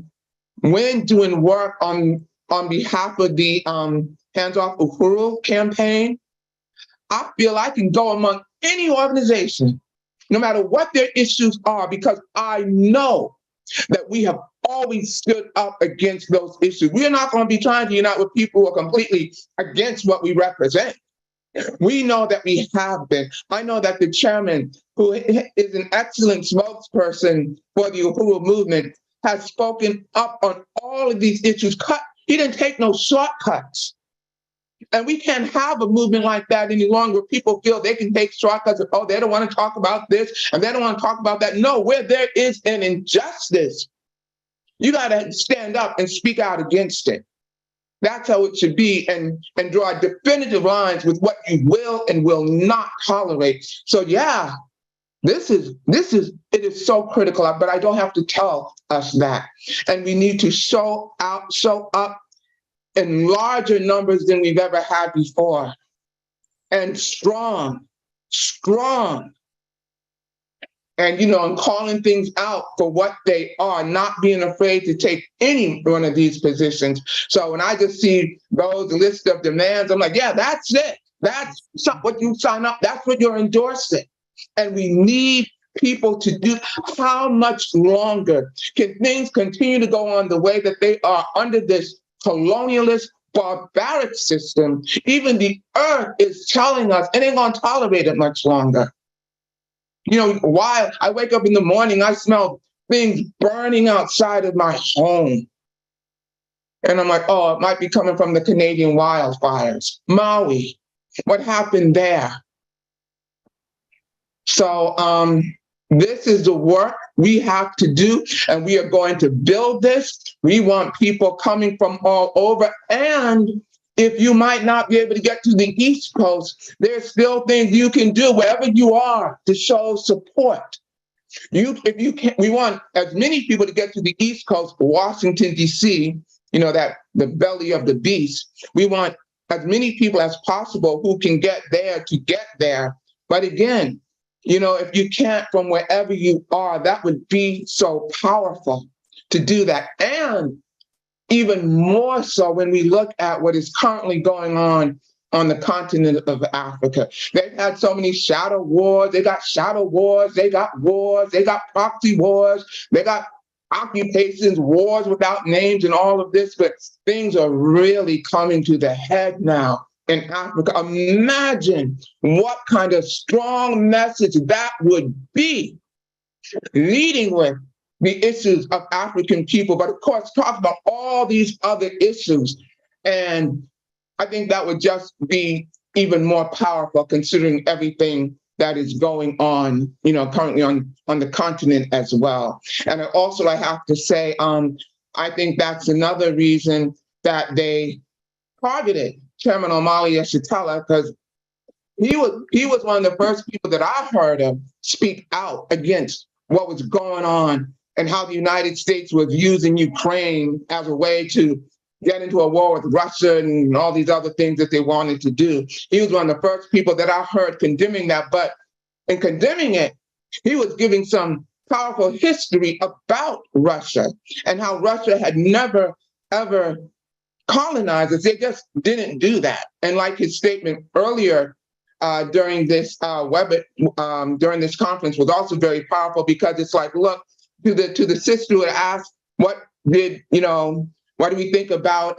when doing work on behalf of the Hands Off Uhuru campaign, I feel I can go among any organization, no matter what their issues are, because I know that we have always stood up against those issues. We're not going to be trying to unite with people who are completely against what we represent. We know that we have been. I know that the chairman, who is an excellent spokesperson for the Uhuru movement, has spoken up on all of these issues. He didn't take no shortcuts. And we can't have a movement like that any longer where people feel they can take shortcuts. Oh, they don't want to talk about this and they don't want to talk about that. No, where there is an injustice, you got to stand up and speak out against it. That's how it should be, and draw definitive lines with what you will and will not tolerate. So yeah, it is so critical, but I don't have to tell us that. And we need to show up in larger numbers than we've ever had before, and strong. And, and calling things out for what they are, not being afraid to take any one of these positions. So when I just see those list of demands, I'm like, yeah, that's it. That's what you sign up. That's what you're endorsing. And we need people to do. How much longer can things continue to go on the way that they are under this colonialist, barbaric system? Even the earth is telling us it ain't gonna tolerate it much longer. While I wake up in the morning, I smell things burning outside of my home. And I'm like, oh, it might be coming from the Canadian wildfires. Maui, what happened there? So this is the work we have to do, and we are going to build this. We want people coming from all over, and if you might not be able to get to the East Coast, there's still things you can do wherever you are to show support. If you can, we want as many people to get to the East Coast, Washington, D.C., that the belly of the beast. We want as many people as possible who can get there to get there. But again, if you can't from wherever you are, that would be so powerful to do that. And even more so when we look at what is currently going on the continent of Africa. They've had so many shadow wars. They got shadow wars. They got wars. They got proxy wars. They got occupations, wars without names and all of this. But things are really coming to the head now in Africa. Imagine what kind of strong message that would be, leading with the issues of African people, but of course, talk about all these other issues. And I think that would just be even more powerful considering everything that is going on, currently on the continent as well. And also, I have to say, I think that's another reason that they targeted Chairman Omali Yeshitela, because he was one of the first people that I heard of speak out against what was going on and how the United States was using Ukraine as a way to get into a war with Russia and all these other things that they wanted to do. He was one of the first people that I heard condemning that. But in condemning it, he was giving some powerful history about Russia and how Russia had never, ever colonized us. They just didn't do that. And like his statement earlier during this during this conference was also very powerful, because it's like, look, to the sister who had asked, what do we think about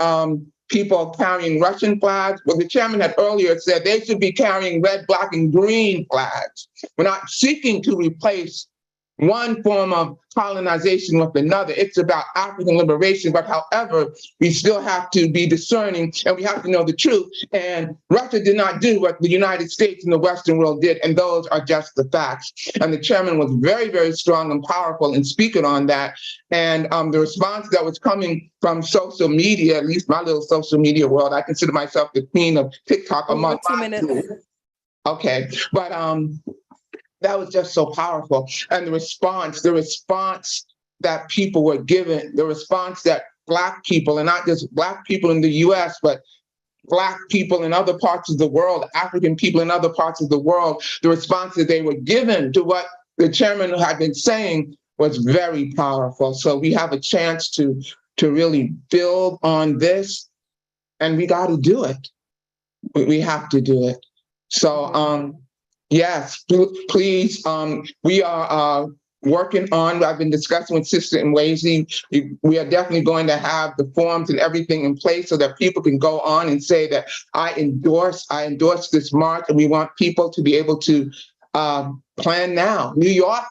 people carrying Russian flags? Well, the chairman had earlier said they should be carrying red, black, and green flags. We're not seeking to replace one form of colonization with another. It's about African liberation, but however, we still have to be discerning and we have to know the truth. And Russia did not do what the United States and the Western world did, and those are just the facts. And the chairman was very, very strong and powerful in speaking on that. And the response that was coming from social media, at least my little social media world, I consider myself the queen of TikTok among 2 minutes. Okay, but that was just so powerful. And the response that people were given, the response that Black people, and not just Black people in the US, but Black people in other parts of the world, African people in other parts of the world, the response that they were given to what the chairman had been saying was very powerful. So we have a chance to really build on this, and we got to do it. We have to do it. So, yes, please. We are working on, I've been discussing with Sister Nwezi. We are definitely going to have the forms and everything in place so that people can go on and say that I endorse this march, and we want people to be able to plan now. New York,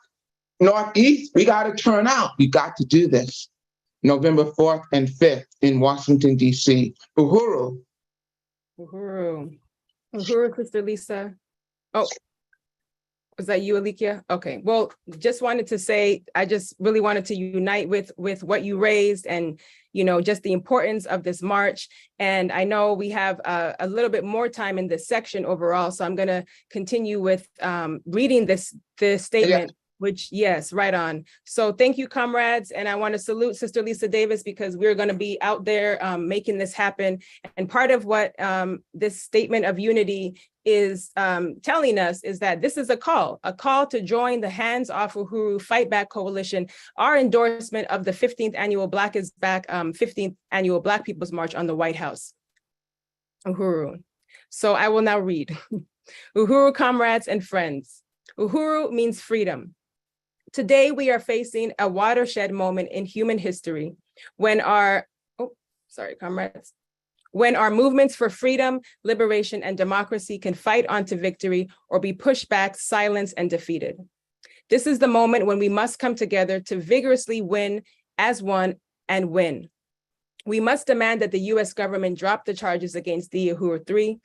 Northeast, we got to turn out. We got to do this. November 4th and 5th in Washington, D.C. Uhuru. Uhuru, Sister Lisa. Oh, was that you, Alikia? Okay, well, just wanted to say, I just really wanted to unite with what you raised and, just the importance of this march. And I know we have a little bit more time in this section overall, so I'm gonna continue with reading this statement. Which, yes, right on. So thank you, comrades. And I want to salute Sister Lisa Davis, because we're going to be out there making this happen. And part of what this statement of unity is telling us is that this is a call to join the Hands Off Uhuru Fight Back Coalition, our endorsement of the 15th annual Black is Back, 15th annual Black People's March on the White House. Uhuru. So I will now read. Uhuru, comrades and friends. Uhuru means freedom. Today, we are facing a watershed moment in human history when our movements for freedom, liberation, and democracy can fight on to victory or be pushed back, silenced, and defeated. This is the moment when we must come together to vigorously win as one and win. We must demand that the US government drop the charges against the Uhuru 3,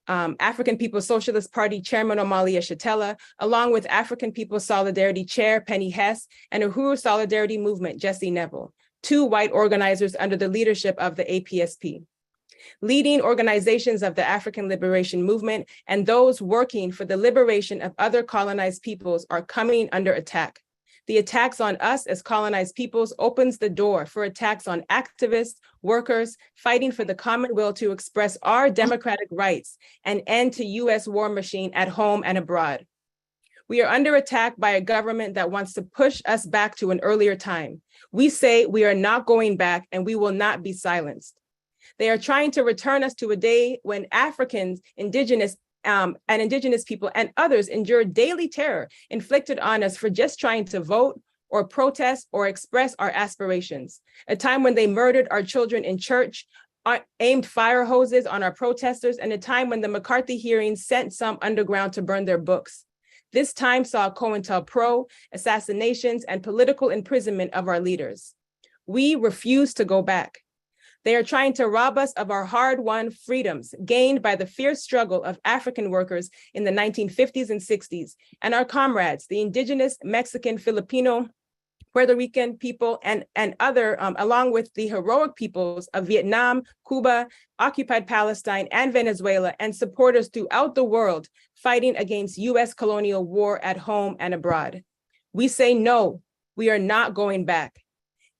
African People's Socialist Party Chairman Omali Yeshitela, along with African People's Solidarity Chair Penny Hess and Uhuru Solidarity Movement Jesse Neville, 2 white organizers under the leadership of the APSP. Leading organizations of the African Liberation Movement and those working for the liberation of other colonized peoples are coming under attack. The attacks on us as colonized peoples opens the door for attacks on activists, workers, fighting for the common will to express our democratic rights and end to US war machine at home and abroad. We are under attack by a government that wants to push us back to an earlier time. We say we are not going back and we will not be silenced. They are trying to return us to a day when Africans, indigenous people and others endured daily terror inflicted on us for just trying to vote or protest or express our aspirations. A time when they murdered our children in church, aimed fire hoses on our protesters, and a time when the McCarthy hearings sent some underground to burn their books. This time saw COINTELPRO, assassinations, and political imprisonment of our leaders. We refuse to go back. They are trying to rob us of our hard-won freedoms gained by the fierce struggle of African workers in the 1950s and 60s, and our comrades, the indigenous, Mexican, Filipino, Puerto Rican people, and other, along with the heroic peoples of Vietnam, Cuba, occupied Palestine, and Venezuela, and supporters throughout the world fighting against US colonial war at home and abroad. We say no, we are not going back.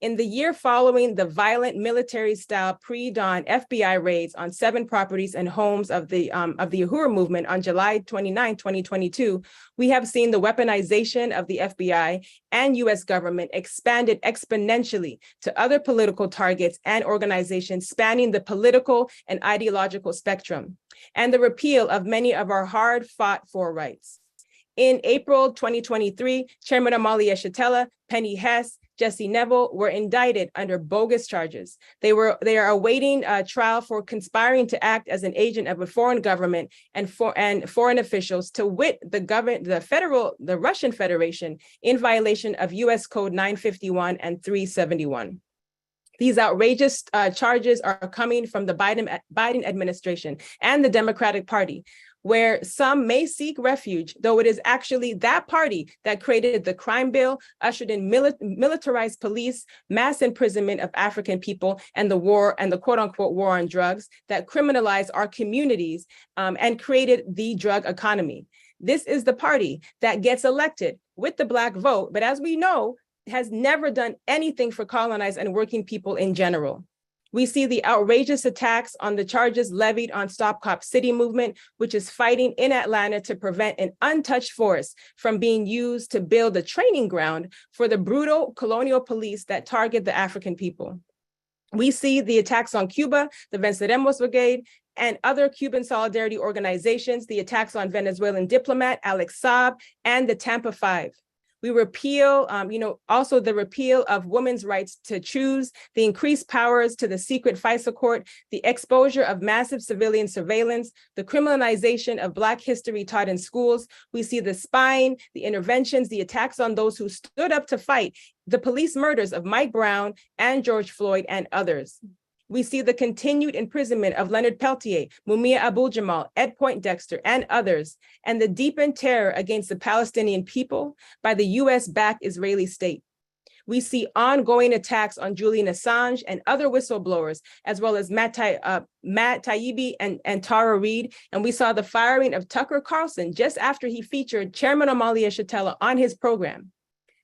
In the year following the violent military-style pre-dawn FBI raids on 7 properties and homes of the Uhuru movement on July 29, 2022, we have seen the weaponization of the FBI and US government expanded exponentially to other political targets and organizations spanning the political and ideological spectrum, and the repeal of many of our hard-fought-for rights. In April 2023, Chairman Omali Yeshitela, Penny Hess, Jesse Neville were indicted under bogus charges. They are awaiting a trial for conspiring to act as an agent of a foreign government and foreign officials to wit the Russian Federation in violation of US Code 951 and 371. These outrageous charges are coming from the Biden administration and the Democratic Party, where some may seek refuge, though it is actually that party that created the crime bill, ushered in militarized police, mass imprisonment of African people, and the quote unquote war on drugs that criminalized our communities and created the drug economy. This is the party that gets elected with the Black vote, but as we know, has never done anything for colonized and working people in general. We see the outrageous attacks on the charges levied on Stop Cop City movement, which is fighting in Atlanta to prevent an untouched forest from being used to build a training ground for the brutal colonial police that target the African people. We see the attacks on Cuba, the Venceremos Brigade, and other Cuban solidarity organizations, the attacks on Venezuelan diplomat Alex Saab, and the Tampa Five. We repeal, also the repeal of women's rights to choose, the increased powers to the secret FISA court, the exposure of massive civilian surveillance, the criminalization of Black history taught in schools. We see the spying, the interventions, the attacks on those who stood up to fight, the police murders of Mike Brown and George Floyd and others. We see the continued imprisonment of Leonard Peltier, Mumia Abu-Jamal, Ed Poindexter, and others, and the deepened terror against the Palestinian people by the US-backed Israeli state. We see ongoing attacks on Julian Assange and other whistleblowers, as well as Matt Taibbi and Tara Reid, and we saw the firing of Tucker Carlson just after he featured Chairman Omali Yeshitela on his program.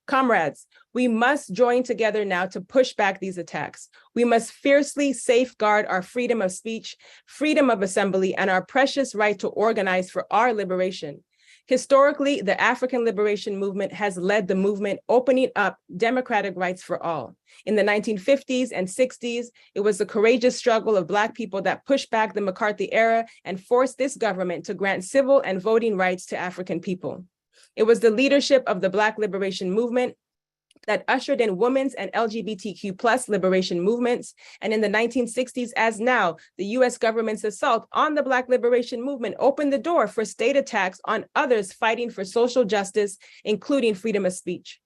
Comrades, we must join together now to push back these attacks. We must fiercely safeguard our freedom of speech, freedom of assembly, and our precious right to organize for our liberation. Historically, the African liberation movement has led the movement opening up democratic rights for all. In the 1950s and 60s, it was the courageous struggle of Black people that pushed back the McCarthy era and forced this government to grant civil and voting rights to African people. It was the leadership of the Black liberation movement that ushered in women's and LGBTQ+ liberation movements. And in the 1960s, as now, the US government's assault on the Black liberation movement opened the door for state attacks on others fighting for social justice, including freedom of speech.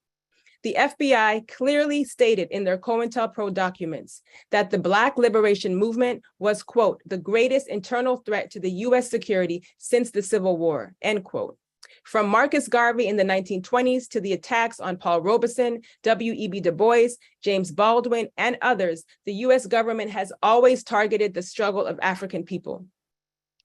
The FBI clearly stated in their COINTELPRO documents that the Black liberation movement was, quote, the greatest internal threat to the US security since the Civil War, end quote. From Marcus Garvey in the 1920s to the attacks on Paul Robeson, W.E.B. Du Bois, James Baldwin, and others, the US government has always targeted the struggle of African people.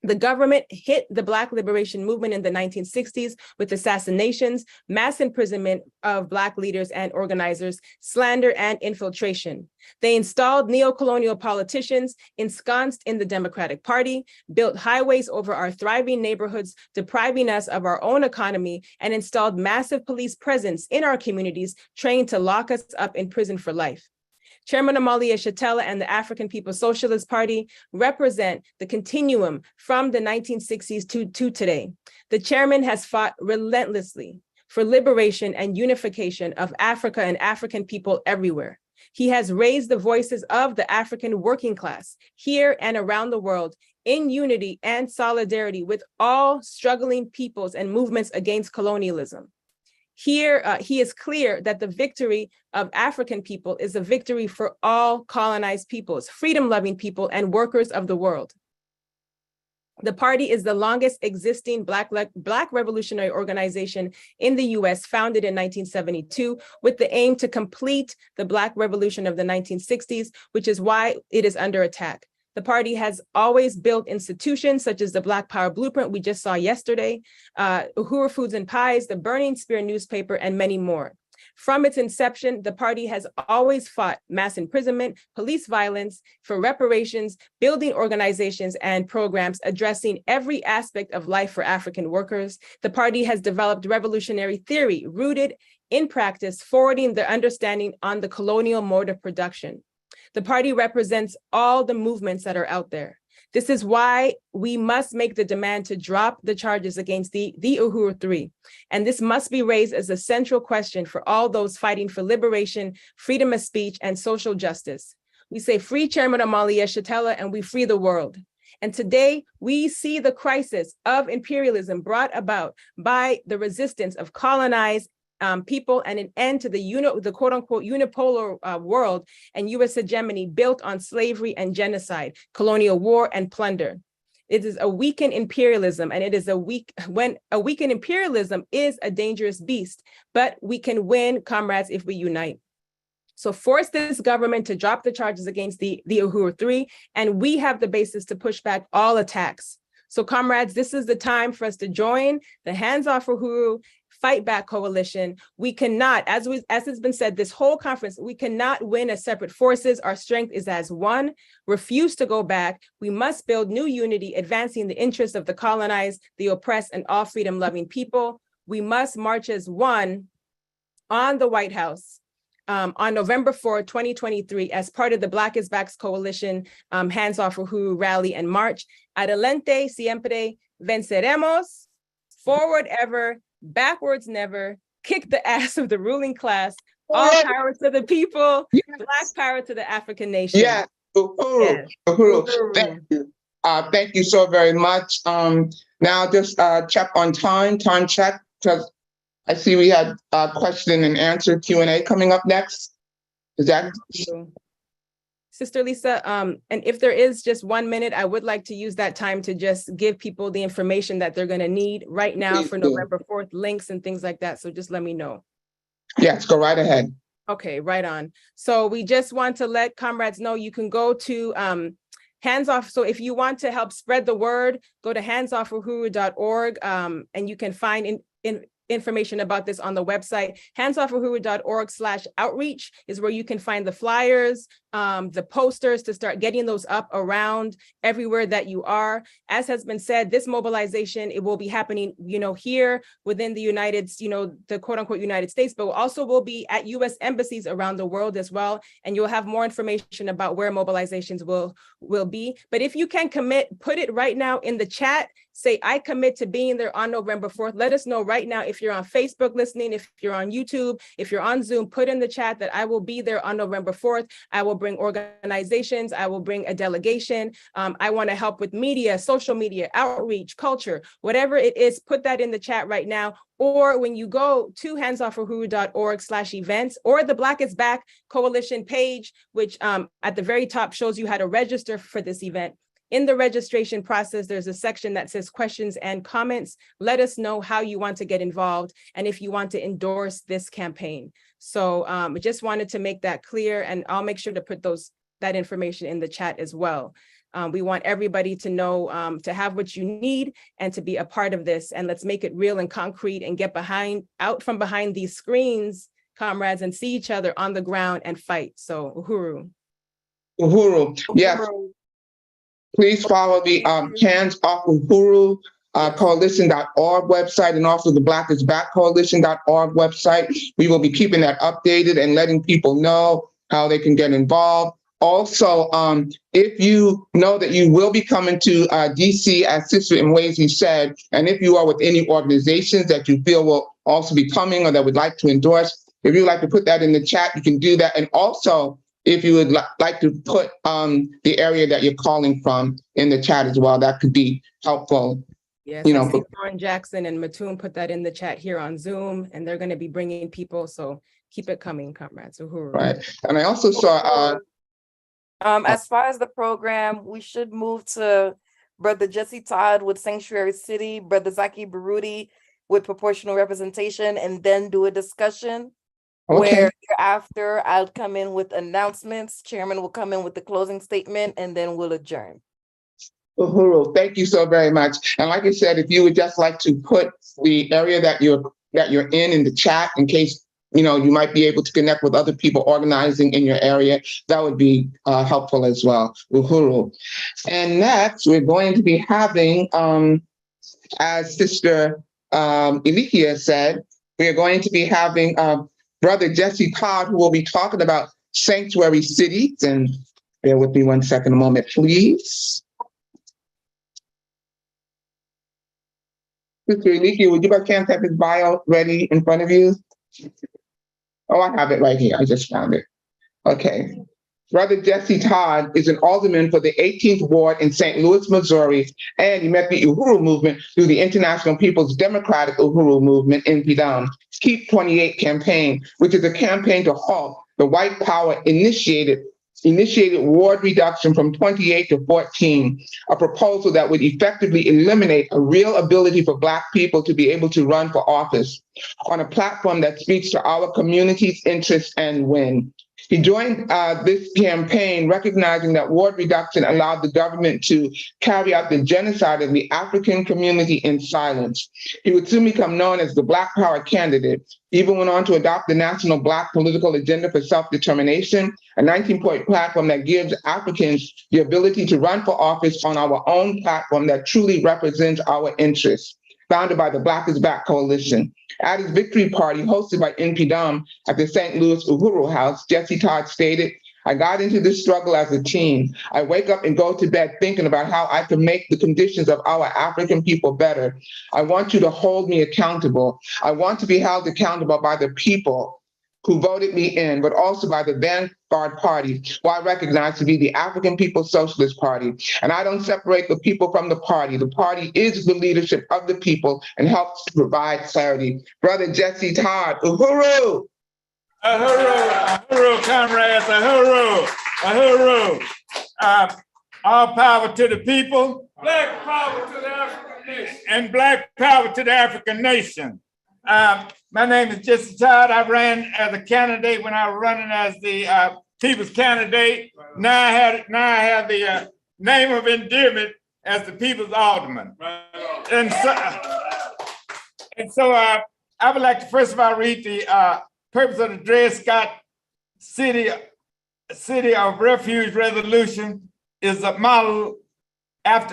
The government hit the Black liberation movement in the 1960s with assassinations, mass imprisonment of Black leaders and organizers, slander, and infiltration. They installed neocolonial politicians ensconced in the Democratic Party, built highways over our thriving neighborhoods, depriving us of our own economy, and installed massive police presence in our communities, trained to lock us up in prison for life. Chairman Omali Yeshitela and the African People's Socialist Party represent the continuum from the 1960s to today. The chairman has fought relentlessly for liberation and unification of Africa and African people everywhere. He has raised the voices of the African working class here and around the world in unity and solidarity with all struggling peoples and movements against colonialism. Here, he is clear that the victory of African people is a victory for all colonized peoples, freedom-loving people, and workers of the world. The party is the longest existing Black revolutionary organization in the US, founded in 1972, with the aim to complete the Black revolution of the 1960s, which is why it is under attack. The party has always built institutions such as the Black Power Blueprint we just saw yesterday, Uhuru Foods and Pies, the Burning Spear newspaper, and many more. From its inception, the party has always fought mass imprisonment, police violence, for reparations, building organizations and programs addressing every aspect of life for African workers. The party has developed revolutionary theory rooted in practice, forwarding the understanding on the colonial mode of production. The party represents all the movements that are out there. This is why we must make the demand to drop the charges against the Uhuru 3. And this must be raised as a central question for all those fighting for liberation, freedom of speech, and social justice. We say free Chairman Omali Yeshitela and we free the world. And today we see the crisis of imperialism brought about by the resistance of colonized people and an end to the quote unquote unipolar world and US hegemony built on slavery and genocide, colonial war and plunder. It is a weakened imperialism, and it is a weakened imperialism is a dangerous beast, but we can win, comrades, if we unite. So force this government to drop the charges against the Uhuru 3, and we have the basis to push back all attacks. So comrades, this is the time for us to join the Hands Off Uhuru Fight Back Coalition. We cannot, as it's been said, this whole conference, we cannot win as separate forces. Our strength is as one. Refuse to go back. We must build new unity, advancing the interests of the colonized, the oppressed, and all freedom-loving people. We must march as one on the White House on November 4, 2023, as part of the Black is Back Coalition Hands Off Uhuru rally and march. Adelante siempre, venceremos, forward ever, backwards never, kick the ass of the ruling class, all power to the people, Black power to the African nation. Yeah, Uhuru, Uhuru. Thank you. Thank you so very much. Now just check on time check, because I see we had a question and answer Q&A coming up next. Is that? Sister Lisa, and if there is just 1 minute, I would like to use that time to just give people the information that they're going to need right now for November 4th, links and things like that. So just let me know. Yes, go right ahead. Okay, right on. So we just want to let comrades know you can go to Hands Off. So if you want to help spread the word, go to handsoffuhuru.org and you can find information about this on the website. Handsoffuhuru.org/outreach is where you can find the flyers, the posters to start getting those up around everywhere that you are. As has been said, this mobilization, it will be happening, here within the the quote unquote United States, but also will be at US embassies around the world as well. And you'll have more information about where mobilizations will be. But if you can commit, put it right now in the chat. Say, I commit to being there on November 4th. Let us know right now if you're on Facebook listening, if you're on YouTube, if you're on Zoom, put in the chat that I will be there on November 4th. I will bring organizations. I will bring a delegation. I want to help with media, social media, outreach, culture, whatever it is, put that in the chat right now. Or when you go to handsoffuhuru.org/events or the Black is Back Coalition page, which at the very top shows you how to register for this event. In the registration process, there's a section that says questions and comments. Let us know how you want to get involved and if you want to endorse this campaign. So I just wanted to make that clear, and I'll make sure to put that information in the chat as well. We want everybody to know, to have what you need and to be a part of this. And let's make it real and concrete and get out from behind these screens, comrades, and see each other on the ground and fight. So Uhuru. Uhuru, yes. Please follow the Hands Off Uhuru coalition.org website and also the Black is Back coalition.org website. We will be keeping that updated and letting people know how they can get involved. Also, if you know that you will be coming to DC, as Sister Mwezi said, and if you are with any organizations that you feel will also be coming or that would like to endorse, if you'd like to put that in the chat, you can do that. And also, if you would like to put the area that you're calling from in the chat as well, that could be helpful. Yes, I see Lauren Jackson and Mattoon put that in the chat here on Zoom, and they're going to be bringing people. So keep it coming, comrades. Uhuru. Right. And I also saw... as far as the program, we should move to Brother Jesse Todd with Sanctuary City, Brother Zaki Baruti with proportional representation, and then do a discussion. Okay. Where after I'll come in with announcements, Chairman will come in with the closing statement, and then we'll adjourn. Uhuru, thank you so very much. And like I said, if you would just like to put the area that you're in the chat in case you might be able to connect with other people organizing in your area. That would be helpful as well. Uhuru. And next, we're going to be having, as Sister Elikia said, we are going to be having Brother Jesse Todd, who will be talking about sanctuary cities. And bear with me one second, a moment, please. Sister Elikia, would you by chance have his bio ready in front of you? Oh, I have it right here. I just found it. Okay. Brother Jesse Todd is an alderman for the 18th Ward in St. Louis, Missouri, and he met the Uhuru movement through the International People's Democratic Uhuru movement, NPDUM, Keep 28 campaign, which is a campaign to halt the white power initiated ward reduction from 28 to 14, a proposal that would effectively eliminate a real ability for Black people to be able to run for office on a platform that speaks to our community's interests and win. He joined this campaign recognizing that ward reduction allowed the government to carry out the genocide of the African community in silence. He would soon become known as the Black Power candidate. He even went on to adopt the National Black Political Agenda for Self-Determination, a 19-point platform that gives Africans the ability to run for office on our own platform that truly represents our interests, founded by the Black is Back Coalition. At his victory party hosted by NPDUM at the St. Louis Uhuru House, Jesse Todd stated, "I got into this struggle as a teen. I wake up and go to bed thinking about how I can make the conditions of our African people better. I want you to hold me accountable. I want to be held accountable by the people who voted me in, but also by the Vanguard Party, who I recognize to be the African People's Socialist Party. And I don't separate the people from the party. The party is the leadership of the people and helps to provide clarity." Brother Jesse Todd, Uhuru! Uhuru, Uhuru, comrades, Uhuru, Uhuru. All power to the people. Black power to the African nation. And Black power to the African nation. My name is Jesse Todd. I ran as a candidate when I was running as the people's candidate. Now I have the name of endearment as the people's alderman. And so I would like to first of all read the purpose of the Dred Scott City of Refuge resolution is a model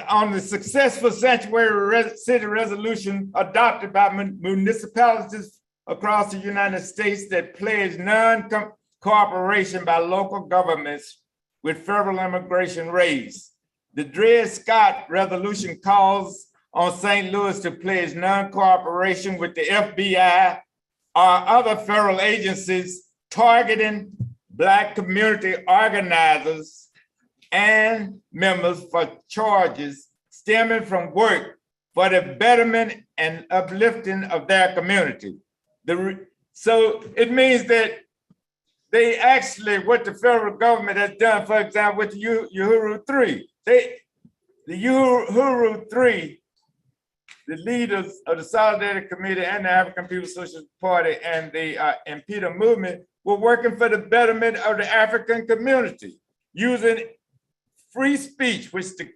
on the successful sanctuary city resolution adopted by municipalities across the United States that pledge non-cooperation by local governments with federal immigration raids. The Dred Scott resolution calls on St. Louis to pledge non-cooperation with the FBI or other federal agencies targeting Black community organizers and members for charges stemming from work for the betterment and uplifting of their community. So it means that they actually, what the federal government has done, for example, with the Uhuru 3, the Uhuru 3, the leaders of the Solidarity Committee and the African People's Socialist Party and the NPDUM movement were working for the betterment of the African community, using free speech, which the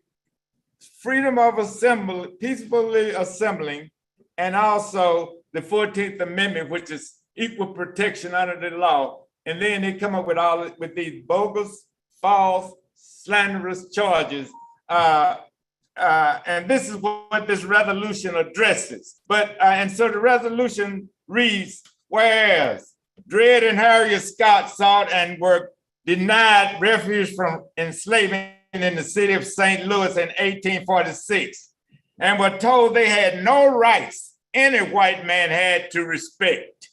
freedom of assembly, peacefully assembling, and also the 14th Amendment, which is equal protection under the law. And then they come up with these bogus, false, slanderous charges. And this is what this resolution addresses. And so the resolution reads, whereas Dred and Harriet Scott sought and were denied refuge from enslavement in the city of St. Louis in 1846, and were told they had no rights any white man had to respect.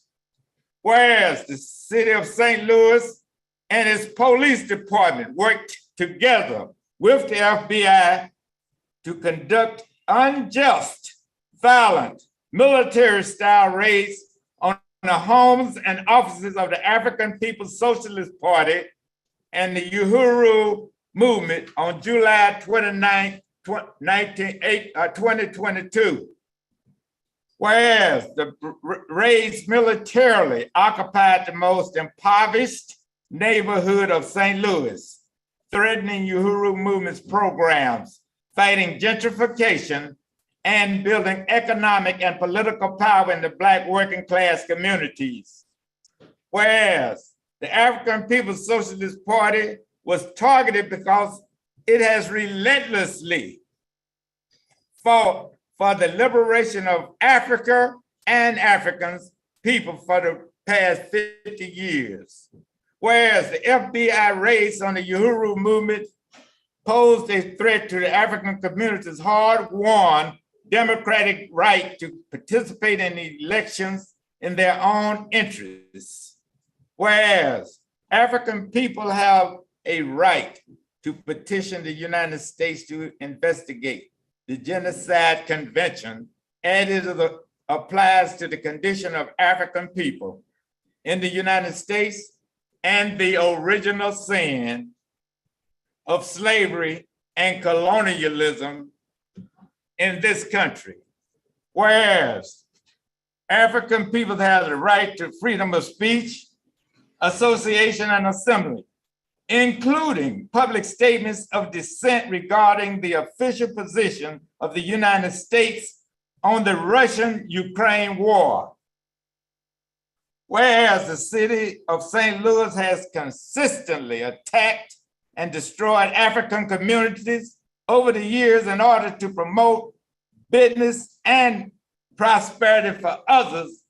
Whereas the city of St. Louis and its police department worked together with the FBI to conduct unjust, violent, military-style raids on the homes and offices of the African People's Socialist Party and the Uhuru movement on July 29, 2022. Whereas the raids militarily occupied the most impoverished neighborhood of St. Louis, threatening Uhuru movement's programs, fighting gentrification, and building economic and political power in the Black working class communities. Whereas the African People's Socialist Party was targeted because it has relentlessly fought for the liberation of Africa and Africans people for the past 50 years. Whereas the FBI raids on the Uhuru movement posed a threat to the African community's hard-won democratic right to participate in elections in their own interests. Whereas African people have a right to petition the United States to investigate the Genocide Convention as it applies to the condition of African people in the United States and the original sin of slavery and colonialism in this country. Whereas African people have the right to freedom of speech, association, and assembly, including public statements of dissent regarding the official position of the United States on the Russian-Ukraine war. Whereas the city of St. Louis has consistently attacked and destroyed African communities over the years in order to promote business and prosperity for others.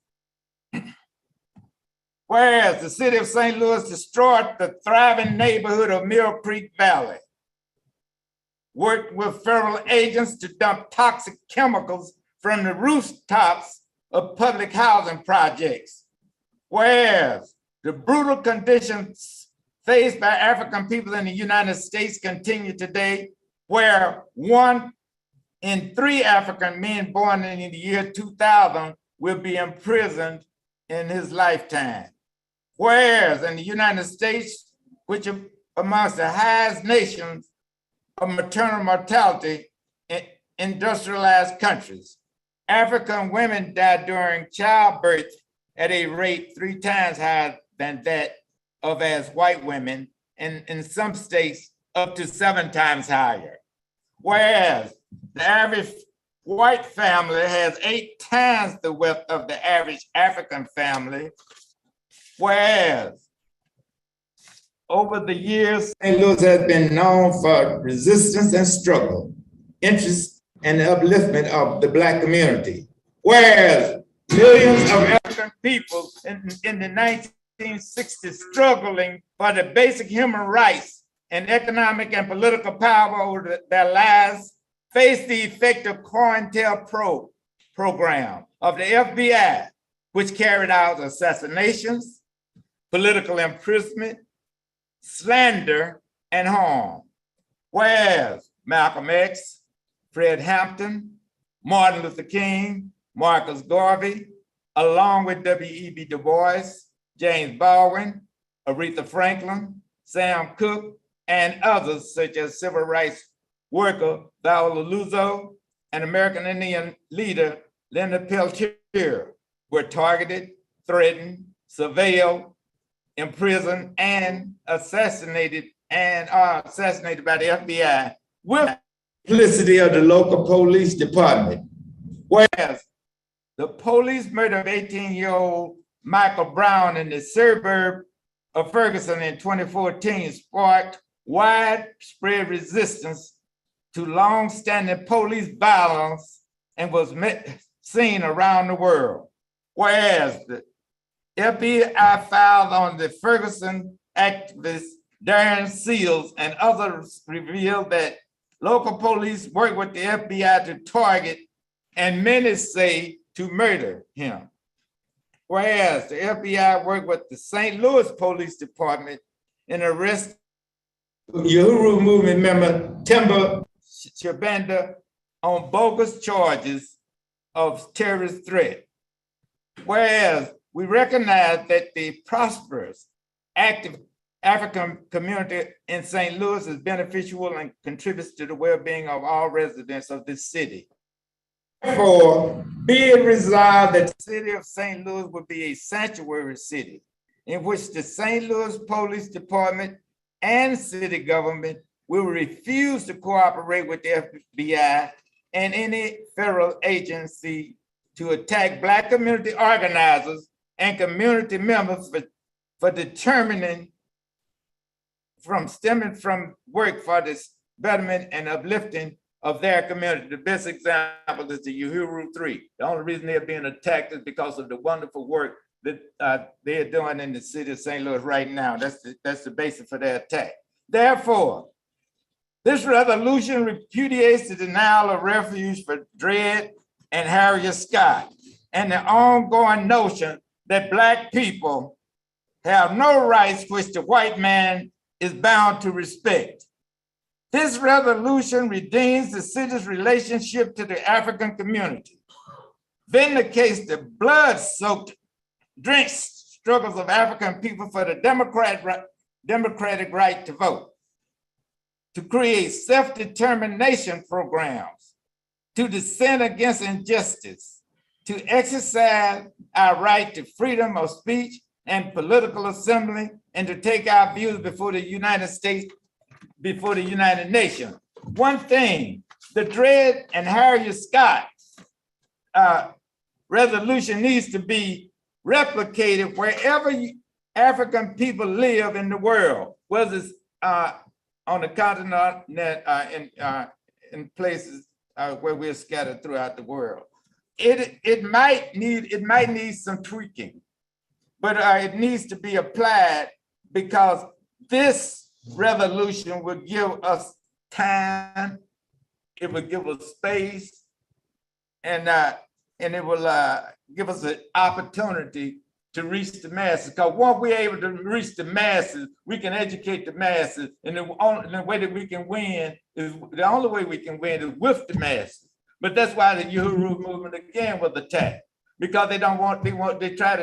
Whereas the city of St. Louis destroyed the thriving neighborhood of Mill Creek Valley, worked with federal agents to dump toxic chemicals from the rooftops of public housing projects. Whereas the brutal conditions faced by African people in the United States continue today, where 1 in 3 African men born in the year 2000 will be imprisoned in his lifetime. Whereas in the United States, which are amongst the highest nations of maternal mortality in industrialized countries, African women die during childbirth at a rate 3 times higher than that of as white women, and in some states up to 7 times higher. Whereas the average white family has 8 times the wealth of the average African family. Whereas over the years, St. Louis has been known for resistance and struggle, interest and the upliftment of the Black community. Whereas millions of African people in the 1960s struggling for the basic human rights and economic and political power over their lives faced the effective COINTELPRO program of the FBI, which carried out assassinations, political imprisonment, slander, and harm. Whereas Malcolm X, Fred Hampton, Martin Luther King, Marcus Garvey, along with W.E.B. Du Bois, James Baldwin, Aretha Franklin, Sam Cooke, and others such as civil rights worker Viola Luzo and American Indian leader Linda Peltier were targeted, threatened, surveilled, imprisoned, and assassinated by the FBI with complicity of the local police department. Whereas the police murder of 18-year-old Michael Brown in the suburb of Ferguson in 2014 sparked widespread resistance to long-standing police violence and was seen around the world. Whereas the FBI filed on the Ferguson activist Darren Seals and others revealed that local police worked with the FBI to target and many say to murder him. Whereas the FBI worked with the St. Louis Police Department in arrest Uhuru movement member Timber Shabanda on bogus charges of terrorist threat. Whereas we recognize that the prosperous, active African community in St. Louis is beneficial and contributes to the well-being of all residents of this city. Therefore, be it resolved that the city of St. Louis would be a sanctuary city in which the St. Louis Police Department and city government will refuse to cooperate with the FBI and any federal agency to attack Black community organizers and community members for for determining stemming from work for this betterment and uplifting of their community. The best example is the Uhuru 3. The only reason they're being attacked is because of the wonderful work that they're doing in the city of St. Louis right now. That's the basis for their attack. Therefore, this resolution repudiates the denial of refuge for Dred and Harriet Scott and the ongoing notion that Black people have no rights which the white man is bound to respect. This resolution redeems the city's relationship to the African community, vindicates the blood-soaked, drenched struggles of African people for the democratic right to vote, to create self-determination programs, to dissent against injustice, to exercise our right to freedom of speech and political assembly, and to take our views before the United States, before the United Nations. One thing, the Dred and Harriet Scott resolution needs to be replicated wherever African people live in the world, whether it's on the continent, in places where we're scattered throughout the world. It might need some tweaking, but it needs to be applied because this resolution would give us time, it would give us space, and it will give us an opportunity to reach the masses. Because once we're able to reach the masses, we can educate the masses, and the way that we can win is the only way we can win is with the masses. But that's why the Uhuru movement again was attacked, because they try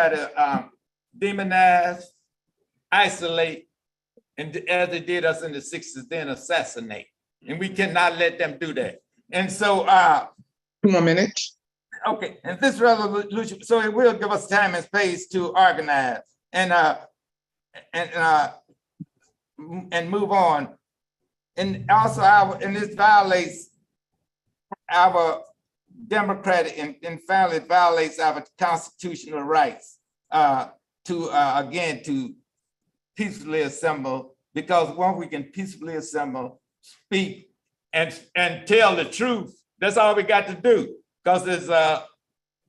to demonize, isolate, and as they did us in the 60s, then assassinate. And we cannot let them do that. And so 2 more minutes. Okay, and this resolution, so it will give us time and space to organize and move on. And also this violates our democratic and finally violates our constitutional rights to peacefully assemble, because once we can peacefully assemble, speak, and tell the truth, that's all we got to do. Because as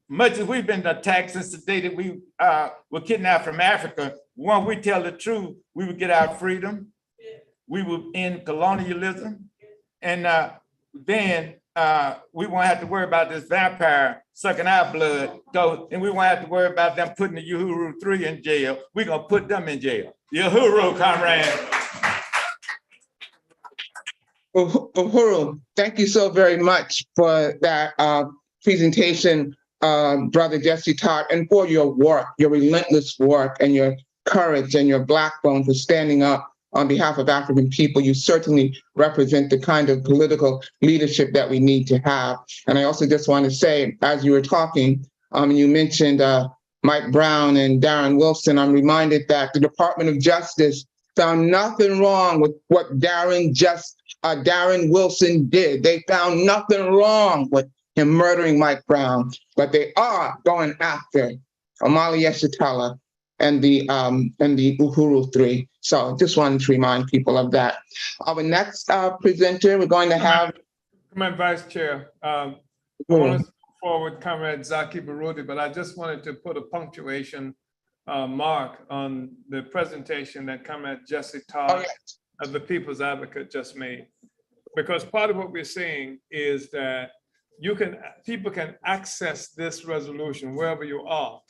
much as we've been attacked since the day that we were kidnapped from Africa, when we tell the truth, we would get our freedom, we would end colonialism, and then we won't have to worry about this vampire sucking our blood, and we won't have to worry about them putting the Uhuru 3 in jail. We're gonna put them in jail. Uhuru, comrade. Uhuru, thank you so very much for that presentation, Brother Jesse Todd, and for your work, your relentless work, and your courage and your backbone for standing up on behalf of African people. You certainly represent the kind of political leadership that we need to have. And I also just want to say, as you were talking, you mentioned Mike Brown and Darren Wilson. I'm reminded that the Department of Justice found nothing wrong with what Darren Wilson did. They found nothing wrong with him murdering Mike Brown, but they are going after Omali Yeshitela and the Uhuru 3. So just wanted to remind people of that. Our next presenter, we're going to have. Comrade Vice Chair, I want to move forward Comrade Zaki Barudi, but I just wanted to put a punctuation mark on the presentation that Comrade Jesse Todd of the People's Advocate just made. Because part of what we're seeing is that people can access this resolution wherever you are.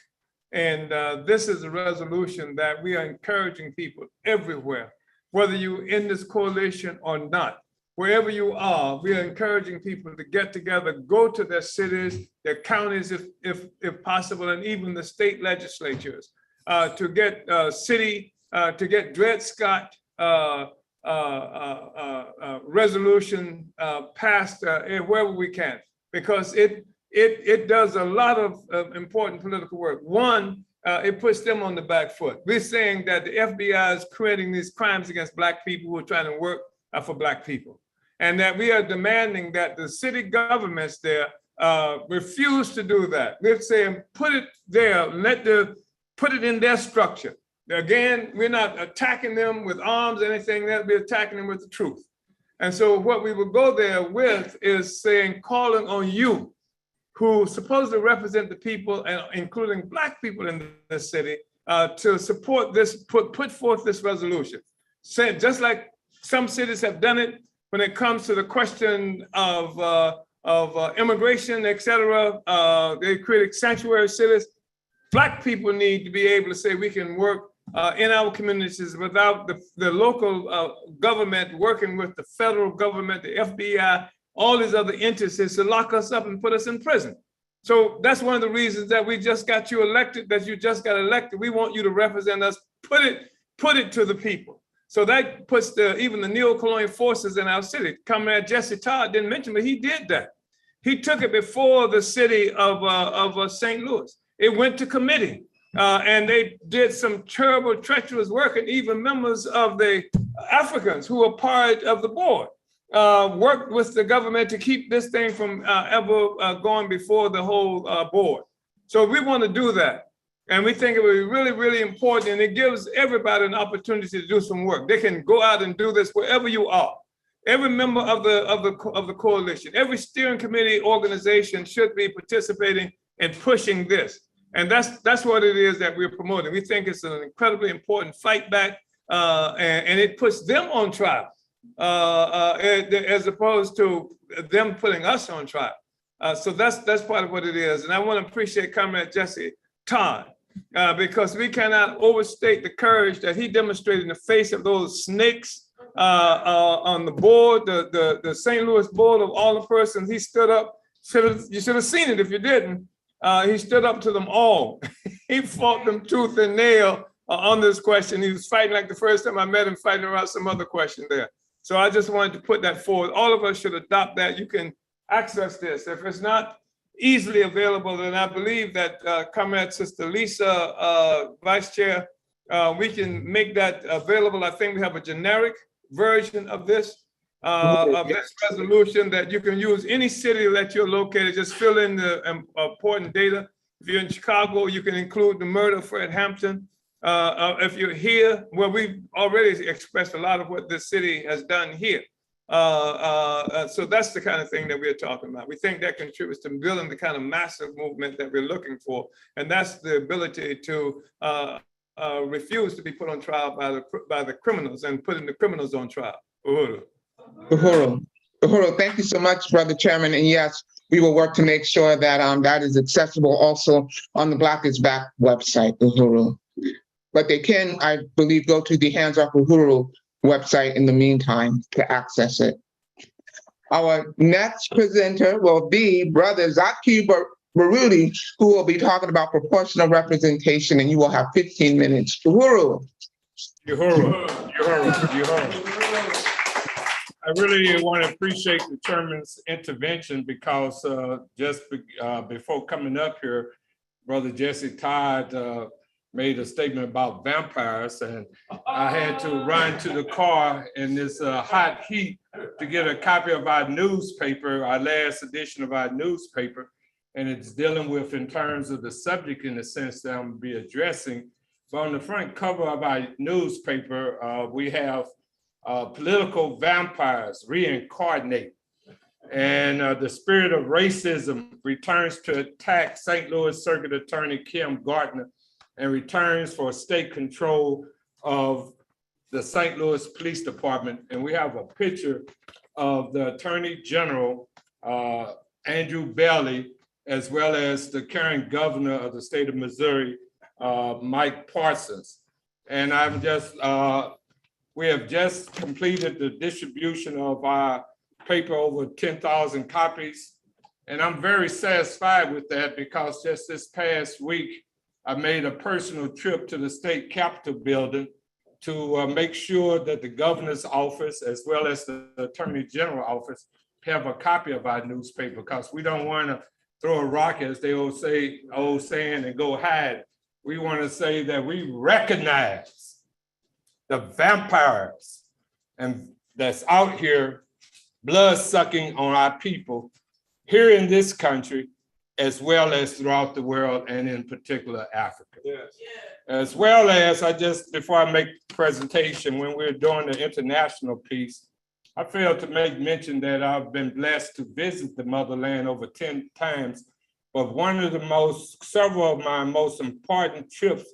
And this is a resolution that we are encouraging people everywhere, whether you're in this coalition or not, wherever you are, we are encouraging people to get together, go to their cities, their counties, if possible, and even the state legislatures to get to get Dred Scott resolution passed wherever we can, because it does a lot of important political work. One, it puts them on the back foot. We're saying that the FBI is creating these crimes against Black people who are trying to work for Black people. And that we are demanding that the city governments there refuse to do that. We're saying put it there, let the put it in their structure. Again, we're not attacking them with arms or anything, that we're attacking them with the truth. And so what we will go there with is saying, calling on you, who supposedly represent the people, and including Black people in this city, to support this, put forth this resolution. Say, just like some cities have done it when it comes to the question of immigration, et cetera, they created sanctuary cities. Black people need to be able to say we can work in our communities without the local government working with the federal government, the FBI, all these other entities to lock us up and put us in prison. So that's one of the reasons that we just got you elected, that you just got elected. We want you to represent us, put it to the people. So that puts even the neo-colonial forces in our city. Comrade Jesse Todd didn't mention, but he did that. He took it before the city of St. Louis. It went to committee. And they did some terrible, treacherous work, and even members of the Africans who were part of the board worked with the government to keep this thing from ever going before the whole board. So we want to do that. And we think it would be really, really important, and it gives everybody an opportunity to do some work. They can go out and do this wherever you are. Every member of the coalition, every steering committee organization should be participating in pushing this. And that's what it is that we're promoting. We think it's an incredibly important fight back, and it puts them on trial as opposed to them putting us on trial. So that's part of what it is. And I want to appreciate Comrade Jesse Todd because we cannot overstate the courage that he demonstrated in the face of those snakes on the board, the St. Louis board of all the persons. He stood up. You should have seen it if you didn't. He stood up to them all. He fought them tooth and nail on this question. He was fighting like the first time I met him, fighting around some other question there. So I just wanted to put that forward. All of us should adopt that. You can access this. If it's not easily available, then I believe that Comrade Sister Lisa, Vice Chair, we can make that available. I think we have a generic version of this resolution that you can use any city that you're located. Just fill in the important data. If you're in Chicago, you can include the murder of Fred Hampton. If you're here, well, we've already expressed a lot of what this city has done here. So that's the kind of thing that we're talking about. We think that contributes to building the kind of massive movement that we're looking for. And that's the ability to refuse to be put on trial by the criminals and putting the criminals on trial. Uhuru, thank you so much, Brother Chairman. And yes, we will work to make sure that that is accessible also on the Black is Back website, Uhuru. But they can, I believe, go to the Hands Off Uhuru website in the meantime to access it. Our next presenter will be Brother Zaki Baruti, who will be talking about proportional representation, and you will have 15 minutes. Uhuru. I really want to appreciate the chairman's intervention because just before coming up here, Brother Jesse Todd made a statement about vampires, and I had to run to the car in this hot heat to get a copy of our newspaper, our last edition of our newspaper, and it's dealing with in terms of the subject in the sense that I'm going to be addressing. But on the front cover of our newspaper, we have political vampires reincarnate, and the spirit of racism returns to attack St. Louis Circuit Attorney Kim Gardner and returns for state control of the St. Louis Police Department. And we have a picture of the Attorney General, Andrew Bailey, as well as the current governor of the state of Missouri, Mike Parsons. And we have just completed the distribution of our paper, over 10,000 copies. And I'm very satisfied with that because just this past week, I made a personal trip to the state capitol building to make sure that the governor's office, as well as the attorney general office, have a copy of our newspaper, because we don't want to throw a rock, as they old saying, and go hide. We want to say that we recognize the vampires and that's out here blood sucking on our people here in this country as well as throughout the world and in particular Africa. Yes. As well as before I make the presentation, when we're doing the international piece, I failed to make mention that I've been blessed to visit the motherland over 10 times, but several of my most important trips,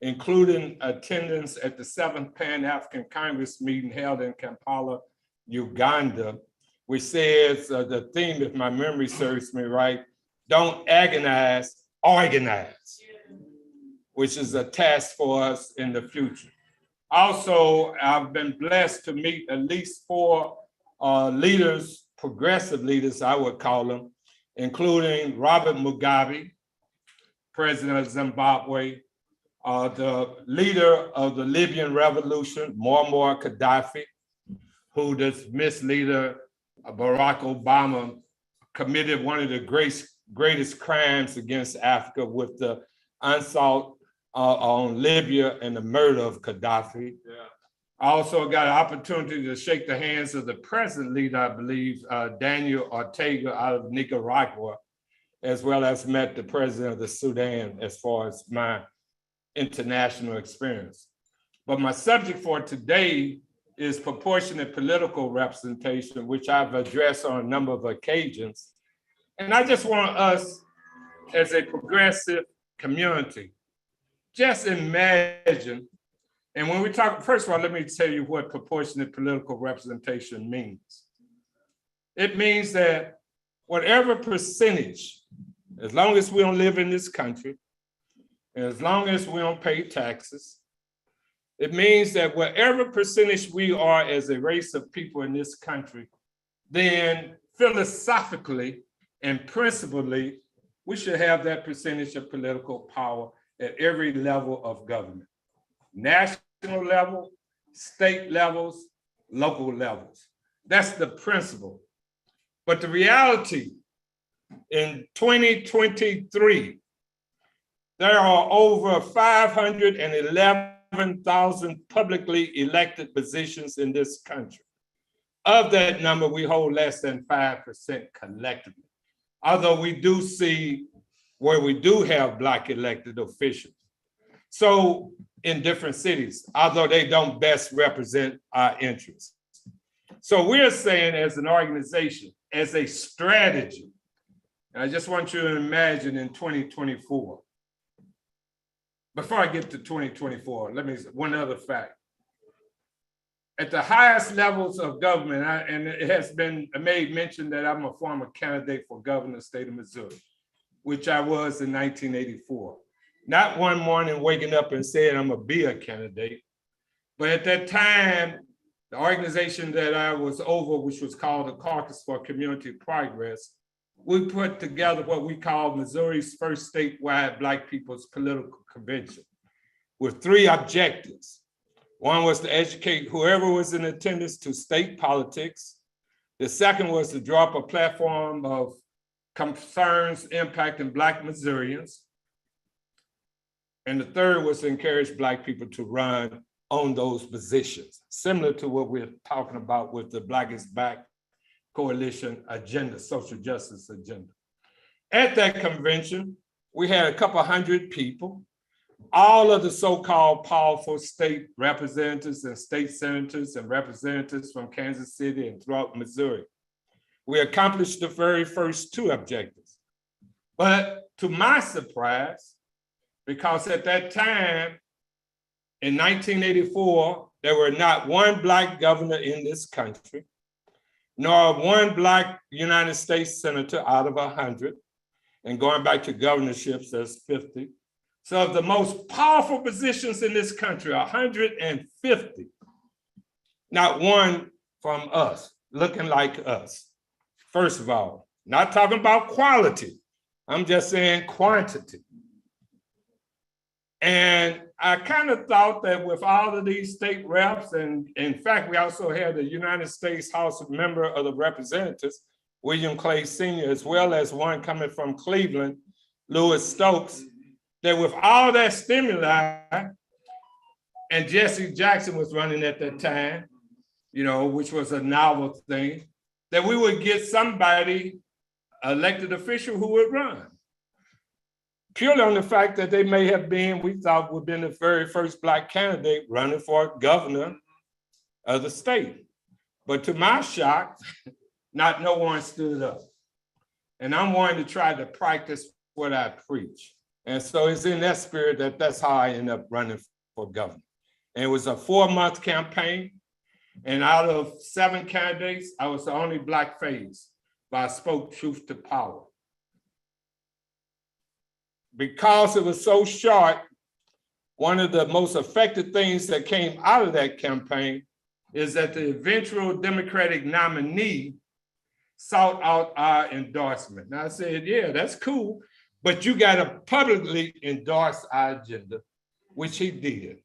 including attendance at the 7th Pan-African Congress meeting held in Kampala, Uganda, which says the theme, if my memory serves me right, don't agonize, organize, which is a task for us in the future. Also, I've been blessed to meet at least 4 leaders, progressive leaders, I would call them, including Robert Mugabe, President of Zimbabwe, the leader of the Libyan revolution, Muammar Gaddafi, who dismissed leader Barack Obama committed one of the greatest crimes against Africa with the assault on Libya and the murder of Gaddafi. Yeah. I also got an opportunity to shake the hands of the present leader, I believe, Daniel Ortega out of Nicaragua, as well as met the president of the Sudan as far as my international experience. But my subject for today is proportionate political representation, which I've addressed on a number of occasions. And I just want us, as a progressive community, just imagine, and when we talk, first of all, let me tell you what proportionate political representation means. It means that whatever percentage, as long as we don't live in this country, and as long as we don't pay taxes, it means that whatever percentage we are as a race of people in this country, then philosophically and principally, we should have that percentage of political power at every level of government. National level, state levels, local levels. That's the principle. But the reality, in 2023, there are over 511,000 publicly elected positions in this country. Of that number, we hold less than 5% collectively. Although we do see where we do have Black elected officials. So in different cities, although they don't best represent our interests. So we're saying as an organization, as a strategy, and I just want you to imagine in 2024, before I get to 2024, let me say one other fact. At the highest levels of government, and it has been made mention that I'm a former candidate for governor of the state of Missouri, which I was in 1984. Not one morning waking up and saying I'm gonna be a candidate, but at that time, the organization that I was over, which was called the Caucus for Community Progress, we put together what we call Missouri's first statewide Black People's Political Convention with 3 objectives. One was to educate whoever was in attendance to state politics. The second was to draw up a platform of concerns impacting Black Missourians. And the third was to encourage Black people to run on those positions, similar to what we're talking about with the Black is Back Coalition agenda, social justice agenda. At that convention, we had a couple hundred people, all of the so-called powerful state representatives and state senators and representatives from Kansas City and throughout Missouri. We accomplished the very first 2 objectives. But to my surprise, because at that time, in 1984, there were not one Black governor in this country, nor one Black United States senator out of 100, and going back to governorships, that's 50. So of the most powerful positions in this country, 150, not one from us, looking like us. First of all, not talking about quality, I'm just saying quantity. And I kind of thought that with all of these state reps, and in fact, we also had the United States House of Member of the Representatives, William Clay Sr., as well as one coming from Cleveland, Louis Stokes, that with all that stimuli, and Jesse Jackson was running at that time, you know, which was a novel thing, that we would get somebody, elected official who would run. purely on the fact that they may have been, we thought would have been the very first Black candidate running for governor of the state. But to my shock, no one stood up. And I'm wanting to try to practice what I preach. And so it's in that spirit that's how I ended up running for governor. And it was a 4-month campaign. And out of 7 candidates, I was the only Black face, but I spoke truth to power. Because it was so short, one of the most effective things that came out of that campaign is that the eventual Democratic nominee sought out our endorsement. Now I said, yeah, that's cool, but you got to publicly endorse our agenda, which he did.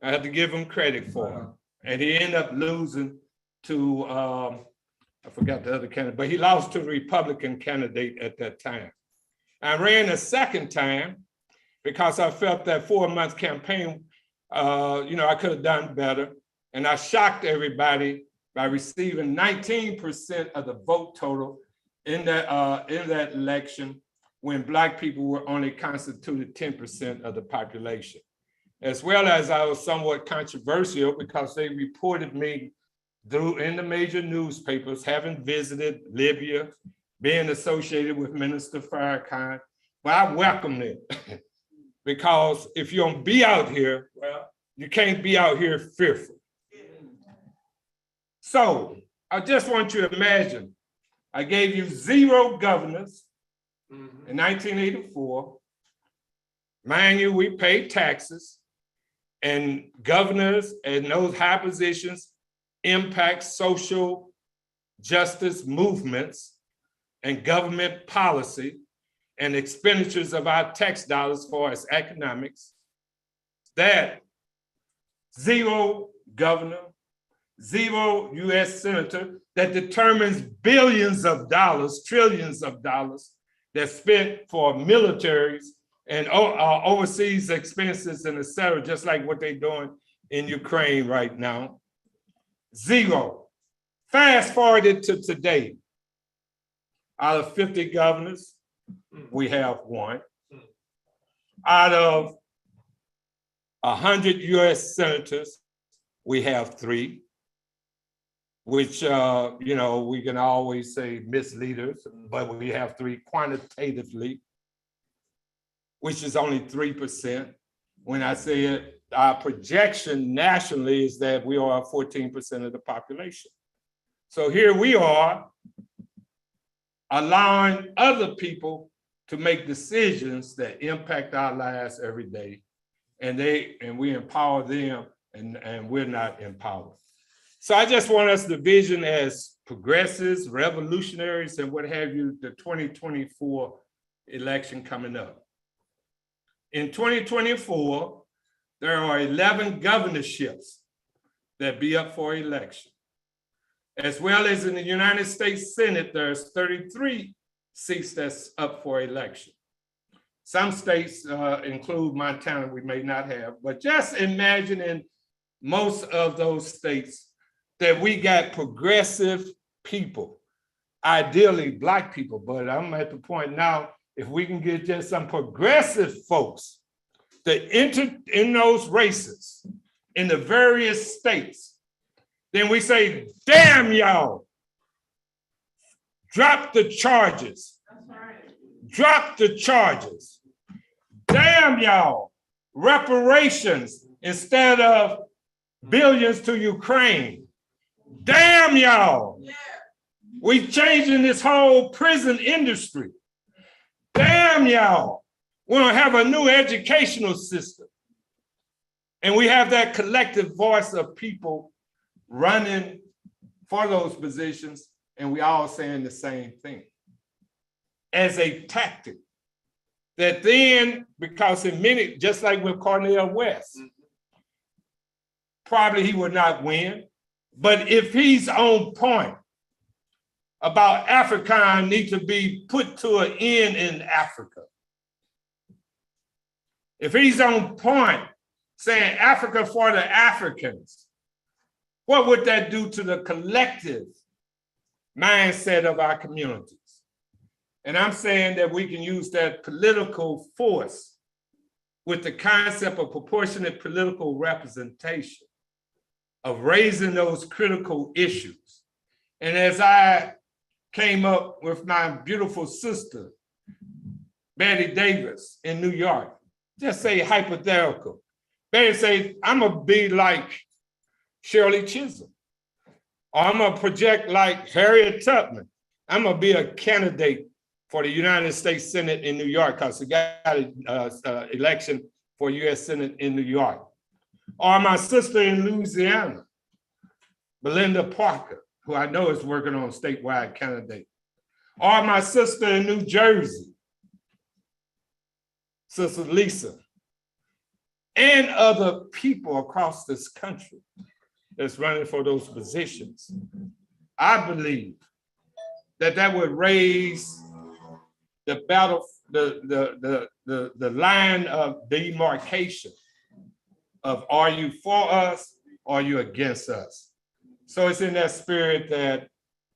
I had to give him credit for it. And he ended up losing to, I forgot the other candidate, but he lost to the Republican candidate at that time. I ran a second time because I felt that 4-month campaign, I could have done better. And I shocked everybody by receiving 19% of the vote total in that election when Black people were only constituted 10% of the population. As well as I was somewhat controversial because they reported me in the major newspapers, having visited Libya, being associated with Minister Farrakhan, but I welcomed it because if you don't be out here, well, you can't be out here fearful. So I just want you to imagine, I gave you 0 governors in 1984. Mind you, we paid taxes, and governors and those high positions impact social justice movements and government policy and expenditures of our tax dollars for as economics. That 0 governor, 0 US senator that determines billions of dollars, trillions of dollars that's spent for militaries and overseas expenses and et cetera, just like what they're doing in Ukraine right now. 0. Fast forwarded to today. Out of 50 governors, we have 1. Out of 100 US senators, we have 3, which, we can always say misleaders, but we have 3 quantitatively, which is only 3%. When I say it, our projection nationally is that we are 14% of the population. So here we are allowing other people to make decisions that impact our lives every day. And we empower them and we're not empowered. So I just want us to vision as progressives, revolutionaries, and what have you, the 2024 election coming up. In 2024, there are 11 governorships that be up for election. As well as in the United States Senate, there's 33 seats that's up for election. Some states include Montana, we may not have, but just imagine in most of those states that we got progressive people, ideally Black people, but I'm at the point now, if we can get just some progressive folks that enter in those races in the various states, then we say, damn y'all, drop the charges. Drop the charges. Damn y'all, reparations instead of billions to Ukraine. Damn y'all, we changing this whole prison industry. Damn y'all, we don't have a new educational system. And we have that collective voice of people running for those positions, and we all saying the same thing as a tactic that then, because in many, just like with Cornel West, probably he would not win, but if he's on point about Africa need to be put to an end in Africa, if he's on point saying Africa for the Africans, what would that do to the collective mindset of our communities? And I'm saying that we can use that political force with the concept of proportionate political representation, of raising those critical issues. And as I came up with my beautiful sister, Betty Davis in New York, just say hypothetical. Betty say, I'm gonna be like Shirley Chisholm, or I'm gonna project like Harriet Tubman. I'm gonna be a candidate for the United States Senate in New York because we got an election for US Senate in New York. Or my sister in Louisiana, Belinda Parker, who I know is working on a statewide candidate. Or my sister in New Jersey, Sister Lisa, and other people across this country that's running for those positions. I believe that that would raise the battle, the line of demarcation of are you for us, or are you against us? So it's in that spirit that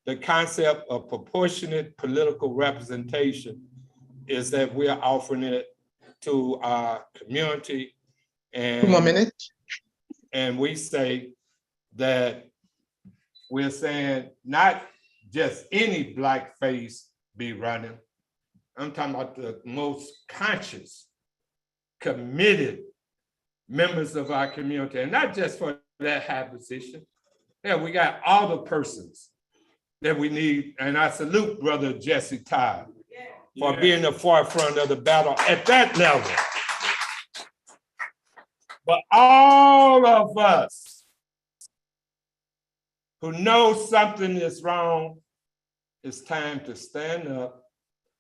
the concept of proportionate political representation is that we are offering it to our community. And 2 more minutes. And we say that we're saying not just any Black face be running. I'm talking about the most conscious, committed members of our community, and not just for that high position. Yeah, we got all the persons that we need, and I salute Brother Jesse Todd for being the forefront of the battle at that level. But all of us who know something is wrong, it's time to stand up,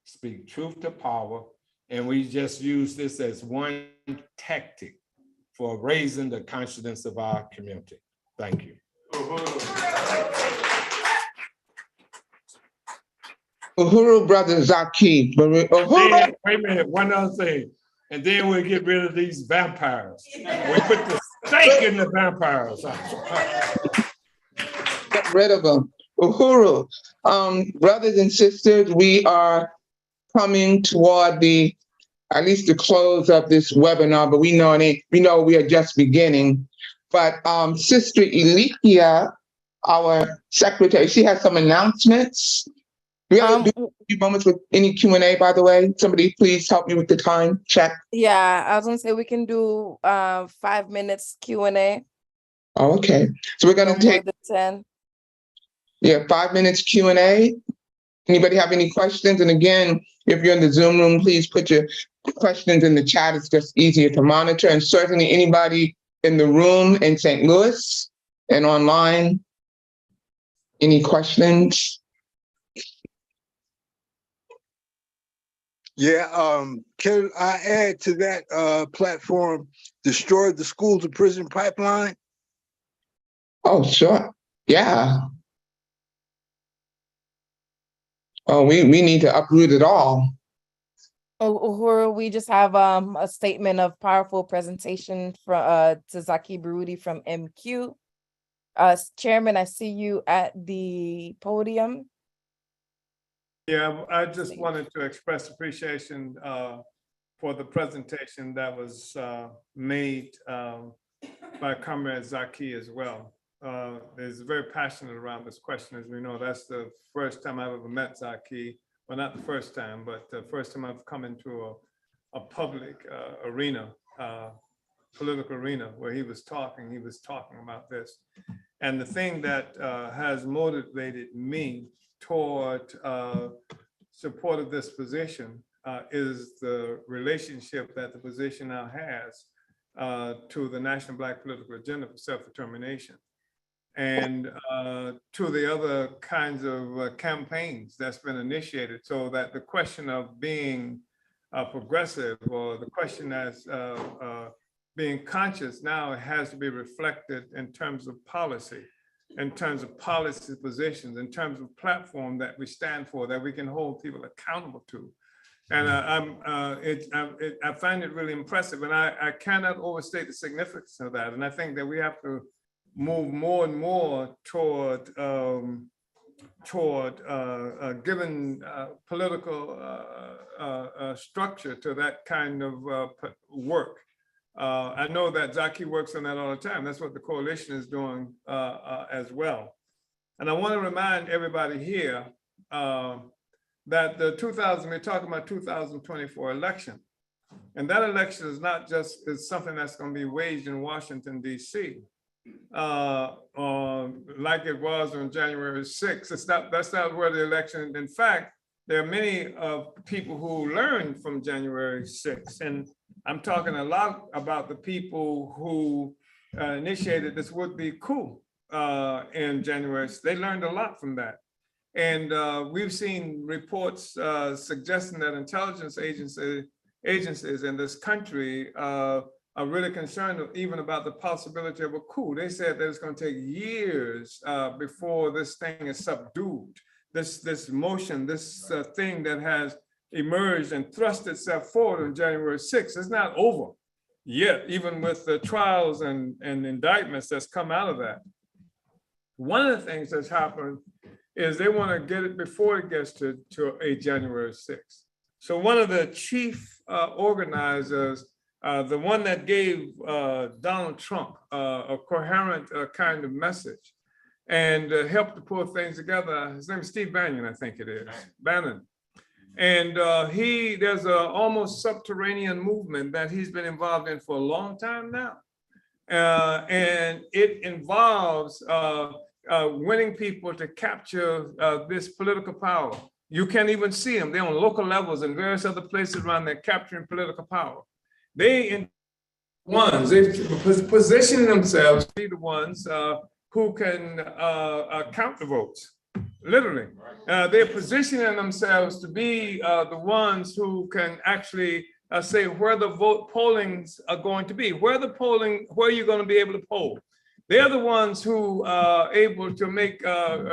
speak truth to power, and we just use this as one tactic for raising the confidence of our community. Thank you. Uhuru brother Zaki. Uhuru. Wait a minute, one other thing. And then we'll get rid of these vampires. We put the stake in the vampires. Get rid of them. Uhuru. Brothers and sisters, we are coming toward at least the close of this webinar, but we know we are just beginning. But Sister Elikia, our secretary, she has some announcements. Do we have a few moments with any Q&A, by the way? Somebody please help me with the time check. Yeah, I was gonna say we can do 5 minutes Q&A. Oh, okay. So we're gonna take 10. Yeah, 5 minutes Q&A. Anybody have any questions? And again, if you're in the Zoom room, please put your questions in the chat. It's just easier to monitor. And certainly anybody in the room in St. Louis and online, any questions? Yeah, can I add to that platform, destroy the school to prison pipeline? Oh, sure. Yeah. Oh, we need to uproot it all. Uhuru, we just have a statement of powerful presentation from to Zaki Baruti from MQ. Chairman, I see you at the podium. Yeah, I just wanted to express appreciation for the presentation that was made by Comrade Zaki as well. Is very passionate around this question. As we know, that's the first time I've ever met Zaki. Well, not the first time, but the first time I've come into a public arena, political arena, where he was talking about this. And the thing that has motivated me toward support of this position is the relationship that the position now has to the National Black Political Agenda for Self-Determination, and to the other kinds of campaigns that's been initiated, so that the question of being progressive, or the question as being conscious, now has to be reflected in terms of policy, in terms of policy positions, in terms of platform that we stand for, that we can hold people accountable to. And I find it really impressive, and I cannot overstate the significance of that. And I think that we have to move more and more toward toward giving political structure to that kind of work. I know that Zaki works on that all the time. That's what the coalition is doing as well. And I want to remind everybody here that we're talking about 2024 election. And that election is not just something that's going to be waged in Washington, D.C. Like it was on January 6th. That's not where the election, in fact, there are many people who learned from January 6th. And I'm talking a lot about the people who initiated this would-be coup in January. They learned a lot from that. And we've seen reports suggesting that intelligence agencies in this country are really concerned even about the possibility of a coup. They said that it's going to take years before this thing is subdued. This motion, this thing that has emerged and thrust itself forward on January 6th, it's not over yet, even with the trials and indictments that's come out of that. One of the things that's happened is they want to get it before it gets to a January 6th. So one of the chief organizers, the one that gave Donald Trump a coherent kind of message and helped to pull things together, his name is Steve Bannon, I think it is, Bannon. And there's a almost subterranean movement that he's been involved in for a long time now. And it involves winning people to capture this political power. You can't even see them. They're on local levels and various other places around there capturing political power. They position themselves to be the ones who can count the votes, literally. They're positioning themselves to be the ones who can actually say where the pollings are going to be, where you're going to be able to poll. They're the ones who are able to make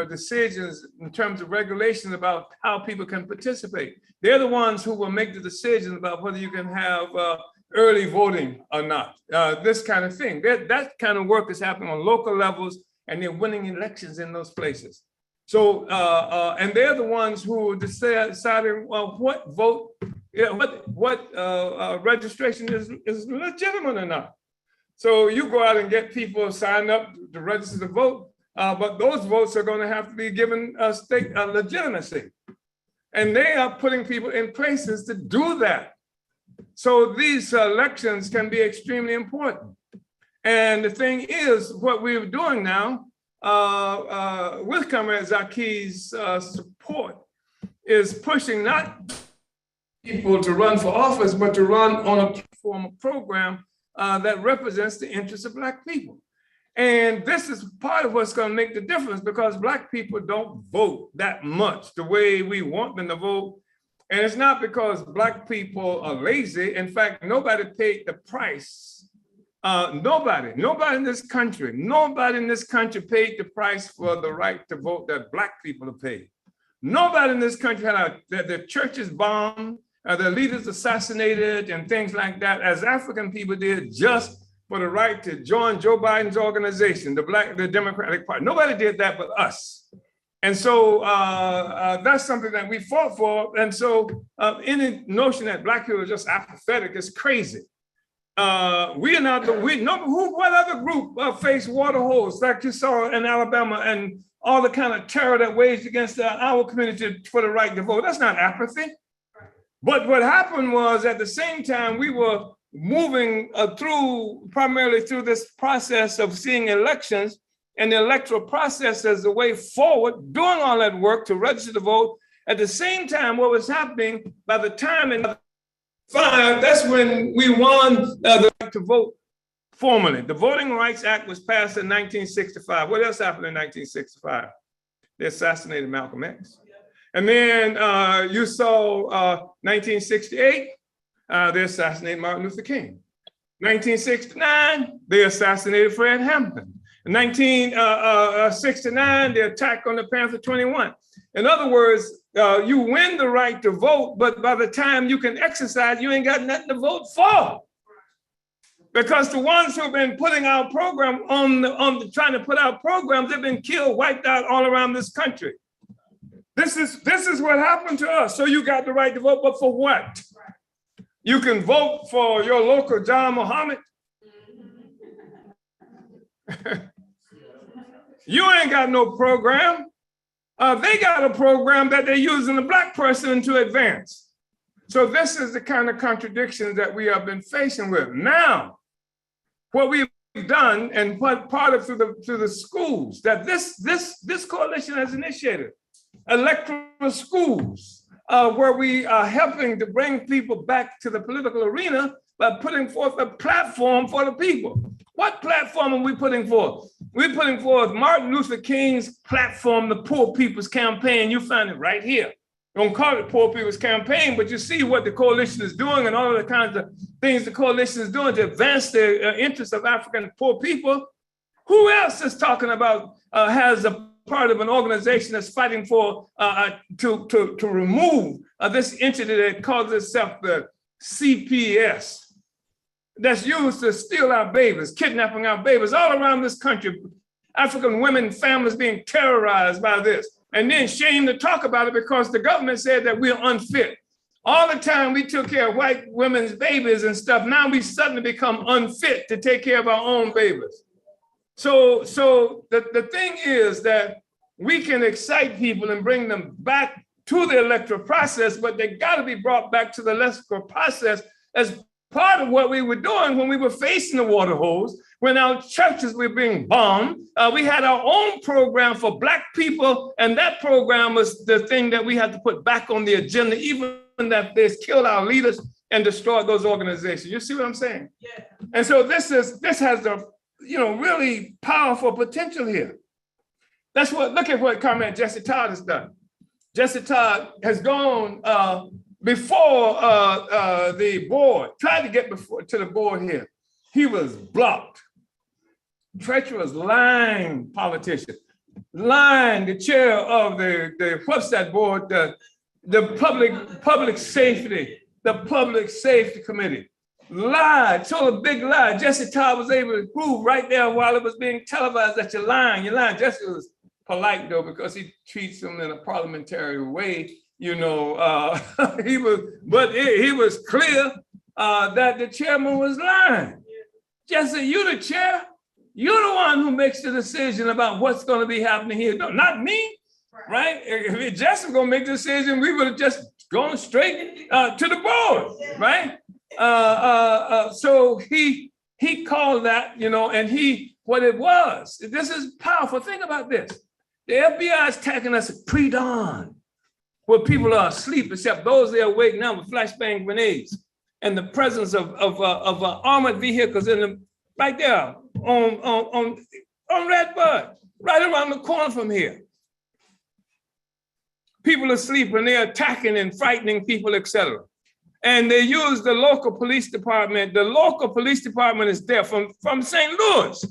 decisions in terms of regulations about how people can participate. They're the ones who will make the decisions about whether you can have early voting or not, this kind of thing. That kind of work is happening on local levels, and they're winning elections in those places. So, and they're the ones who deciding what vote, what registration is legitimate or not. So you go out and get people signed up to register to vote, but those votes are going to have to be given a state legitimacy. And they are putting people in places to do that. So these elections can be extremely important. And the thing is, what we're doing now with Comrade Zaki's support is pushing not people to run for office, but to run on a platform, a program that represents the interests of Black people. And this is part of what's going to make the difference, because Black people don't vote that much the way we want them to vote. And it's not because Black people are lazy. In fact, nobody paid the price. Nobody in this country paid the price for the right to vote that Black people have paid. Nobody in this country had their churches bombed, their leaders assassinated and things like that, as African people did just for the right to join Joe Biden's organization, the Democratic Party. Nobody did that but us. And so that's something that we fought for. And so any notion that Black people are just apathetic is crazy. We are not what other group faced water holes like you saw in Alabama and all the kind of terror that waged against our community for the right to vote? That's not apathy. But what happened was, at the same time, we were moving primarily through this process of seeing elections and the electoral process as the way forward, doing all that work to register to vote. At the same time, what was happening by the time in 2005, that's when we won the right to vote formally. The Voting Rights Act was passed in 1965. What else happened in 1965? They assassinated Malcolm X. And then you saw 1968, they assassinated Martin Luther King. 1969, they assassinated Fred Hampton. In 1969, the attack on the Panther 21. In other words, you win the right to vote, but by the time you can exercise, you ain't got nothing to vote for. Because the ones who've been putting our program trying to put out programs, they've been killed, wiped out all around this country. This is what happened to us. So you got the right to vote, but for what? You can vote for your local John Muhammad. You ain't got no program. They got a program that they're using the Black person to advance. So this is the kind of contradictions that we have been facing with. Now, what we've done and part of through the schools that this coalition has initiated, electoral schools, where we are helping to bring people back to the political arena by putting forth a platform for the people. What platform are we putting forth? We're putting forth Martin Luther King's platform, the Poor People's Campaign. You find it right here. Don't call it Poor People's Campaign, but you see what the coalition is doing and all of the kinds of things the coalition is doing to advance the interests of African poor people. Who else is talking about, has a part of an organization that's fighting for, to remove this entity that calls itself the CPS, that's used to steal our babies, kidnapping our babies all around this country. African women and families being terrorized by this. And then shame to talk about it because the government said that we're unfit. All the time we took care of white women's babies and stuff. Now we suddenly become unfit to take care of our own babies. So the thing is that we can excite people and bring them back to the electoral process, but they got to be brought back to the electoral process as part of what we were doing when we were facing the water hose, when our churches were being bombed. We had our own program for Black people, and that program was the thing that we had to put back on the agenda, even that they killed our leaders and destroyed those organizations. You see what I'm saying? Yeah. And so this has the really powerful potential here. Look at what Comrade Jesse Todd has done. Jesse Todd has gone before the board, tried to get to the board here. He was blocked. Treacherous, lying politician, lying the chair of the what's that board, the public safety committee, lied, told a big lie. Jesse Todd was able to prove right there while it was being televised that you're lying. Jesse was polite though because he treats them in a parliamentary way. He was clear that the chairman was lying. Jesse, you the chair. You're the one who makes the decision about what's going to be happening here. No, not me, right? If Jesse was going to make the decision, we would have just gone straight to the board, right? So he called that, and what it was. This is powerful. Think about this. The FBI is attacking us at pre-dawn, where people are asleep, except those that are awake now with flashbang grenades and the presence of armored vehicles right there on Redbud, right around the corner from here. People are asleep and they're attacking and frightening people, etc. And they use the local police department. The local police department is there from St. Louis.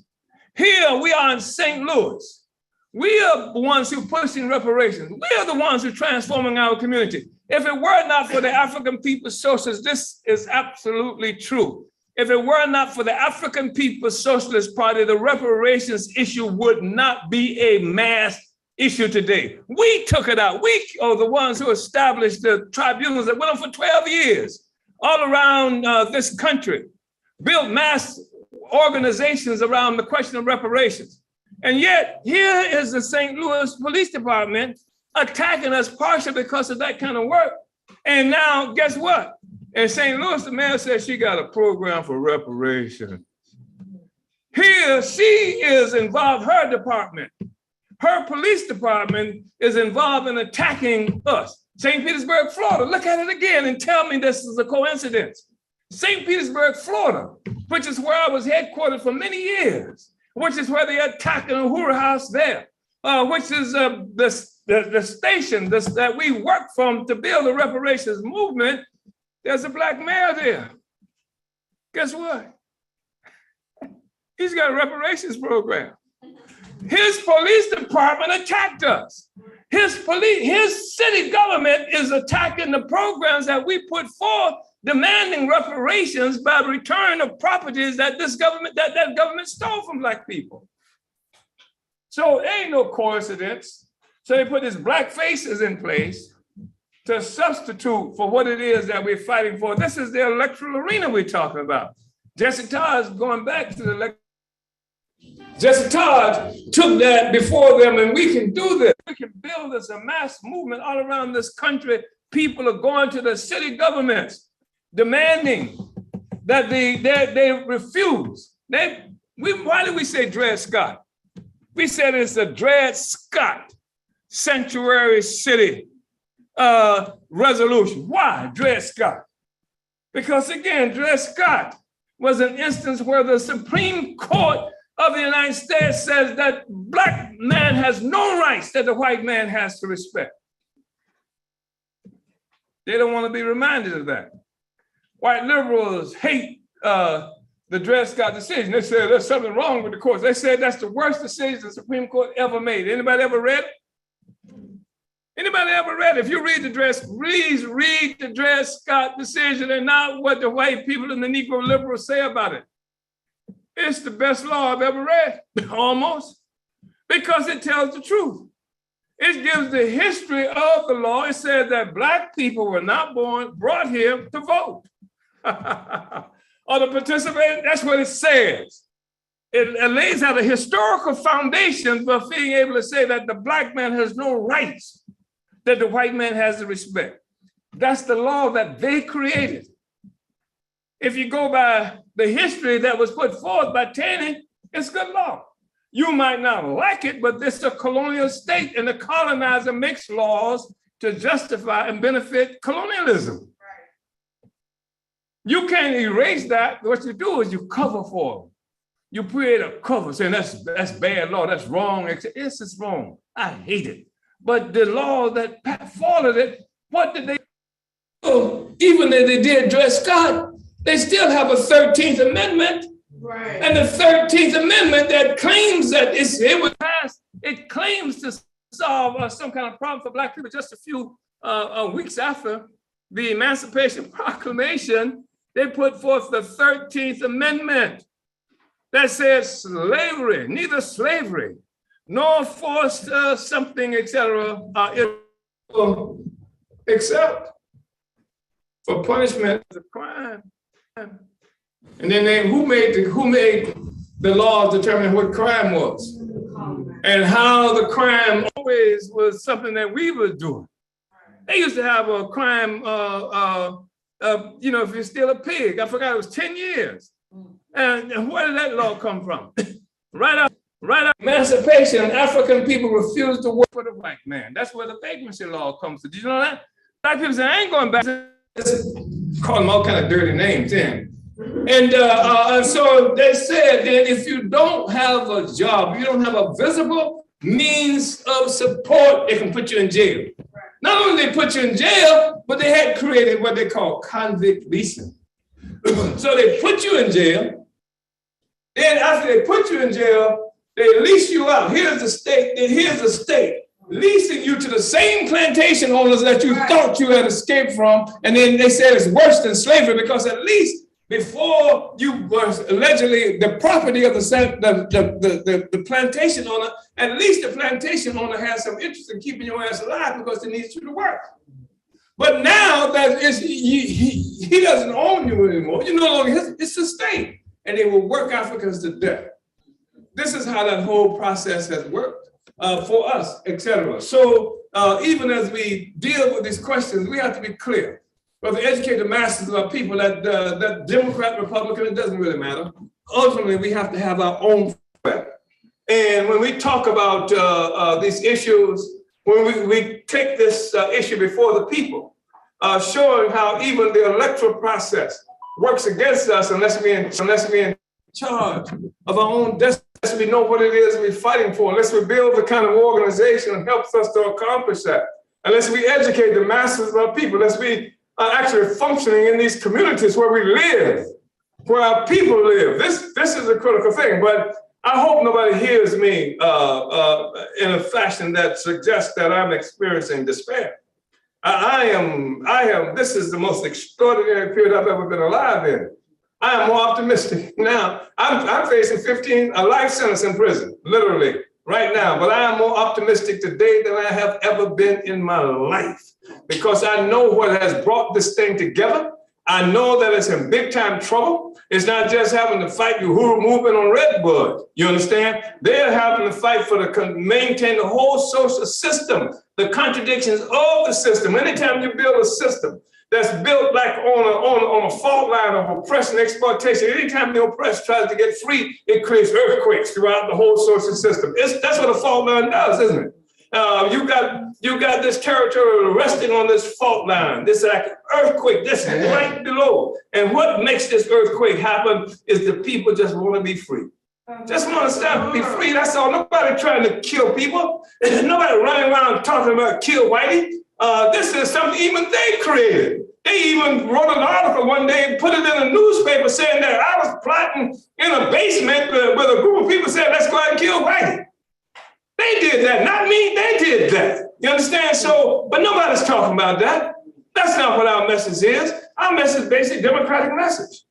Here we are in St. Louis. We are the ones who are pushing reparations. We are the ones who are transforming our community. If it were not for the African People's Socialists, this is absolutely true. If it were not for the African People's Socialist Party, the reparations issue would not be a mass issue today. We took it out. We are the ones who established the tribunals that went on for 12 years all around this country, built mass organizations around the question of reparations. And yet here is the St. Louis Police Department attacking us partially because of that kind of work. And now guess what? In St. Louis, the mayor says she got a program for reparations. Here she is involved, her department, her police department is involved in attacking us. St. Petersburg, Florida, look at it again and tell me this is a coincidence. St. Petersburg, Florida, which is where I was headquartered for many years, which is where they attacked the Uhuru House there, which is the station that we work from to build the reparations movement. There's a Black mayor there. Guess what? He's got a reparations program. His police department attacked us. His city government is attacking the programs that we put forth, demanding reparations by the return of properties that that government stole from Black people. So it ain't no coincidence. So they put these black faces in place to substitute for what it is that we're fighting for. This is the electoral arena we're talking about. Jesse Todd's going back to the election. Jesse Todd took that before them, and we can do this. We can build this a mass movement all around this country. People are going to the city governments, demanding that they refuse. Why did we say Dred Scott? We said it's a Dred Scott sanctuary city resolution. Why Dred Scott? Because again, Dred Scott was an instance where the Supreme Court of the United States says that black man has no rights that the white man has to respect. They don't want to be reminded of that. White liberals hate the Dred Scott decision. They said there's something wrong with the courts. They said that's the worst decision the Supreme Court ever made. Anybody ever read it? Anybody ever read it? If you read please read the Dred Scott decision and not what the white people and the Negro liberals say about it. It's the best law I've ever read, almost, because it tells the truth. It gives the history of the law. It says that black people were not brought here to vote or to participate. That's what it says. It lays out a historical foundation for being able to say that the black man has no rights that the white man has to respect. That's the law that they created. If you go by the history that was put forth by Taney, it's good law. You might not like it, but this is a colonial state, and the colonizer makes laws to justify and benefit colonialism. You can't erase that. What you do is you cover for them. You create a cover saying that's bad law, that's wrong. This is wrong. I hate it. But the law that followed it, what did they do? Even if they did Dred Scott, they still have a 13th Amendment. Right. And the 13th Amendment that claims that it was passed, it claims to solve some kind of problem for black people. Just a few weeks after the Emancipation Proclamation, they put forth the 13th Amendment that says slavery, neither slavery nor forced something, etc., except for punishment of crime. And then who made the laws determine what crime was, and how the crime always was something that we were doing. They used to have a crime, if you steal a pig, I forgot it was 10 years. And where did that law come from? Right out Emancipation, African people refused to work for the white man. That's where the vagrancy law comes from. Did you know that? Black people say, I ain't going back. Call them all kind of dirty names then. And so they said that if you don't have a job, you don't have a visible means of support, they can put you in jail. Not only they put you in jail, but they had created what they call convict leasing. So they put you in jail. Then after they put you in jail, they lease you out. Here's the state, and here's the state leasing you to the same plantation owners that you thought you had escaped from. And then they said it's worse than slavery because at least before you were allegedly the property of the plantation owner, at least the plantation owner has some interest in keeping your ass alive because it needs you to work. But now that he doesn't own you anymore, you no longer, it's the state, and they will work Africans to death. This is how that whole process has worked for us, etc. So even as we deal with these questions, we have to be clear. But to educate the masses of our people that Democrat, Republican, it doesn't really matter. Ultimately, we have to have our own flag. And when we talk about these issues, when we take this issue before the people, showing how even the electoral process works against us unless we're in charge of our own destiny, unless we know what it is we're fighting for, unless we build the kind of organization that helps us to accomplish that, unless we educate the masses of our people, unless we are actually functioning in these communities where we live, where our people live. This is a critical thing, but I hope nobody hears me in a fashion that suggests that I'm experiencing despair. This is the most extraordinary period I've ever been alive in. I am more optimistic now. I'm facing a life sentence in prison, literally, right now, but I am more optimistic today than I have ever been in my life, because I know what has brought this thing together. I know that it's in big time trouble. It's not just having to fight Uhuru movement on Redwood. You understand? They're having to fight for maintain the whole social system, the contradictions of the system. Anytime you build a system that's built like on a fault line of oppression and exploitation, anytime the oppressed tries to get free, it creates earthquakes throughout the whole social system. That's what a fault line does, isn't it? You got this territory resting on this fault line, this earthquake, this right below. And what makes this earthquake happen is the people just want to be free. Just want to stop, be free. That's all. Nobody trying to kill people. Nobody running around talking about kill whitey. This is something even they created. They even wrote an article one day and put it in a newspaper saying that I was plotting in a basement with a group of people saying, let's go out and kill whitey. They did that, not me, they did that. You understand? So, but nobody's talking about that. That's not what our message is. Our message is basic democratic message.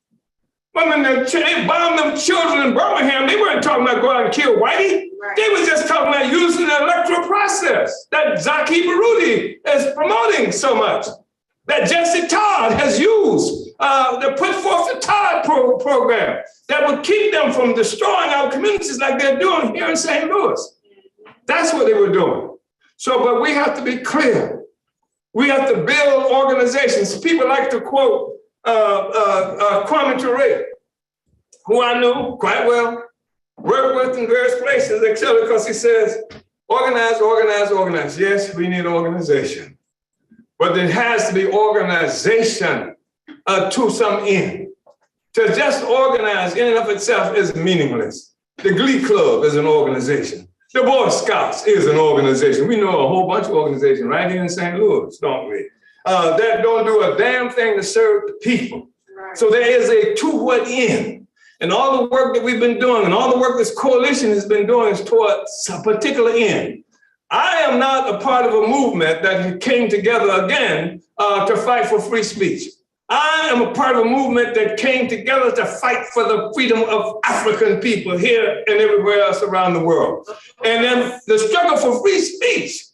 When they bombed them children in Birmingham, they weren't talking about go out and kill whitey. Right. They was just talking about using the electoral process that Zaki Baruti is promoting so much, that Jesse Todd has used, to put forth the Todd program that would keep them from destroying our communities like they're doing here in St. Louis. That's what they were doing. So, but we have to be clear. We have to build organizations. People like to quote Kwame Ture, who I knew quite well, worked with in various places, etc., because he says, organize, organize, organize. Yes, we need organization. But there has to be organization to some end. To just organize in and of itself is meaningless. The Glee Club is an organization. The Boy Scouts is an organization. We know a whole bunch of organizations right here in St. Louis, don't we? That don't do a damn thing to serve the people. Right. So there is a to what end. And all the work that we've been doing and all the work this coalition has been doing is towards a particular end. I am not a part of a movement that came together again to fight for free speech. I am a part of a movement that came together to fight for the freedom of African people here and everywhere else around the world. And then the struggle for free speech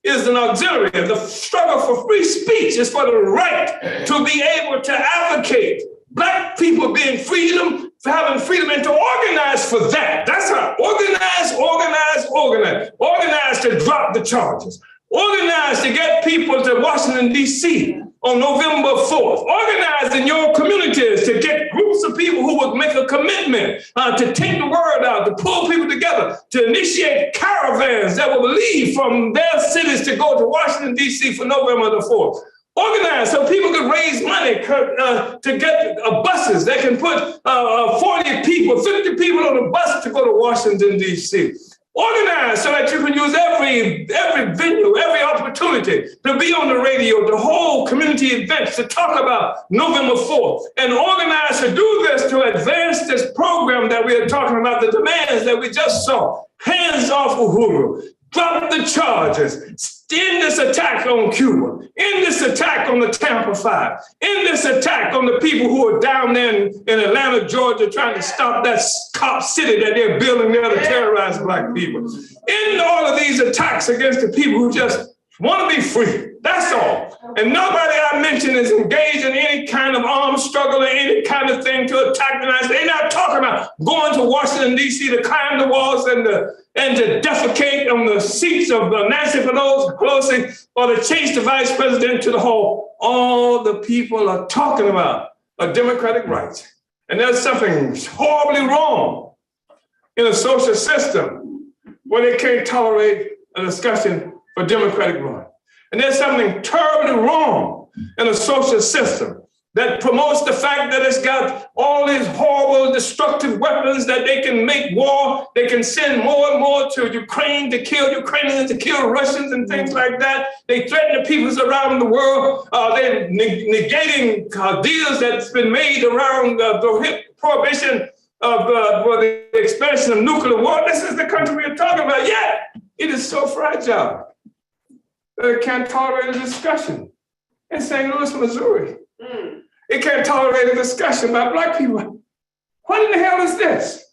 is an auxiliary. The struggle for free speech is for the right to be able to advocate Black people being freedom, for having freedom, and to organize for that. That's how organize, organize, organize. Organize to drop the charges. Organize to get people to Washington, D.C. on November 4th. Organize in your communities to get groups of people who would make a commitment to take the word out, to pull people together, to initiate caravans that will leave from their cities to go to Washington, D.C. for November the 4th. Organize so people can raise money to get buses. They can put 40 people, 50 people on a bus to go to Washington, D.C. Organize so that you can use every venue, every opportunity to be on the radio, to hold community events, to talk about November 4th, and organize to do this to advance this program that we are talking about, the demands that we just saw. Hands off Uhuru, drop the charges, end this attack on Cuba, end this attack on the Tampa 5, end this attack on the people who are down there in Atlanta, Georgia, trying to stop that cop city that they're building there to terrorize Black people. End all of these attacks against the people who just want to be free. That's all. And nobody I mentioned is engaged in any kind of armed struggle or any kind of thing to attack the United States. They're not talking about going to Washington, D.C. to climb the walls and to defecate on the seats of Nancy Pelosi or to chase the vice president to the hall. All the people are talking about are democratic rights. And there's something horribly wrong in a social system where they can't tolerate a discussion for democratic rights. And there's something terribly wrong in a social system that promotes the fact that it's got all these horrible, destructive weapons that they can make war. They can send more and more to Ukraine to kill Ukrainians, to kill Russians and things like that. They threaten the peoples around the world. They're negating deals that's been made around the prohibition of the expansion of nuclear war. This is the country we're talking about. Yet it is so fragile. It can't tolerate a discussion in St. Louis, Missouri. It can't tolerate a discussion about Black people. What in the hell is this?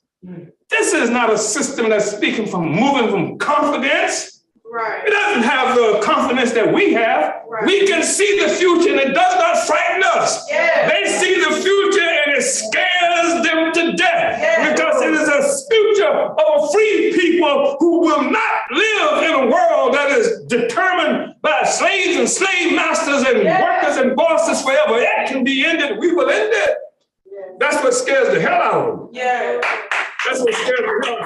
This This is not a system that's speaking from moving from confidence. Right. It doesn't have the confidence that we have. Right. We can see the future and it does not frighten us. Yeah. They see the future and it scares them to death. Yeah. Because it is a future of a free people who will not live in a world that is determined by slaves and slave masters and workers and bosses forever. It can be ended. We will end it. Yeah. That's what scares the hell out of them. Yeah. That's what scares the hell out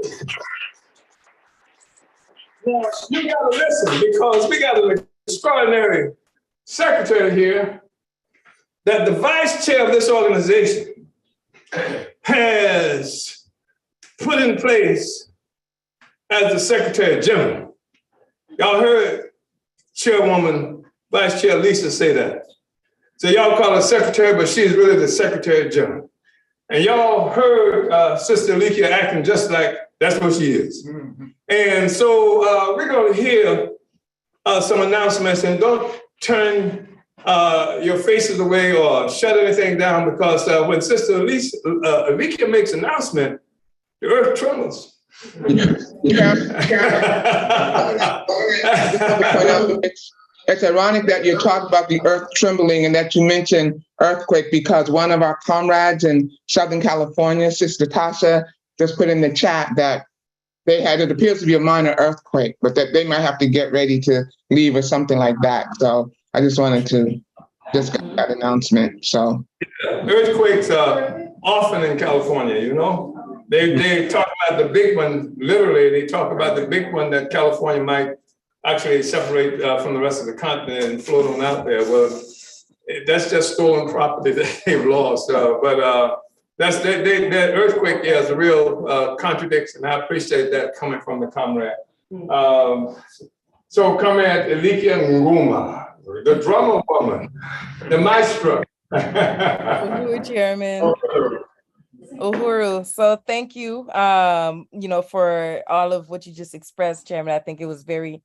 of them. You gotta listen, because we got an extraordinary secretary here that the vice chair of this organization has put in place as the Secretary General. Y'all heard Chairwoman, Vice Chair Lisa say that. So y'all call her Secretary, but she's really the Secretary General. And y'all heard Sister Alicia acting just like that's what she is. Mm-hmm. And so we're going to hear some announcements, and don't turn your faces away or shut anything down, because when Sister Alicia makes an announcement, the earth trembles. It's ironic that you talk about the earth trembling and that you mentioned earthquake, because one of our comrades in Southern California, Sister Tasha, just put in the chat that they had, it appears to be a minor earthquake, but that they might have to get ready to leave or something like that. So I just wanted to just get that announcement. So earthquakes are often in California, you know. They talk about the big one, literally, they talk about the big one that California might actually separate from the rest of the continent and float on out there. Well, that's just stolen property that they've lost. That's that earthquake, yeah, is a real contradiction. I appreciate that coming from the comrade. So Comrade Elikia Nguma, the drummer woman, the maestro. Uhuru, Chairman. Uhuru. So thank you, for all of what you just expressed, Chairman. I think it was very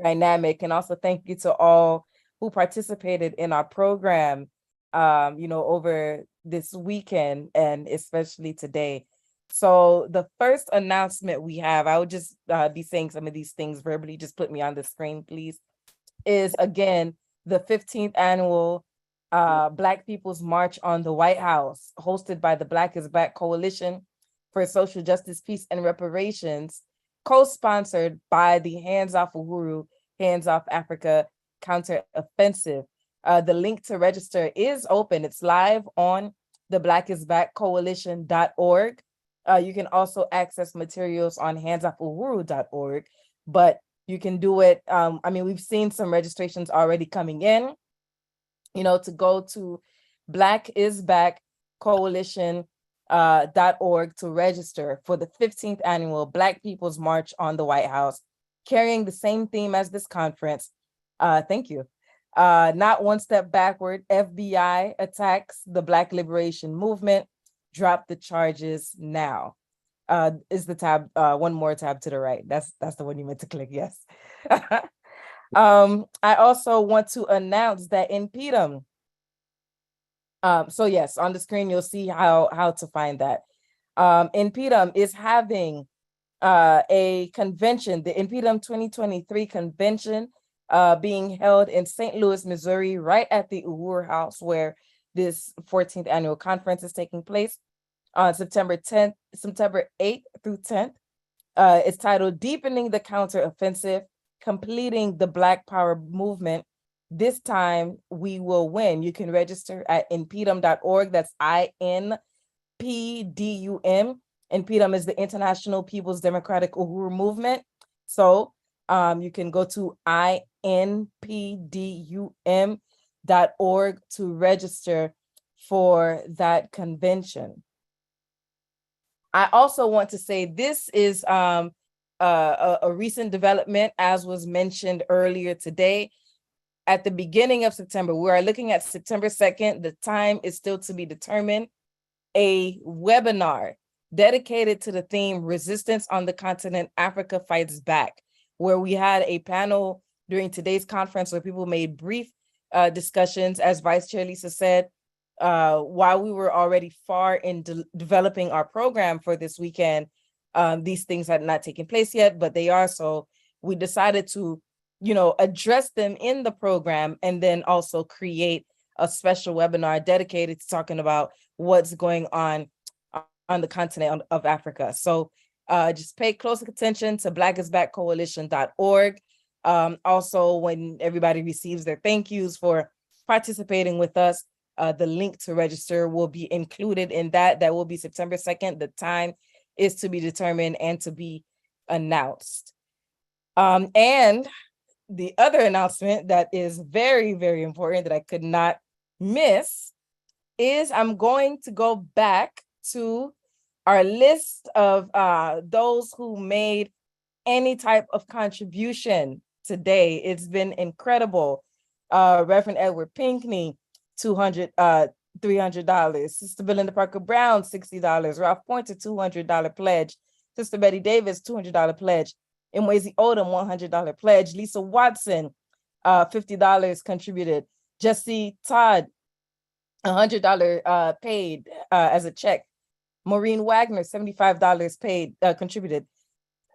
dynamic. And also thank you to all who participated in our program, over this weekend and especially today. So the first announcement we have, I would just be saying some of these things verbally, just put me on the screen, please, is again, the 15th annual Black People's March on the White House, hosted by the Black is Back Coalition for Social Justice, Peace, and Reparations, co-sponsored by the Hands Off Uhuru, Hands Off Africa Counter-Offensive. The link to register is open. It's live on the blackisbackcoalition.org. You can also access materials on handsoffuhuru.org, but you can do it. We've seen some registrations already coming in, to go to blackisbackcoalition.org to register for the 15th annual Black People's March on the White House, carrying the same theme as this conference. Thank you. Not one step backward, FBI attacks the Black Liberation Movement. Drop the charges now. Is the tab, one more tab to the right. That's the one you meant to click, yes. I also want to announce that in PDM, so yes, on the screen, you'll see how to find that. In PDM is having a convention, the InPDM 2023 convention, being held in St. Louis, Missouri, right at the Uhuru House, where this 14th annual conference is taking place on September 8th through 10th. It's titled Deepening the Counter-Offensive, Completing the Black Power Movement. This time we will win. You can register at inpdum.org. That's INPDUM. InPDum is the International People's Democratic Uhuru Movement. So you can go to inpdum.org to register for that convention. I also want to say this is a recent development, as was mentioned earlier today. At the beginning of September, we are looking at September 2nd. The time is still to be determined. A webinar dedicated to the theme Resistance on the Continent, Africa Fights Back, where we had a panel during today's conference where people made brief discussions, as Vice Chair Lisa said, while we were already far in developing our program for this weekend, these things had not taken place yet, but they are. So we decided to, address them in the program and then also create a special webinar dedicated to talking about what's going on the continent of Africa. So just pay close attention to blackisbackcoalition.org. Also, when everybody receives their thank yous for participating with us, the link to register will be included in that. That will be September 2nd. The time is to be determined and to be announced. And the other announcement that is very, very important that I could not miss is I'm going to go back to our list of those who made any type of contribution today. It's been incredible. Reverend Edward Pinkney, $300. Sister Belinda Parker Brown, $60. Ralph Pointer, $200 pledge. Sister Betty Davis, $200 pledge. Mwezi Odom, $100 pledge. Lisa Watson, $50 contributed. Jesse Todd, $100 paid as a check. Maureen Wagner, $75 paid, contributed.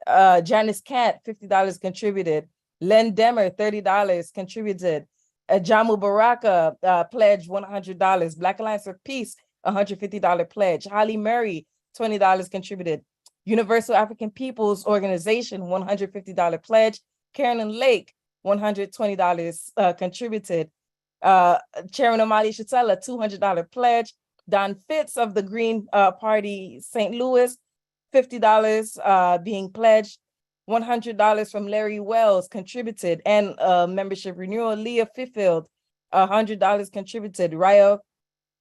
Janice Kant, $50 contributed. Len Demmer, $30 contributed. Jamu Baraka pledged $100. Black Alliance for Peace, $150 pledge. Holly Murray, $20 contributed. Universal African Peoples Organization, $150 pledge. Karen Lake, $120 contributed. Chairman Amali Shatella, $200 pledge. Don Fitz of the Green Party St. Louis, $50 being pledged. $100 from Larry Wells contributed, and membership renewal. Leah Fifield, $100 contributed. Raya,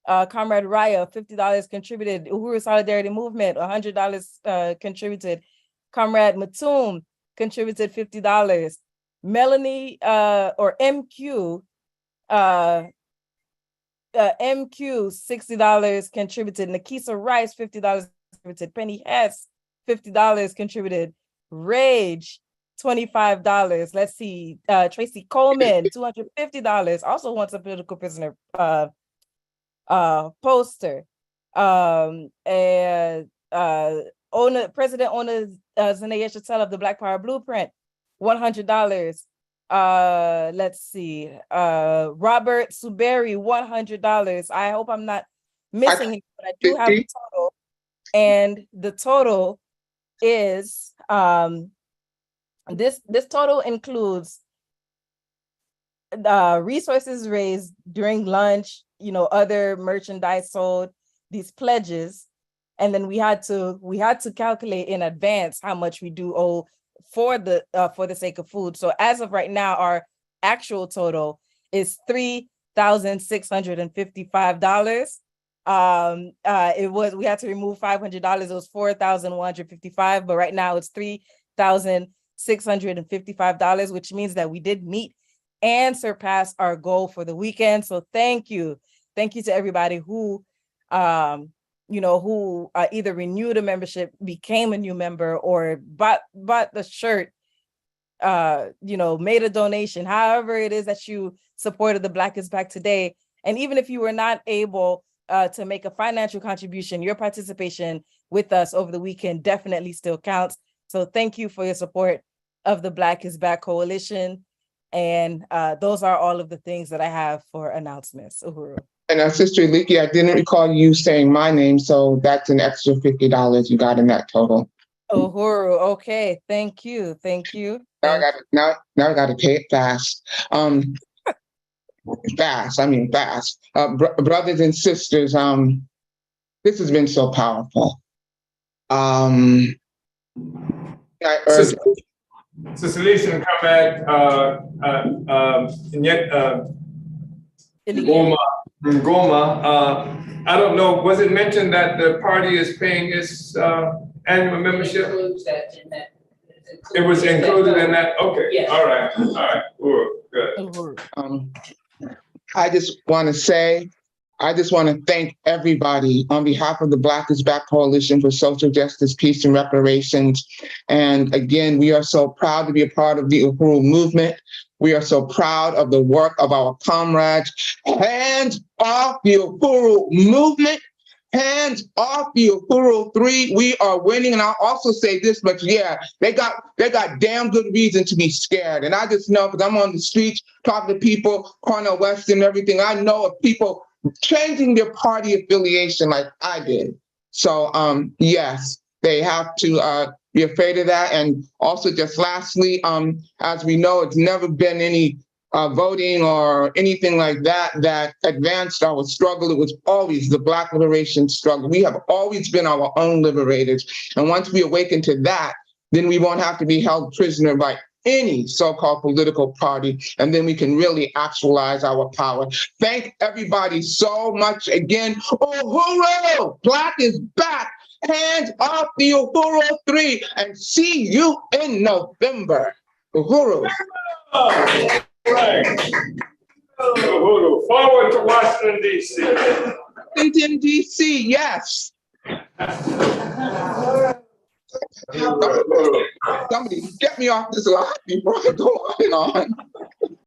Comrade Raya, $50 contributed. Uhuru Solidarity Movement, $100 contributed. Comrade Matum contributed $50. Melanie or MQ, $60 contributed. Nakisa Rice, $50 contributed. Penny Hess, $50 contributed. Rage, $25. Let's see. Tracy Coleman, $250. Also wants a political prisoner poster. And President Ona Zanaya Chatel of the Black Power Blueprint, $100. Let's see. Robert Suberi, $100. I hope I'm not missing it, but I do have the total. And the total is this total includes resources raised during lunch, other merchandise sold, these pledges, and then we had to calculate in advance how much we do owe for the sake of food. So as of right now, our actual total is $3,655. We had to remove $500. It was $4,155, but right now it's $3,655, which means that we did meet and surpass our goal for the weekend. So thank you to everybody who who either renewed a membership, became a new member, or bought the shirt, made a donation, however it is that you supported the Black is Back today. And even if you were not able to make a financial contribution, your participation with us over the weekend definitely still counts. So thank you for your support of the Black is Back Coalition. And those are all of the things that I have for announcements. Uhuru. And Sister Leaky, I didn't recall you saying my name, so that's an extra $50 you got in that total. Uhuru, okay, thank you. Now I got to pay it fast. Fast. Brothers and sisters, this has been so powerful. I urge Sister Lisa and Comrade Ngoma, I don't know, was it mentioned that the party is paying its annual membership? It was included in that? Okay, yes. All right, good. I just want to thank everybody on behalf of the Black is Back Coalition for Social Justice, Peace, and Reparations. And again, we are so proud to be a part of the Uhuru movement. We are so proud of the work of our comrades. Hands off the Uhuru movement. Hands off the Uhuru 3. We are winning. And I'll also say this much, yeah, they got damn good reason to be scared. And I just know, because I'm on the streets talking to people, Cornel West and everything, I know of people changing their party affiliation like I did. So yes, they have to be afraid of that. And also just lastly, as we know, it's never been any voting or anything like that that advanced our struggle. It was always the Black liberation struggle. We have always been our own liberators. And once we awaken to that, then we won't have to be held prisoner by any so-called political party, and then we can really actualize our power. Thank everybody so much again. Uhuru! Black is back! Hands off the Uhuru 3, and see you in November. Uhuru. Right. Uhuru, forward to Washington, D.C. Washington, D.C., yes. Somebody get me off this line before I go on and on.